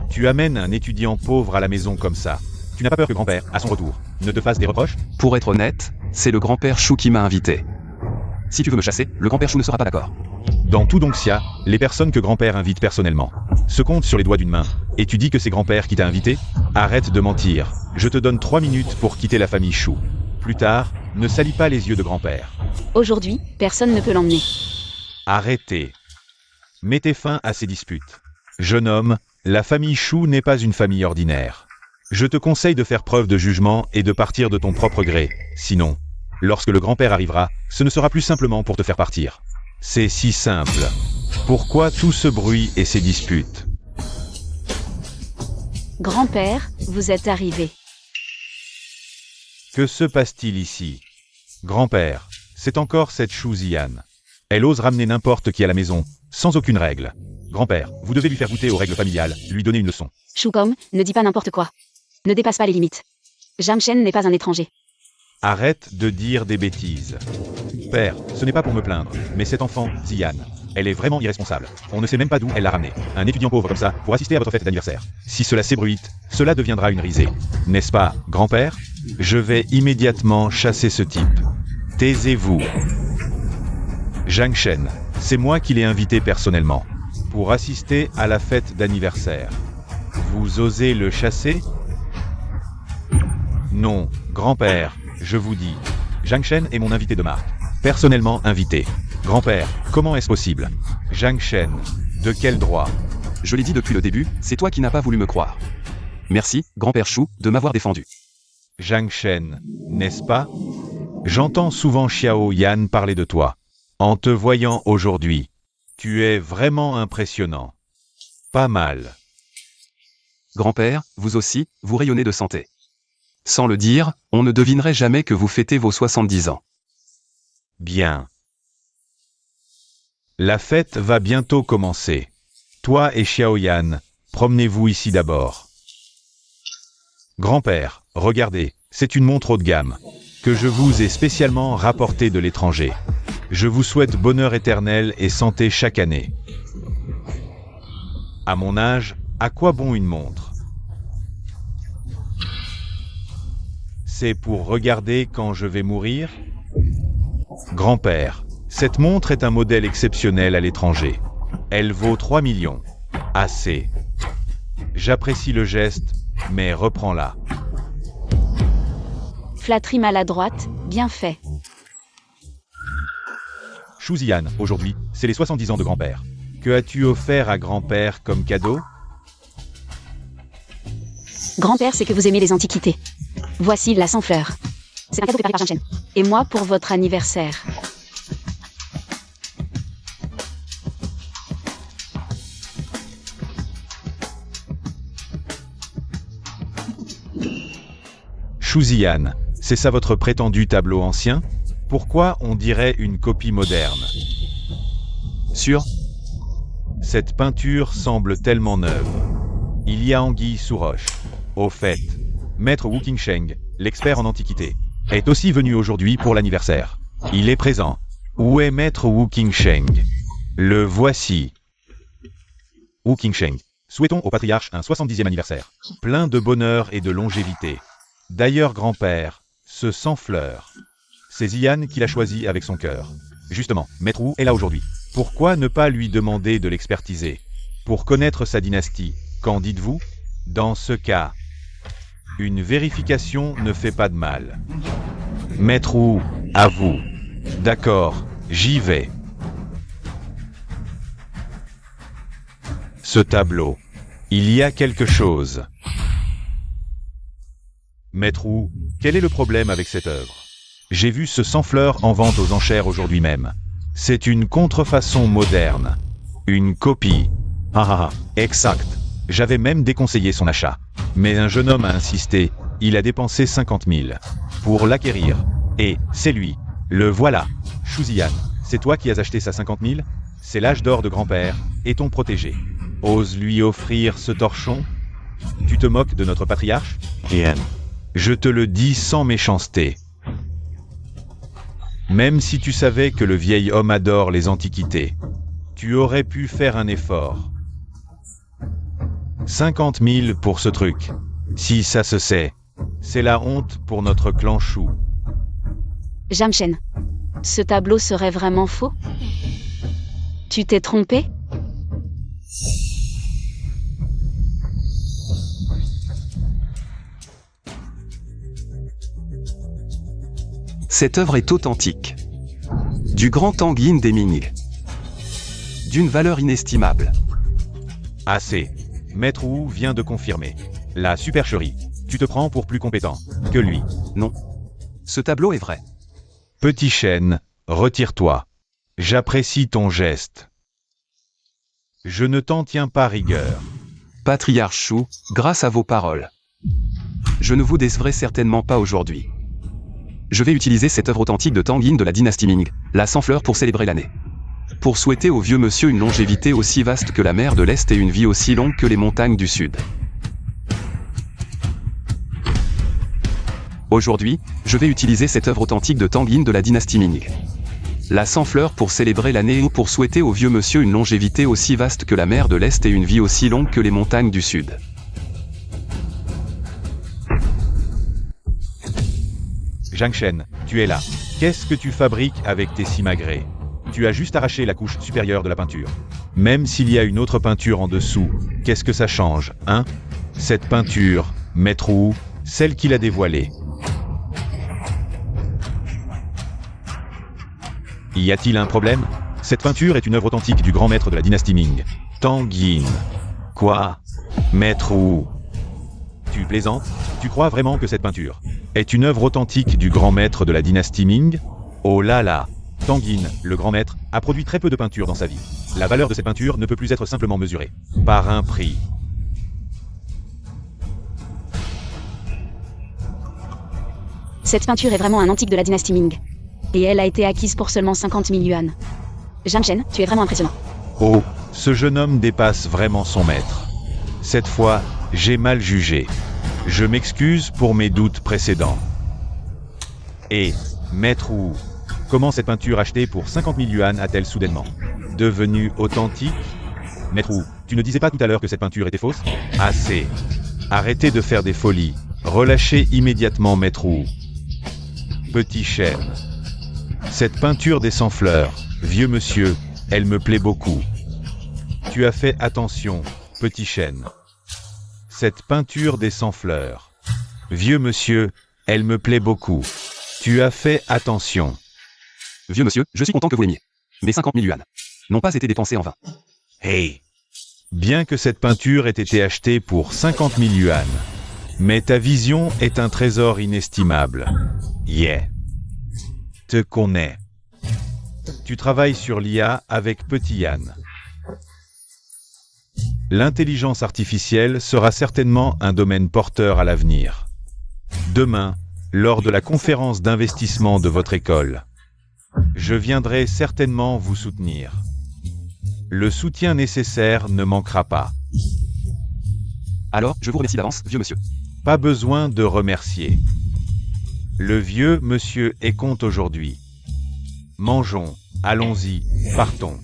Speaker 3: tu amènes un étudiant pauvre à la maison comme ça. Tu n'as pas peur que grand-père, à son retour, ne te fasse des reproches?
Speaker 2: Pour être honnête, c'est le grand-père Shu qui m'a invité. Si tu veux me chasser, le grand-père Shu ne sera pas d'accord.
Speaker 3: Dans tout Dongxia, les personnes que grand-père invite personnellement se comptent sur les doigts d'une main. Et tu dis que c'est grand-père qui t'a invité? Arrête de mentir. Je te donne 3 minutes pour quitter la famille Shu. Plus tard, ne salis pas les yeux de grand-père.
Speaker 4: Aujourd'hui, personne ne peut l'emmener.
Speaker 3: Arrêtez. Mettez fin à ces disputes. Jeune homme, la famille Shu n'est pas une famille ordinaire. Je te conseille de faire preuve de jugement et de partir de ton propre gré. Sinon, lorsque le grand-père arrivera, ce ne sera plus simplement pour te faire partir. C'est si simple. Pourquoi tout ce bruit et ces disputes?
Speaker 4: Grand-père, vous êtes arrivé.
Speaker 3: Que se passe-t-il ici? Grand-père, c'est encore cette Shuzian. Elle ose ramener n'importe qui à la maison, sans aucune règle. Grand-père, vous devez lui faire goûter aux règles familiales, lui donner une leçon.
Speaker 4: Shukong, ne dis pas n'importe quoi. Ne dépasse pas les limites. Jamshen n'est pas un étranger.
Speaker 3: Arrête de dire des bêtises. Père, ce n'est pas pour me plaindre, mais cet enfant, Zian, elle est vraiment irresponsable. On ne sait même pas d'où elle l'a ramené. Un étudiant pauvre comme ça, pour assister à votre fête d'anniversaire. Si cela s'ébruite, cela deviendra une risée. N'est-ce pas, grand-père? Je vais immédiatement chasser ce type. Taisez-vous. Jamshen, c'est moi qui l'ai invité personnellement, pour assister à la fête d'anniversaire. Vous osez le chasser? Non, grand-père, je vous dis. Jamshen est mon invité de marque. Personnellement invité. Grand-père, comment est-ce possible? Jamshen, de quel droit?
Speaker 2: Je l'ai dit depuis le début, c'est toi qui n'as pas voulu me croire. Merci, grand-père Shu, de m'avoir défendu.
Speaker 3: Jamshen, n'est-ce pas? J'entends souvent Xiao Yan parler de toi. En te voyant aujourd'hui, tu es vraiment impressionnant. Pas mal.
Speaker 2: Grand-père, vous aussi, vous rayonnez de santé. Sans le dire, on ne devinerait jamais que vous fêtez vos 70 ans.
Speaker 3: Bien. La fête va bientôt commencer. Toi et Xiao Yan, promenez-vous ici d'abord. Grand-père, regardez, c'est une montre haut de gamme, que je vous ai spécialement rapportée de l'étranger. Je vous souhaite bonheur éternel et santé chaque année. À mon âge, à quoi bon une montre? C'est pour regarder quand je vais mourir? Grand-père, cette montre est un modèle exceptionnel à l'étranger. Elle vaut 3 millions. Assez. J'apprécie le geste, mais reprends-la.
Speaker 4: Flatterie maladroite, bien fait.
Speaker 3: Shuzian, aujourd'hui, c'est les 70 ans de grand-père. Que as-tu offert à grand-père comme cadeau?
Speaker 4: Grand-père, c'est que vous aimez les antiquités. Voici la sans fleurs. C'est un cadeau préparé par Jamshen. Et moi pour votre anniversaire.
Speaker 3: Shuzian, c'est ça votre prétendu tableau ancien? Pourquoi on dirait une copie moderne?
Speaker 2: Sûr?
Speaker 3: Cette peinture semble tellement neuve. Il y a anguille sous roche. Au fait, Maître Wu Qingsheng, l'expert en antiquité, est aussi venu aujourd'hui pour l'anniversaire. Il est présent. Où est Maître Wu Qingsheng? Le voici. Wu Qingsheng, Souhaitons au patriarche un 70e anniversaire. Plein de bonheur et de longévité. D'ailleurs, grand-père, ce sans-fleur, c'est Zian qui l'a choisi avec son cœur. Justement, Maître Wu est là aujourd'hui. Pourquoi ne pas lui demander de l'expertiser? Pour connaître sa dynastie, qu'en dites-vous? Dans ce cas, une vérification ne fait pas de mal. Maître Wu, à vous. D'accord, j'y vais. Ce tableau. Il y a quelque chose. Maître Wu, quel est le problème avec cette œuvre? J'ai vu ce sans-fleur en vente aux enchères aujourd'hui même. C'est une contrefaçon moderne. Une copie. Ah, exact. J'avais même déconseillé son achat. Mais un jeune homme a insisté. Il a dépensé 50 000 pour l'acquérir. Et c'est lui. Le voilà. Shu Zian, c'est toi qui as acheté ça 50 000? C'est l'âge d'or de grand-père et ton protégé. Ose lui offrir ce torchon? Tu te moques de notre patriarche?
Speaker 5: Zian.
Speaker 3: Je te le dis sans méchanceté. Même si tu savais que le vieil homme adore les antiquités, tu aurais pu faire un effort. 50 000 pour ce truc. Si ça se sait, c'est la honte pour notre clan Shu.
Speaker 4: Jamshen. Ce tableau serait vraiment faux? Tu t'es trompé?
Speaker 2: Cette œuvre est authentique. Du grand Tang Yin des Ming. D'une valeur inestimable.
Speaker 3: Assez. Maître Wu vient de confirmer. La supercherie. Tu te prends pour plus compétent que lui.
Speaker 2: Non. Ce tableau est vrai.
Speaker 3: Petit chêne, retire-toi. J'apprécie ton geste. Je ne t'en tiens pas rigueur.
Speaker 2: Patriarche Shu, grâce à vos paroles. Je ne vous décevrai certainement pas aujourd'hui. Je vais utiliser cette œuvre authentique de Tang Yin de la dynastie Ming, la sans-fleur pour célébrer l'année. Pour souhaiter au vieux monsieur une longévité aussi vaste que la mer de l'Est et une vie aussi longue que les montagnes du Sud. Aujourd'hui, je vais utiliser cette œuvre authentique de Tang Yin de la dynastie Ming. La sans-fleur pour célébrer l'année ou pour souhaiter au vieux monsieur une longévité aussi vaste que la mer de l'Est et une vie aussi longue que les montagnes du Sud.
Speaker 3: Zhang Shen, tu es là. Qu'est-ce que tu fabriques avec tes simagrées? Tu as juste arraché la couche supérieure de la peinture. Même s'il y a une autre peinture en dessous, qu'est-ce que ça change, hein? Cette peinture, Maître Wu, celle qu'il a dévoilée. Y a-t-il un problème? Cette peinture est une œuvre authentique du grand maître de la dynastie Ming, Tang Yin. Quoi? Maître Wu? Tu plaisantes? Tu crois vraiment que cette peinture est une œuvre authentique du grand maître de la dynastie Ming? Oh là là! Tang Yin, le grand maître, a produit très peu de peinture dans sa vie. La valeur de cette peinture ne peut plus être simplement mesurée par un prix.
Speaker 4: Cette peinture est vraiment un antique de la dynastie Ming. Et elle a été acquise pour seulement 50 000 yuan. Jamshen, tu es vraiment impressionnant.
Speaker 3: Oh, ce jeune homme dépasse vraiment son maître. Cette fois, j'ai mal jugé. Je m'excuse pour mes doutes précédents. Et, Maître Wu, comment cette peinture achetée pour 50 000 yuan a-t-elle soudainement devenue authentique? Maître Wu, tu ne disais pas tout à l'heure que cette peinture était fausse? Assez. Arrêtez de faire des folies. Relâchez immédiatement Maître Wu. Petit chêne. Cette peinture des sans-fleurs, vieux monsieur, elle me plaît beaucoup. Tu as fait attention, petit chêne. Cette peinture des sans-fleurs, vieux monsieur, elle me plaît beaucoup. Tu as fait attention.
Speaker 2: Vieux monsieur, je suis content que vous l'aimiez. Mes 50 000 yuan n'ont pas été dépensés en vain.
Speaker 3: Hey! Bien que cette peinture ait été achetée pour 50 000 yuan, mais ta vision est un trésor inestimable. Yeah. Te connais. Tu travailles sur l'IA avec Petit Yann. L'intelligence artificielle sera certainement un domaine porteur à l'avenir. Demain, lors de la conférence d'investissement de votre école, je viendrai certainement vous soutenir. Le soutien nécessaire ne manquera pas.
Speaker 2: Alors, je vous remercie d'avance, vieux monsieur.
Speaker 3: Pas besoin de remercier. Le vieux monsieur est compte aujourd'hui. Mangeons, allons-y, partons.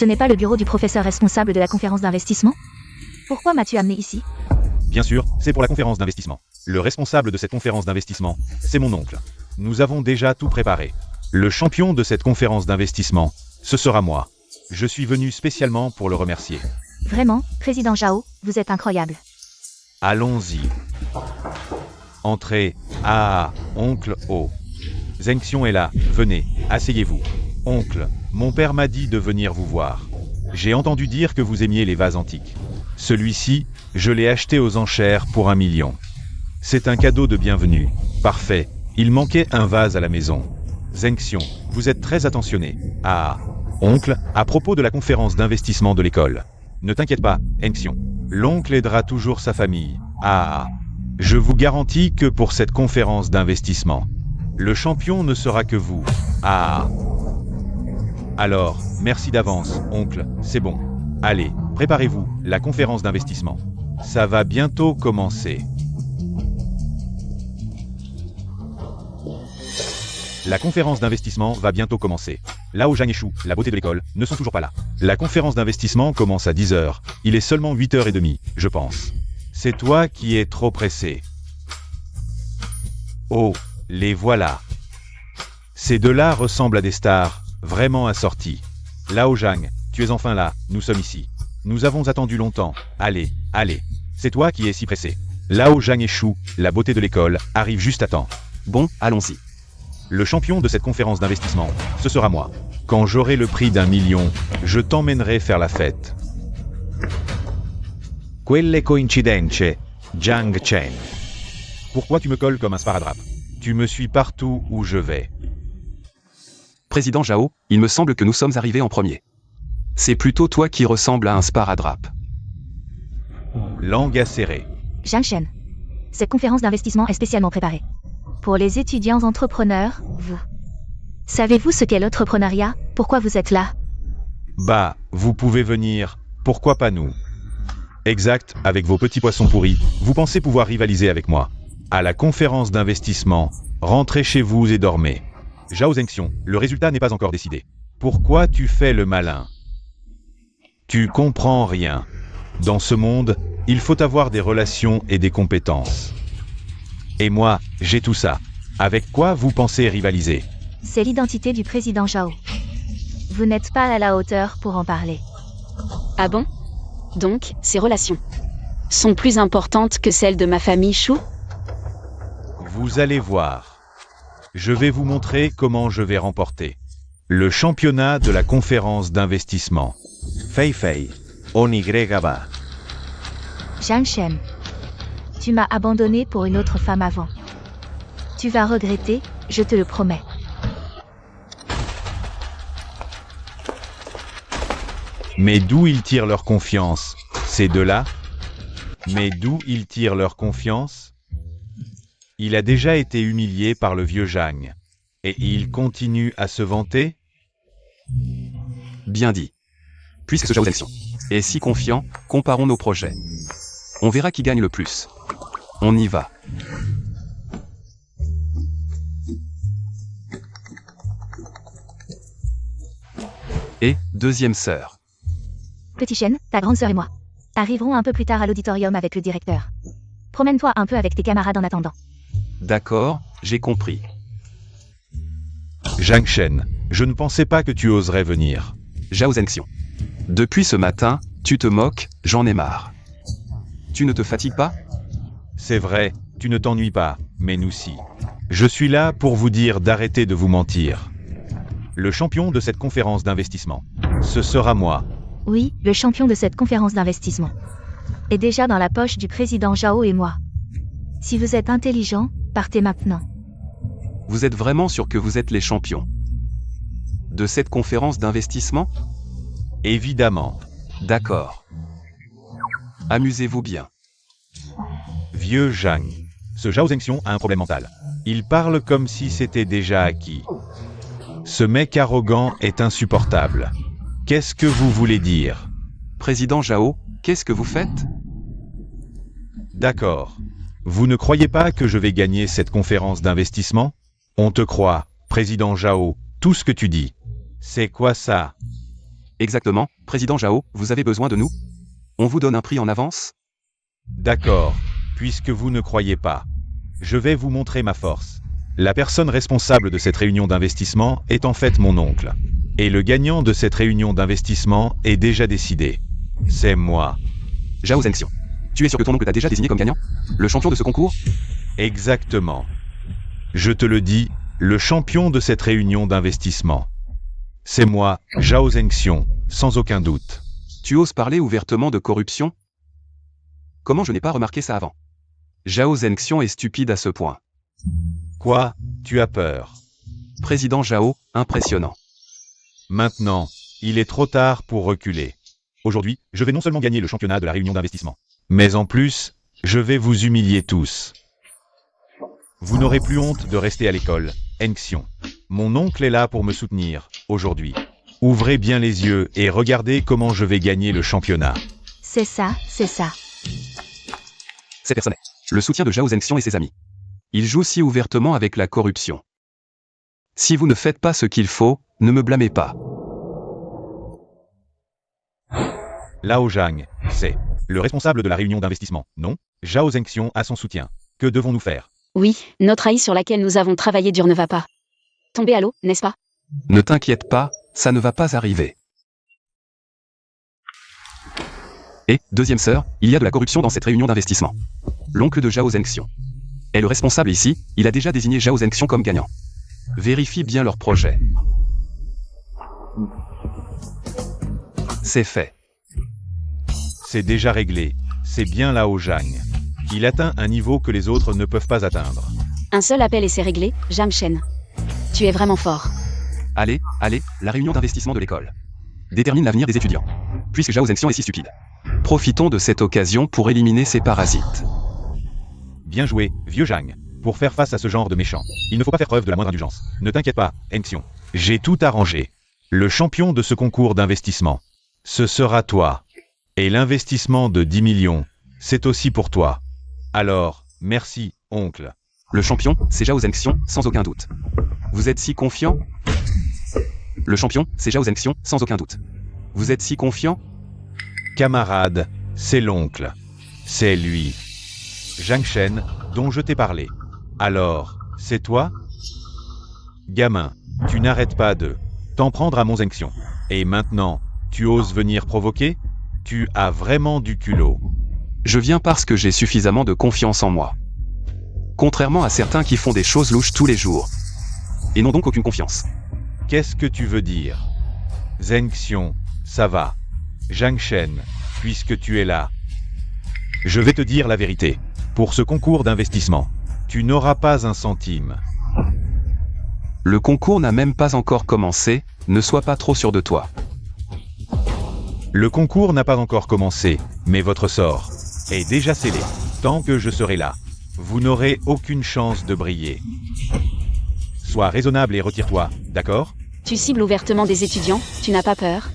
Speaker 1: Ce n'est pas le bureau du professeur responsable de la conférence d'investissement? Pourquoi m'as-tu amené ici?
Speaker 3: Bien sûr, c'est pour la conférence d'investissement. Le responsable de cette conférence d'investissement, c'est mon oncle. Nous avons déjà tout préparé. Le champion de cette conférence d'investissement, ce sera moi. Je suis venu spécialement pour le remercier.
Speaker 1: Vraiment, Président Zhao, vous êtes incroyable.
Speaker 3: Allons-y. Entrez. Ah, oncle O. Zheng Xiong est là, venez, asseyez-vous. Oncle, mon père m'a dit de venir vous voir. J'ai entendu dire que vous aimiez les vases antiques. Celui-ci, je l'ai acheté aux enchères pour 1 million. C'est un cadeau de bienvenue. Parfait. Il manquait un vase à la maison. Zheng Xiong, vous êtes très attentionné. Ah, oncle, à propos de la conférence d'investissement de l'école. Ne t'inquiète pas, Zheng Xiong. L'oncle aidera toujours sa famille. Ah, je vous garantis que pour cette conférence d'investissement, le champion ne sera que vous. Ah. Alors, merci d'avance, oncle, c'est bon. Allez, préparez-vous, la conférence d'investissement. Ça va bientôt commencer. La conférence d'investissement va bientôt commencer. Lao Zhang et Shu, la beauté de l'école, ne sont toujours pas là. La conférence d'investissement commence à 10h. Il est seulement 8h30, je pense. C'est toi qui es trop pressé. Oh, les voilà. Ces deux-là ressemblent à des stars, vraiment assorties. Lao Zhang, tu es enfin là, nous sommes ici. Nous avons attendu longtemps. Allez, allez. C'est toi qui es si pressé. Lao Zhang et Shu, la beauté de l'école, arrivent juste à temps.
Speaker 2: Bon, allons-y.
Speaker 3: Le champion de cette conférence d'investissement, ce sera moi. Quand j'aurai le prix d'1 million, je t'emmènerai faire la fête.
Speaker 6: Quelle coincidenze, Zhang Chen.
Speaker 3: Pourquoi tu me colles comme un sparadrap? Tu me suis partout où je vais.
Speaker 2: Président Zhao, il me semble que nous sommes arrivés en premier. C'est plutôt toi qui ressemble à un sparadrap.
Speaker 3: Langue acérée.
Speaker 1: Zhang Shen. Cette conférence d'investissement est spécialement préparée. Pour les étudiants entrepreneurs, vous. Savez-vous ce qu'est l'entrepreneuriat? Pourquoi vous êtes là?
Speaker 3: Bah, vous pouvez venir, pourquoi pas nous? Exact, avec vos petits poissons pourris, vous pensez pouvoir rivaliser avec moi. À la conférence d'investissement, rentrez chez vous et dormez. Zhao Zhengxiong, le résultat n'est pas encore décidé. Pourquoi tu fais le malin? Tu comprends rien. Dans ce monde, il faut avoir des relations et des compétences. Et moi, j'ai tout ça. Avec quoi vous pensez rivaliser?
Speaker 1: C'est l'identité du président Zhao. Vous n'êtes pas à la hauteur pour en parler.
Speaker 4: Ah bon? Donc, ces relations sont plus importantes que celles de ma famille Shu?
Speaker 3: Vous allez voir. Je vais vous montrer comment je vais remporter le championnat de la conférence d'investissement.
Speaker 6: Fei Fei, Onigregaba.
Speaker 1: Zhang Shen. Tu m'as abandonné pour une autre femme avant. Tu vas regretter, je te le promets.
Speaker 3: Mais d'où ils tirent leur confiance, ces deux-là? Mais d'où ils tirent leur confiance? Il a déjà été humilié par le vieux Zhang. Et il continue à se vanter?
Speaker 2: Bien dit. Puisque ce Zhao Zhengxiong est si confiant, comparons nos projets. On verra qui gagne le plus. On y va. Et, deuxième sœur.
Speaker 1: Petit Shen, ta grande sœur et moi arriverons un peu plus tard à l'auditorium avec le directeur. Promène-toi un peu avec tes camarades en attendant.
Speaker 2: D'accord, j'ai compris.
Speaker 3: Zhang Shen, je ne pensais pas que tu oserais venir.
Speaker 2: Zhao Zhengxiong. Depuis ce matin, tu te moques, j'en ai marre. Tu ne te fatigues pas?
Speaker 3: C'est vrai, tu ne t'ennuies pas, mais nous si. Je suis là pour vous dire d'arrêter de vous mentir. Le champion de cette conférence d'investissement, ce sera moi.
Speaker 1: Oui, le champion de cette conférence d'investissement est déjà dans la poche du président Zhao et moi. Si vous êtes intelligent, partez maintenant.
Speaker 2: Vous êtes vraiment sûr que vous êtes les champions de cette conférence d'investissement?
Speaker 3: Évidemment.
Speaker 2: D'accord. Amusez-vous bien.
Speaker 3: Vieux Zhang. Ce Zhao Zhengxiong a un problème mental. Il parle comme si c'était déjà acquis. Ce mec arrogant est insupportable. Qu'est-ce que vous voulez dire?
Speaker 2: Président Zhao, qu'est-ce que vous faites?
Speaker 3: D'accord. Vous ne croyez pas que je vais gagner cette conférence d'investissement? On te croit, président Zhao, tout ce que tu dis. C'est quoi ça?
Speaker 2: Exactement, Président Zhao, vous avez besoin de nous? On vous donne un prix en avance?
Speaker 3: D'accord, puisque vous ne croyez pas. Je vais vous montrer ma force. La personne responsable de cette réunion d'investissement est en fait mon oncle. Et le gagnant de cette réunion d'investissement est déjà décidé. C'est moi.
Speaker 2: Zhao Zengxiong. Tu es sûr que ton oncle t'a déjà désigné comme gagnant? Le champion de ce concours?
Speaker 3: Exactement. Je te le dis, le champion de cette réunion d'investissement. C'est moi, Zhao Zengxiong, sans aucun doute.
Speaker 2: Tu oses parler ouvertement de corruption? Comment je n'ai pas remarqué ça avant? Zhao Zengxiong est stupide à ce point.
Speaker 3: Quoi? Tu as peur?
Speaker 2: Président Zhao, impressionnant.
Speaker 3: Maintenant, il est trop tard pour reculer. Aujourd'hui, je vais non seulement gagner le championnat de la réunion d'investissement, mais en plus, je vais vous humilier tous. Vous n'aurez plus honte de rester à l'école, Zengxiong. Mon oncle est là pour me soutenir, aujourd'hui. Ouvrez bien les yeux et regardez comment je vais gagner le championnat.
Speaker 1: C'est ça, c'est ça.
Speaker 2: C'est personnel. Le soutien de Zhao Zengxiong et ses amis. Il joue si ouvertement avec la corruption. Si vous ne faites pas ce qu'il faut, ne me blâmez pas.
Speaker 3: Lao Zhang, c'est le responsable de la réunion d'investissement, non? Zhao Zengxiong a son soutien. Que devons-nous faire?
Speaker 4: Oui, notre AI sur laquelle nous avons travaillé dur ne va pas tomber à l'eau, n'est-ce pas?
Speaker 2: Ne t'inquiète pas, ça ne va pas arriver. Et, deuxième sœur, il y a de la corruption dans cette réunion d'investissement. L'oncle de Zhao Zengxiong est le responsable ici, il a déjà désigné Zhao Zengxiong comme gagnant. Vérifie bien leur projet. C'est fait.
Speaker 3: C'est déjà réglé. C'est bien Lao Zhang. Il atteint un niveau que les autres ne peuvent pas atteindre.
Speaker 4: Un seul appel et c'est réglé, Zhang Shen. Tu es vraiment fort.
Speaker 2: Allez, la réunion d'investissement de l'école détermine l'avenir des étudiants. Puisque Zhao Zengxiong est si stupide. Profitons de cette occasion pour éliminer ces parasites.
Speaker 3: Bien joué, vieux Zhang. Pour faire face à ce genre de méchants, il ne faut pas faire preuve de la moindre indulgence. Ne t'inquiète pas, Zengxiong. J'ai tout arrangé. Le champion de ce concours d'investissement, ce sera toi. Et l'investissement de 10 millions, c'est aussi pour toi. Alors, merci, oncle.
Speaker 2: Le champion, c'est Zhao Zengxiong, sans aucun doute. Vous êtes si confiant? Le champion, c'est Zhao Zengxiong, sans aucun doute. Vous êtes si confiant?
Speaker 3: Camarade, c'est l'oncle. C'est lui. Zhang Shen, dont je t'ai parlé. Alors, c'est toi? Gamin, tu n'arrêtes pas de t'en prendre à mon Zengxiong. Et maintenant, tu oses venir provoquer? Tu as vraiment du culot.
Speaker 2: Je viens parce que j'ai suffisamment de confiance en moi. Contrairement à certains qui font des choses louches tous les jours. Et n'ont donc aucune confiance.
Speaker 3: Qu'est-ce que tu veux dire? Zengxiong, ça va. Zhang Shen, puisque tu es là. Je vais te dire la vérité. Pour ce concours d'investissement, tu n'auras pas un centime.
Speaker 2: Le concours n'a même pas encore commencé, ne sois pas trop sûr de toi.
Speaker 3: Le concours n'a pas encore commencé, mais votre sort est déjà scellé. Tant que je serai là, vous n'aurez aucune chance de briller. Sois raisonnable et retire-toi, d'accord?
Speaker 4: Tu cibles ouvertement des étudiants, tu n'as pas peur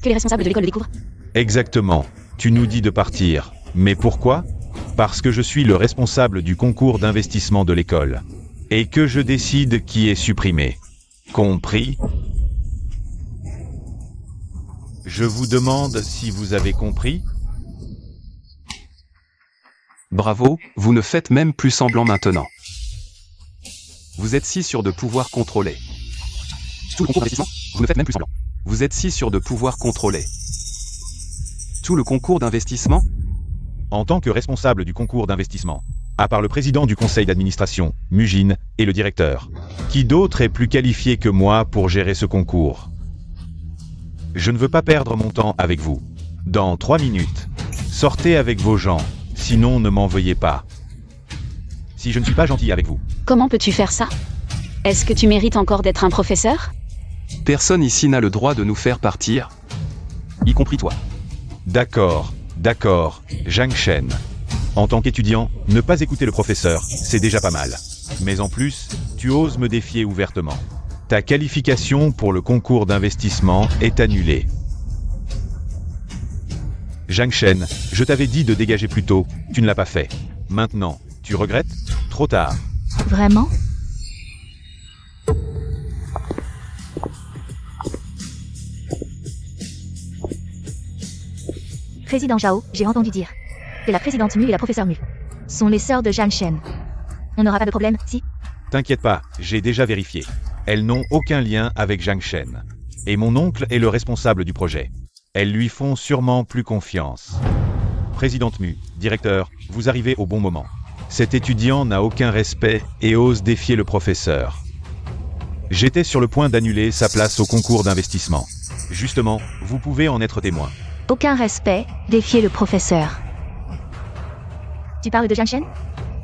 Speaker 4: que les responsables de l'école le découvrent?
Speaker 3: Exactement. Tu nous dis de partir. Mais pourquoi? Parce que je suis le responsable du concours d'investissement de l'école. Et que je décide qui est supprimé. Compris? Je vous demande si vous avez compris?
Speaker 2: Bravo, vous ne faites même plus semblant maintenant. Vous êtes si sûr de pouvoir contrôler. Tout le concours d'investissement, vous ne faites même plus semblant. Vous êtes si sûr de pouvoir contrôler. Tout le concours d'investissement?
Speaker 3: En tant que responsable du concours d'investissement, à part le président du conseil d'administration, Mujin, et le directeur, qui d'autre est plus qualifié que moi pour gérer ce concours? Je ne veux pas perdre mon temps avec vous. Dans 3 minutes, sortez avec vos gens, sinon ne m'en veuillez pas. Si je ne suis pas gentil avec vous.
Speaker 4: Comment peux-tu faire ça? Est-ce que tu mérites encore d'être un professeur?
Speaker 2: Personne ici n'a le droit de nous faire partir. Y compris toi.
Speaker 3: D'accord, Zhang Shen. En tant qu'étudiant, ne pas écouter le professeur, c'est déjà pas mal. Mais en plus, tu oses me défier ouvertement. Ta qualification pour le concours d'investissement est annulée. Zhang Shen, je t'avais dit de dégager plus tôt, tu ne l'as pas fait. Maintenant, tu regrettes? Trop tard.
Speaker 1: Vraiment? Président Zhao, j'ai entendu dire. Et la présidente Mu et la professeure Mu sont les sœurs de Zhang Shen. On n'aura pas de problème, si?
Speaker 3: T'inquiète pas, j'ai déjà vérifié. Elles n'ont aucun lien avec Zhang Shen. Et mon oncle est le responsable du projet. Elles lui font sûrement plus confiance. Présidente Mu, directeur, vous arrivez au bon moment. Cet étudiant n'a aucun respect et ose défier le professeur. J'étais sur le point d'annuler sa place au concours d'investissement. Justement, vous pouvez en être témoin.
Speaker 1: Aucun respect, défier le professeur. Tu parles de Zhang Shen?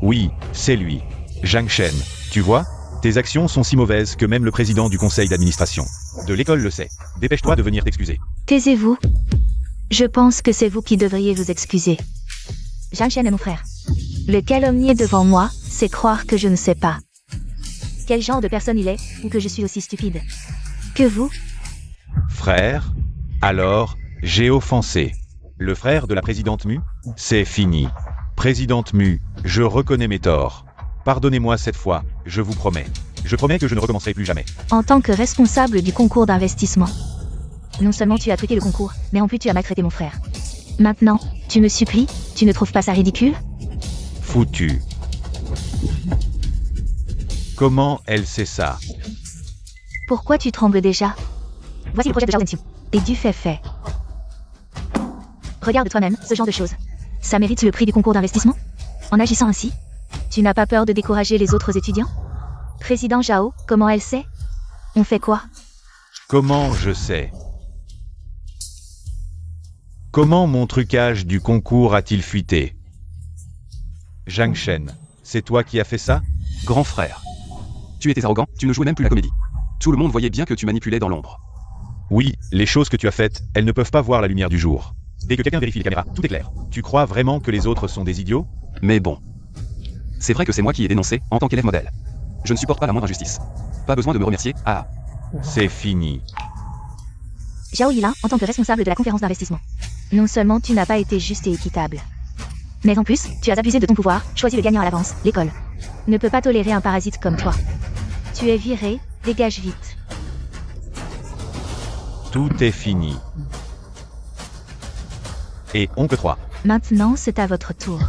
Speaker 3: Oui, c'est lui. Zhang Shen. Tu vois, tes actions sont si mauvaises que même le président du conseil d'administration de l'école le sait. Dépêche-toi de venir t'excuser.
Speaker 1: Taisez-vous. Je pense que c'est vous qui devriez vous excuser. Zhang Shen est mon frère. Le calomnier devant moi, c'est croire que je ne sais pas quel genre de personne il est, ou que je suis aussi stupide que vous.
Speaker 3: Frère? Alors, j'ai offensé. Le frère de la présidente Mu? C'est fini. Présidente Mu, je reconnais mes torts. Pardonnez-moi cette fois, je vous promets. Je promets que je ne recommencerai plus jamais.
Speaker 1: En tant que responsable du concours d'investissement, non seulement tu as truqué le concours, mais en plus tu as maltraité mon frère. Maintenant, tu me supplies, tu ne trouves pas ça ridicule?
Speaker 3: Foutu. Comment elle sait ça?
Speaker 1: Pourquoi tu trembles déjà? Voici le projet de Zhao Zhenxiu. Et du fait. Regarde toi-même, ce genre de choses. Ça mérite le prix du concours d'investissement? En agissant ainsi, tu n'as pas peur de décourager les autres étudiants? Président Zhao, comment elle sait? On fait quoi?
Speaker 3: Comment je sais? Comment mon trucage du concours a-t-il fuité? Zhang Shen, c'est toi qui as fait ça?
Speaker 2: Grand frère. Tu étais arrogant, tu ne jouais même plus la comédie. Tout le monde voyait bien que tu manipulais dans l'ombre.
Speaker 3: Oui, les choses que tu as faites, elles ne peuvent pas voir la lumière du jour. Dès que quelqu'un vérifie les caméras, tout est clair. Tu crois vraiment que les autres sont des idiots?
Speaker 2: Mais bon. C'est vrai que c'est moi qui ai dénoncé, en tant qu'élève modèle. Je ne supporte pas la moindre injustice. Pas besoin de me remercier, ah.
Speaker 3: C'est fini.
Speaker 1: Zhao Yilin, en tant que responsable de la conférence d'investissement. Non seulement tu n'as pas été juste et équitable, mais en plus, tu as abusé de ton pouvoir, choisi le gagnant à l'avance, l'école. Ne peut pas tolérer un parasite comme toi. Tu es viré, dégage vite.
Speaker 3: Tout est fini. Et oncle 3.
Speaker 1: Maintenant, c'est à votre tour.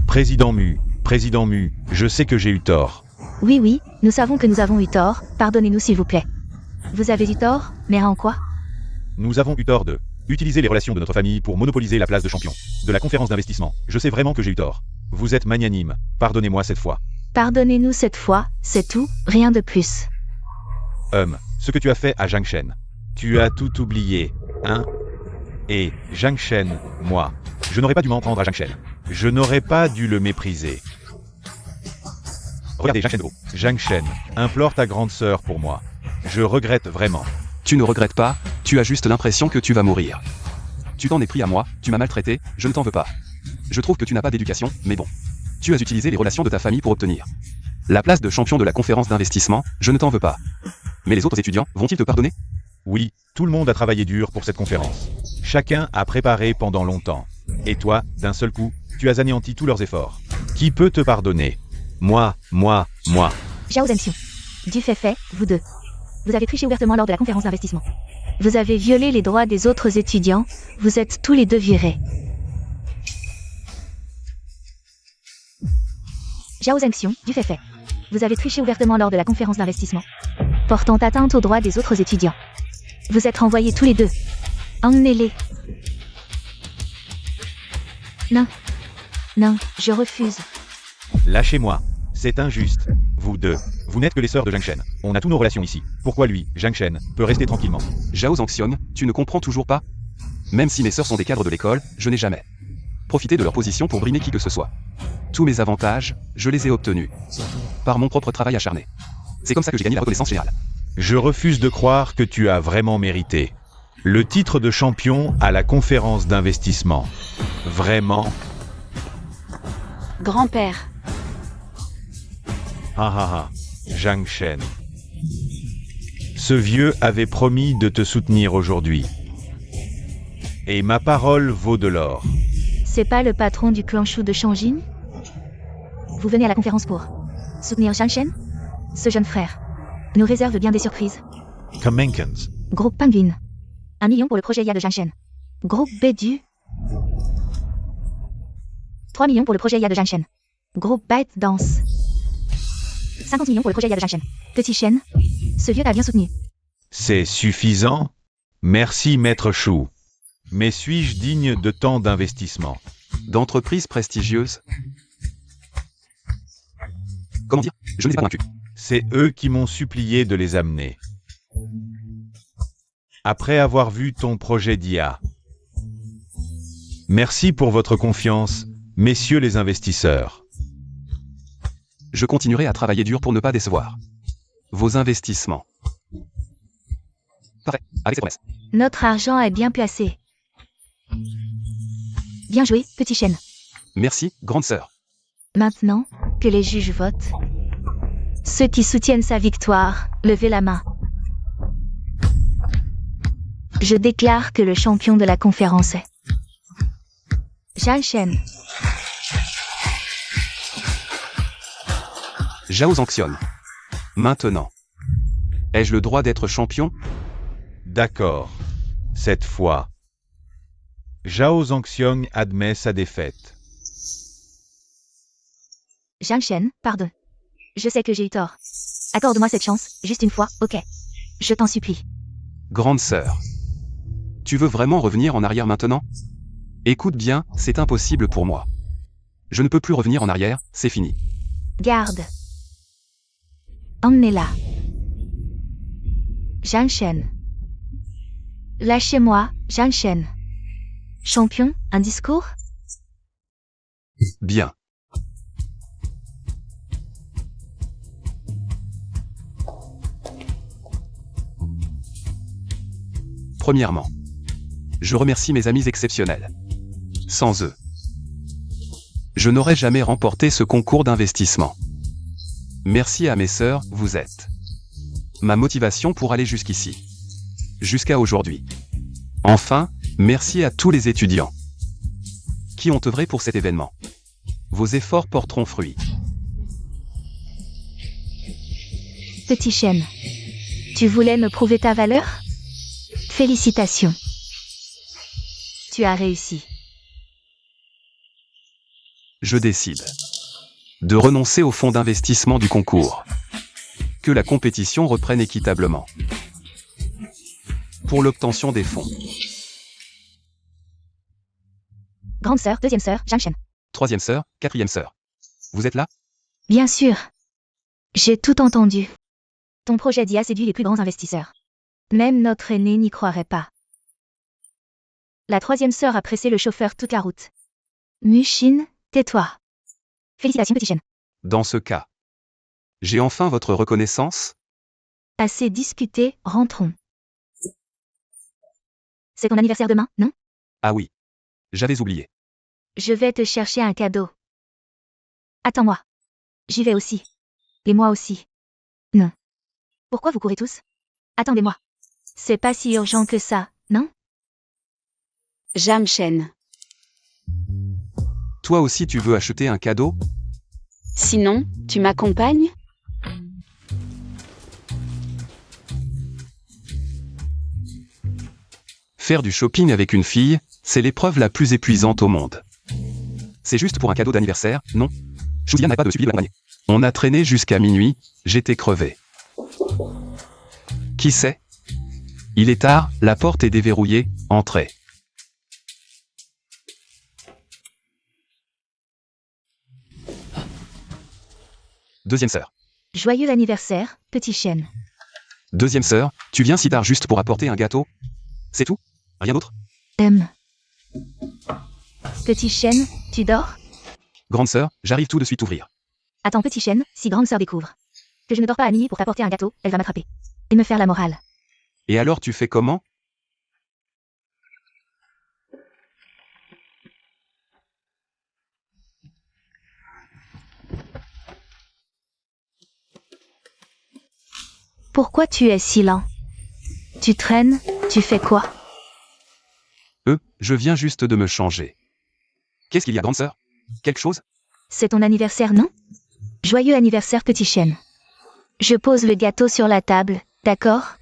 Speaker 3: Président Mu, je sais que j'ai eu tort.
Speaker 1: Oui, nous savons que nous avons eu tort, pardonnez-nous s'il vous plaît. Vous avez eu tort, mais en quoi?
Speaker 3: Nous avons eu tort de utiliser les relations de notre famille pour monopoliser la place de champion de la conférence d'investissement. Je sais vraiment que j'ai eu tort. Vous êtes magnanime, pardonnez-moi cette fois.
Speaker 1: Pardonnez-nous cette fois, c'est tout, rien de plus.
Speaker 3: Ce que tu as fait à Zhang Shen. Tu as tout oublié, hein? Et Zhang Shen, moi, je n'aurais pas dû m'en prendre à Zhang Shen. Je n'aurais pas dû le mépriser. Regardez Zhang Shen de haut. Zhang Shen, implore ta grande sœur pour moi. Je regrette vraiment.
Speaker 2: Tu ne regrettes pas, tu as juste l'impression que tu vas mourir. Tu t'en es pris à moi, tu m'as maltraité, je ne t'en veux pas. Je trouve que tu n'as pas d'éducation, mais bon. Tu as utilisé les relations de ta famille pour obtenir la place de champion de la conférence d'investissement, je ne t'en veux pas. Mais les autres étudiants, vont-ils te pardonner?
Speaker 3: Oui, tout le monde a travaillé dur pour cette conférence. Chacun a préparé pendant longtemps. Et toi, d'un seul coup, tu as anéanti tous leurs efforts. Qui peut te pardonner? Moi.
Speaker 1: Zhao Zhenxiu. Du fait, vous deux. Vous avez triché ouvertement lors de la conférence d'investissement. Vous avez violé les droits des autres étudiants, vous êtes tous les deux virés. Zhao Zhenxiu, du fait. Vous avez triché ouvertement lors de la conférence d'investissement, portant atteinte aux droits des autres étudiants. Vous êtes renvoyés tous les deux. Emmenez-les. Non, je refuse.
Speaker 3: Lâchez-moi. C'est injuste. Vous deux. Vous n'êtes que les sœurs de Zhang Shen. On a toutes nos relations ici. Pourquoi lui, Zhang Shen, peut rester tranquillement?
Speaker 2: Zhao Zhenxiu, tu ne comprends toujours pas? Même si mes sœurs sont des cadres de l'école, je n'ai jamais profité de leur position pour brimer qui que ce soit. Tous mes avantages, je les ai obtenus par mon propre travail acharné. C'est comme ça que j'ai gagné la reconnaissance générale.
Speaker 3: Je refuse de croire que tu as vraiment mérité le titre de champion à la conférence d'investissement. Vraiment?
Speaker 4: Grand-père.
Speaker 3: Zhang Shen. Ce vieux avait promis de te soutenir aujourd'hui. Et ma parole vaut de l'or.
Speaker 1: C'est pas le patron du clan Shu de Changjin? Vous venez à la conférence pour Soutenir Zhang Shen? Ce jeune frère nous réserve bien des surprises.
Speaker 6: Kamenkans.
Speaker 1: Groupe Penguin. 1 million pour le projet IA de Zhang Shen. Groupe Bedu. 3 millions pour le projet IA de Zhang Shen. Groupe ByteDance. 50 millions pour le projet IA de Zhang Shen. Petit Shen. Ce vieux a bien soutenu.
Speaker 6: C'est suffisant? Merci Maître Chou. Mais suis-je digne de tant d'investissement?
Speaker 2: D'entreprises prestigieuses. Comment dire? Je ne les ai pas vaincus.
Speaker 6: C'est eux qui m'ont supplié de les amener. Après avoir vu ton projet d'IA. Merci pour votre confiance, messieurs les investisseurs.
Speaker 2: Je continuerai à travailler dur pour ne pas décevoir vos investissements. Parfait, avec cette promesse.
Speaker 1: Notre argent est bien placé. Bien joué, petit Shen.
Speaker 2: Merci, grande sœur.
Speaker 1: Maintenant que les juges votent, ceux qui soutiennent sa victoire, levez la main. Je déclare que le champion de la conférence est Zhang Shen.
Speaker 2: Zhao Zhangxion. Maintenant. Ai-je le droit d'être champion?
Speaker 6: D'accord. Cette fois. Zhao Zhangxiong admet sa défaite.
Speaker 1: Zhang Shen, pardon. Je sais que j'ai eu tort. Accorde-moi cette chance, juste une fois, ok. Je t'en supplie.
Speaker 2: Grande sœur. Tu veux vraiment revenir en arrière maintenant? Écoute bien, c'est impossible pour moi. Je ne peux plus revenir en arrière, c'est fini.
Speaker 1: Garde. Emmenez-la. Zhang Shen. Lâchez-moi, Zhang Shen. Champion, un discours?
Speaker 2: Bien. Premièrement, je remercie mes amis exceptionnels. Sans eux, je n'aurais jamais remporté ce concours d'investissement. Merci à mes sœurs, vous êtes ma motivation pour aller jusqu'ici. Jusqu'à aujourd'hui. Enfin, merci à tous les étudiants qui ont œuvré pour cet événement. Vos efforts porteront fruit.
Speaker 1: Petit Shen. Tu voulais me prouver ta valeur? Félicitations. Tu as réussi.
Speaker 2: Je décide de renoncer au fonds d'investissement du concours. Que la compétition reprenne équitablement. Pour l'obtention des fonds.
Speaker 1: Grande sœur, deuxième sœur, Zhang Shen.
Speaker 2: Troisième sœur, quatrième sœur. Vous êtes là?
Speaker 1: Bien sûr. J'ai tout entendu. Ton projet d'IA séduit les plus grands investisseurs. Même notre aîné n'y croirait pas. La troisième sœur a pressé le chauffeur toute la route. Mushin, tais-toi. Félicitations, petit Shen.
Speaker 2: Dans ce cas, j'ai enfin votre reconnaissance?
Speaker 1: Assez discuté, rentrons. C'est ton anniversaire demain, non?
Speaker 2: Ah oui. J'avais oublié.
Speaker 1: Je vais te chercher un cadeau. Attends-moi. J'y vais aussi. Et moi aussi. Non. Pourquoi vous courez tous? Attendez-moi. C'est pas si urgent que ça, non?
Speaker 4: Zhang Shen.
Speaker 2: Toi aussi tu veux acheter un cadeau?
Speaker 4: Sinon, tu m'accompagnes?
Speaker 2: Faire du shopping avec une fille, c'est l'épreuve la plus épuisante au monde. C'est juste pour un cadeau d'anniversaire, non? Julia n'a pas de suivi de l'accompagner. On a traîné jusqu'à minuit, j'étais crevé. Qui sait? Il est tard, la porte est déverrouillée, entrez. Deuxième sœur.
Speaker 1: Joyeux anniversaire, petit Shen.
Speaker 2: Deuxième sœur, tu viens si tard juste pour apporter un gâteau? C'est tout? Rien d'autre?
Speaker 1: Petit Shen, tu dors?
Speaker 2: Grande sœur, j'arrive tout de suite ouvrir.
Speaker 1: Attends, petit Shen, si grande sœur découvre que je ne dors pas à minuit pour t'apporter un gâteau, elle va m'attraper. Et me faire la morale.
Speaker 2: Et alors tu fais comment?
Speaker 1: Pourquoi tu es si lent? Tu traînes, tu fais quoi?
Speaker 2: Je viens juste de me changer. Qu'est-ce qu'il y a, grande sœur? Quelque chose?
Speaker 1: C'est ton anniversaire, non? Joyeux anniversaire petit chêne. Je pose le gâteau sur la table, d'accord?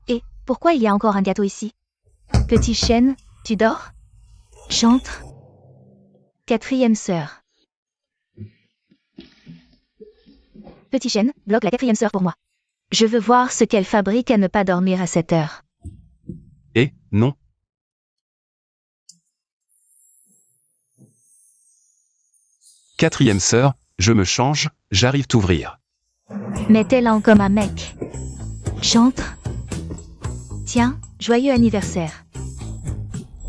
Speaker 1: Et pourquoi il y a encore un gâteau ici? Petit chêne, tu dors? J'entre. 4e sœur. Petit chêne, bloque la 4e sœur pour moi. Je veux voir ce qu'elle fabrique à ne pas dormir à cette heure.
Speaker 2: Et, non. Quatrième sœur, je me change, j'arrive t'ouvrir.
Speaker 1: Mets-elle en comme un mec. J'entre. Tiens, joyeux anniversaire.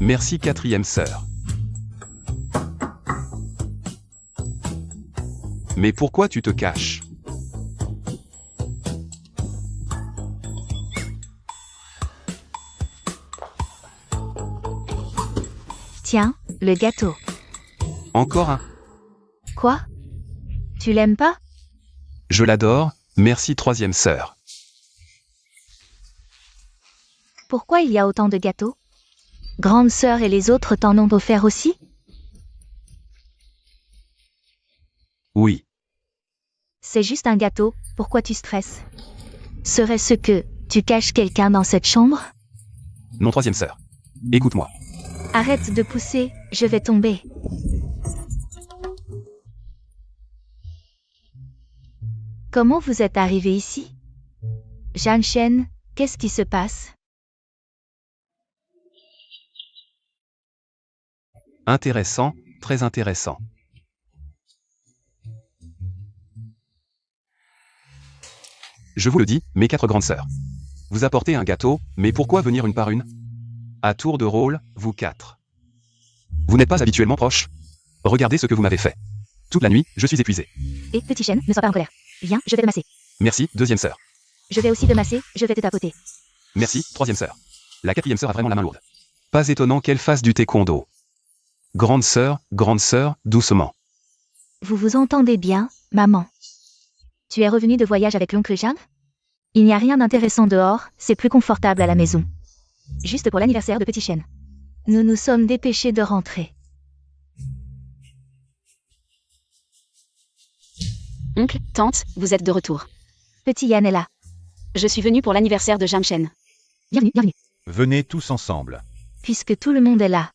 Speaker 2: Merci quatrième sœur. Mais pourquoi tu te caches?
Speaker 1: Tiens, le gâteau.
Speaker 2: Encore un.
Speaker 1: Quoi? Tu l'aimes pas?
Speaker 2: Je l'adore, merci troisième sœur.
Speaker 1: Pourquoi il y a autant de gâteaux? Grande sœur et les autres t'en ont offert aussi?
Speaker 2: Oui.
Speaker 1: C'est juste un gâteau, pourquoi tu stresses? Serait-ce que tu caches quelqu'un dans cette chambre?
Speaker 2: Non troisième sœur. Écoute-moi.
Speaker 1: Arrête de pousser, je vais tomber. Comment vous êtes arrivé ici? Jeanne Chen, qu'est-ce qui se passe?
Speaker 2: Intéressant, très intéressant. Je vous le dis, mes 4 grandes sœurs. Vous apportez un gâteau, mais pourquoi venir une par une? À tour de rôle, vous 4. Vous n'êtes pas habituellement proches. Regardez ce que vous m'avez fait. Toute la nuit, je suis épuisé.
Speaker 1: Et petit chêne, ne sois pas en colère. Viens, je vais te masser.
Speaker 2: Merci, deuxième sœur.
Speaker 1: Je vais aussi te masser, je vais te tapoter.
Speaker 2: Merci, troisième sœur. La 4e sœur a vraiment la main lourde. Pas étonnant qu'elle fasse du taekwondo. Grande sœur, doucement.
Speaker 1: Vous vous entendez bien, maman? Tu es revenue de voyage avec l'oncle Jeanne? Il n'y a rien d'intéressant dehors, c'est plus confortable à la maison. Juste pour l'anniversaire de petit chêne. Nous nous sommes dépêchés de rentrer.
Speaker 4: Oncle, tante, vous êtes de retour.
Speaker 1: Petit Yann est là.
Speaker 4: Je suis venue pour l'anniversaire de Jeanne Chen.
Speaker 1: Bienvenue, bienvenue.
Speaker 3: Venez tous ensemble.
Speaker 1: Puisque tout le monde est là.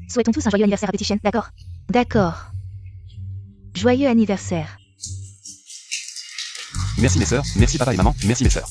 Speaker 1: Souhaitons tous un joyeux anniversaire à petit chêne, d'accord? D'accord. Joyeux anniversaire.
Speaker 2: Merci mes sœurs, merci papa et maman, merci mes sœurs.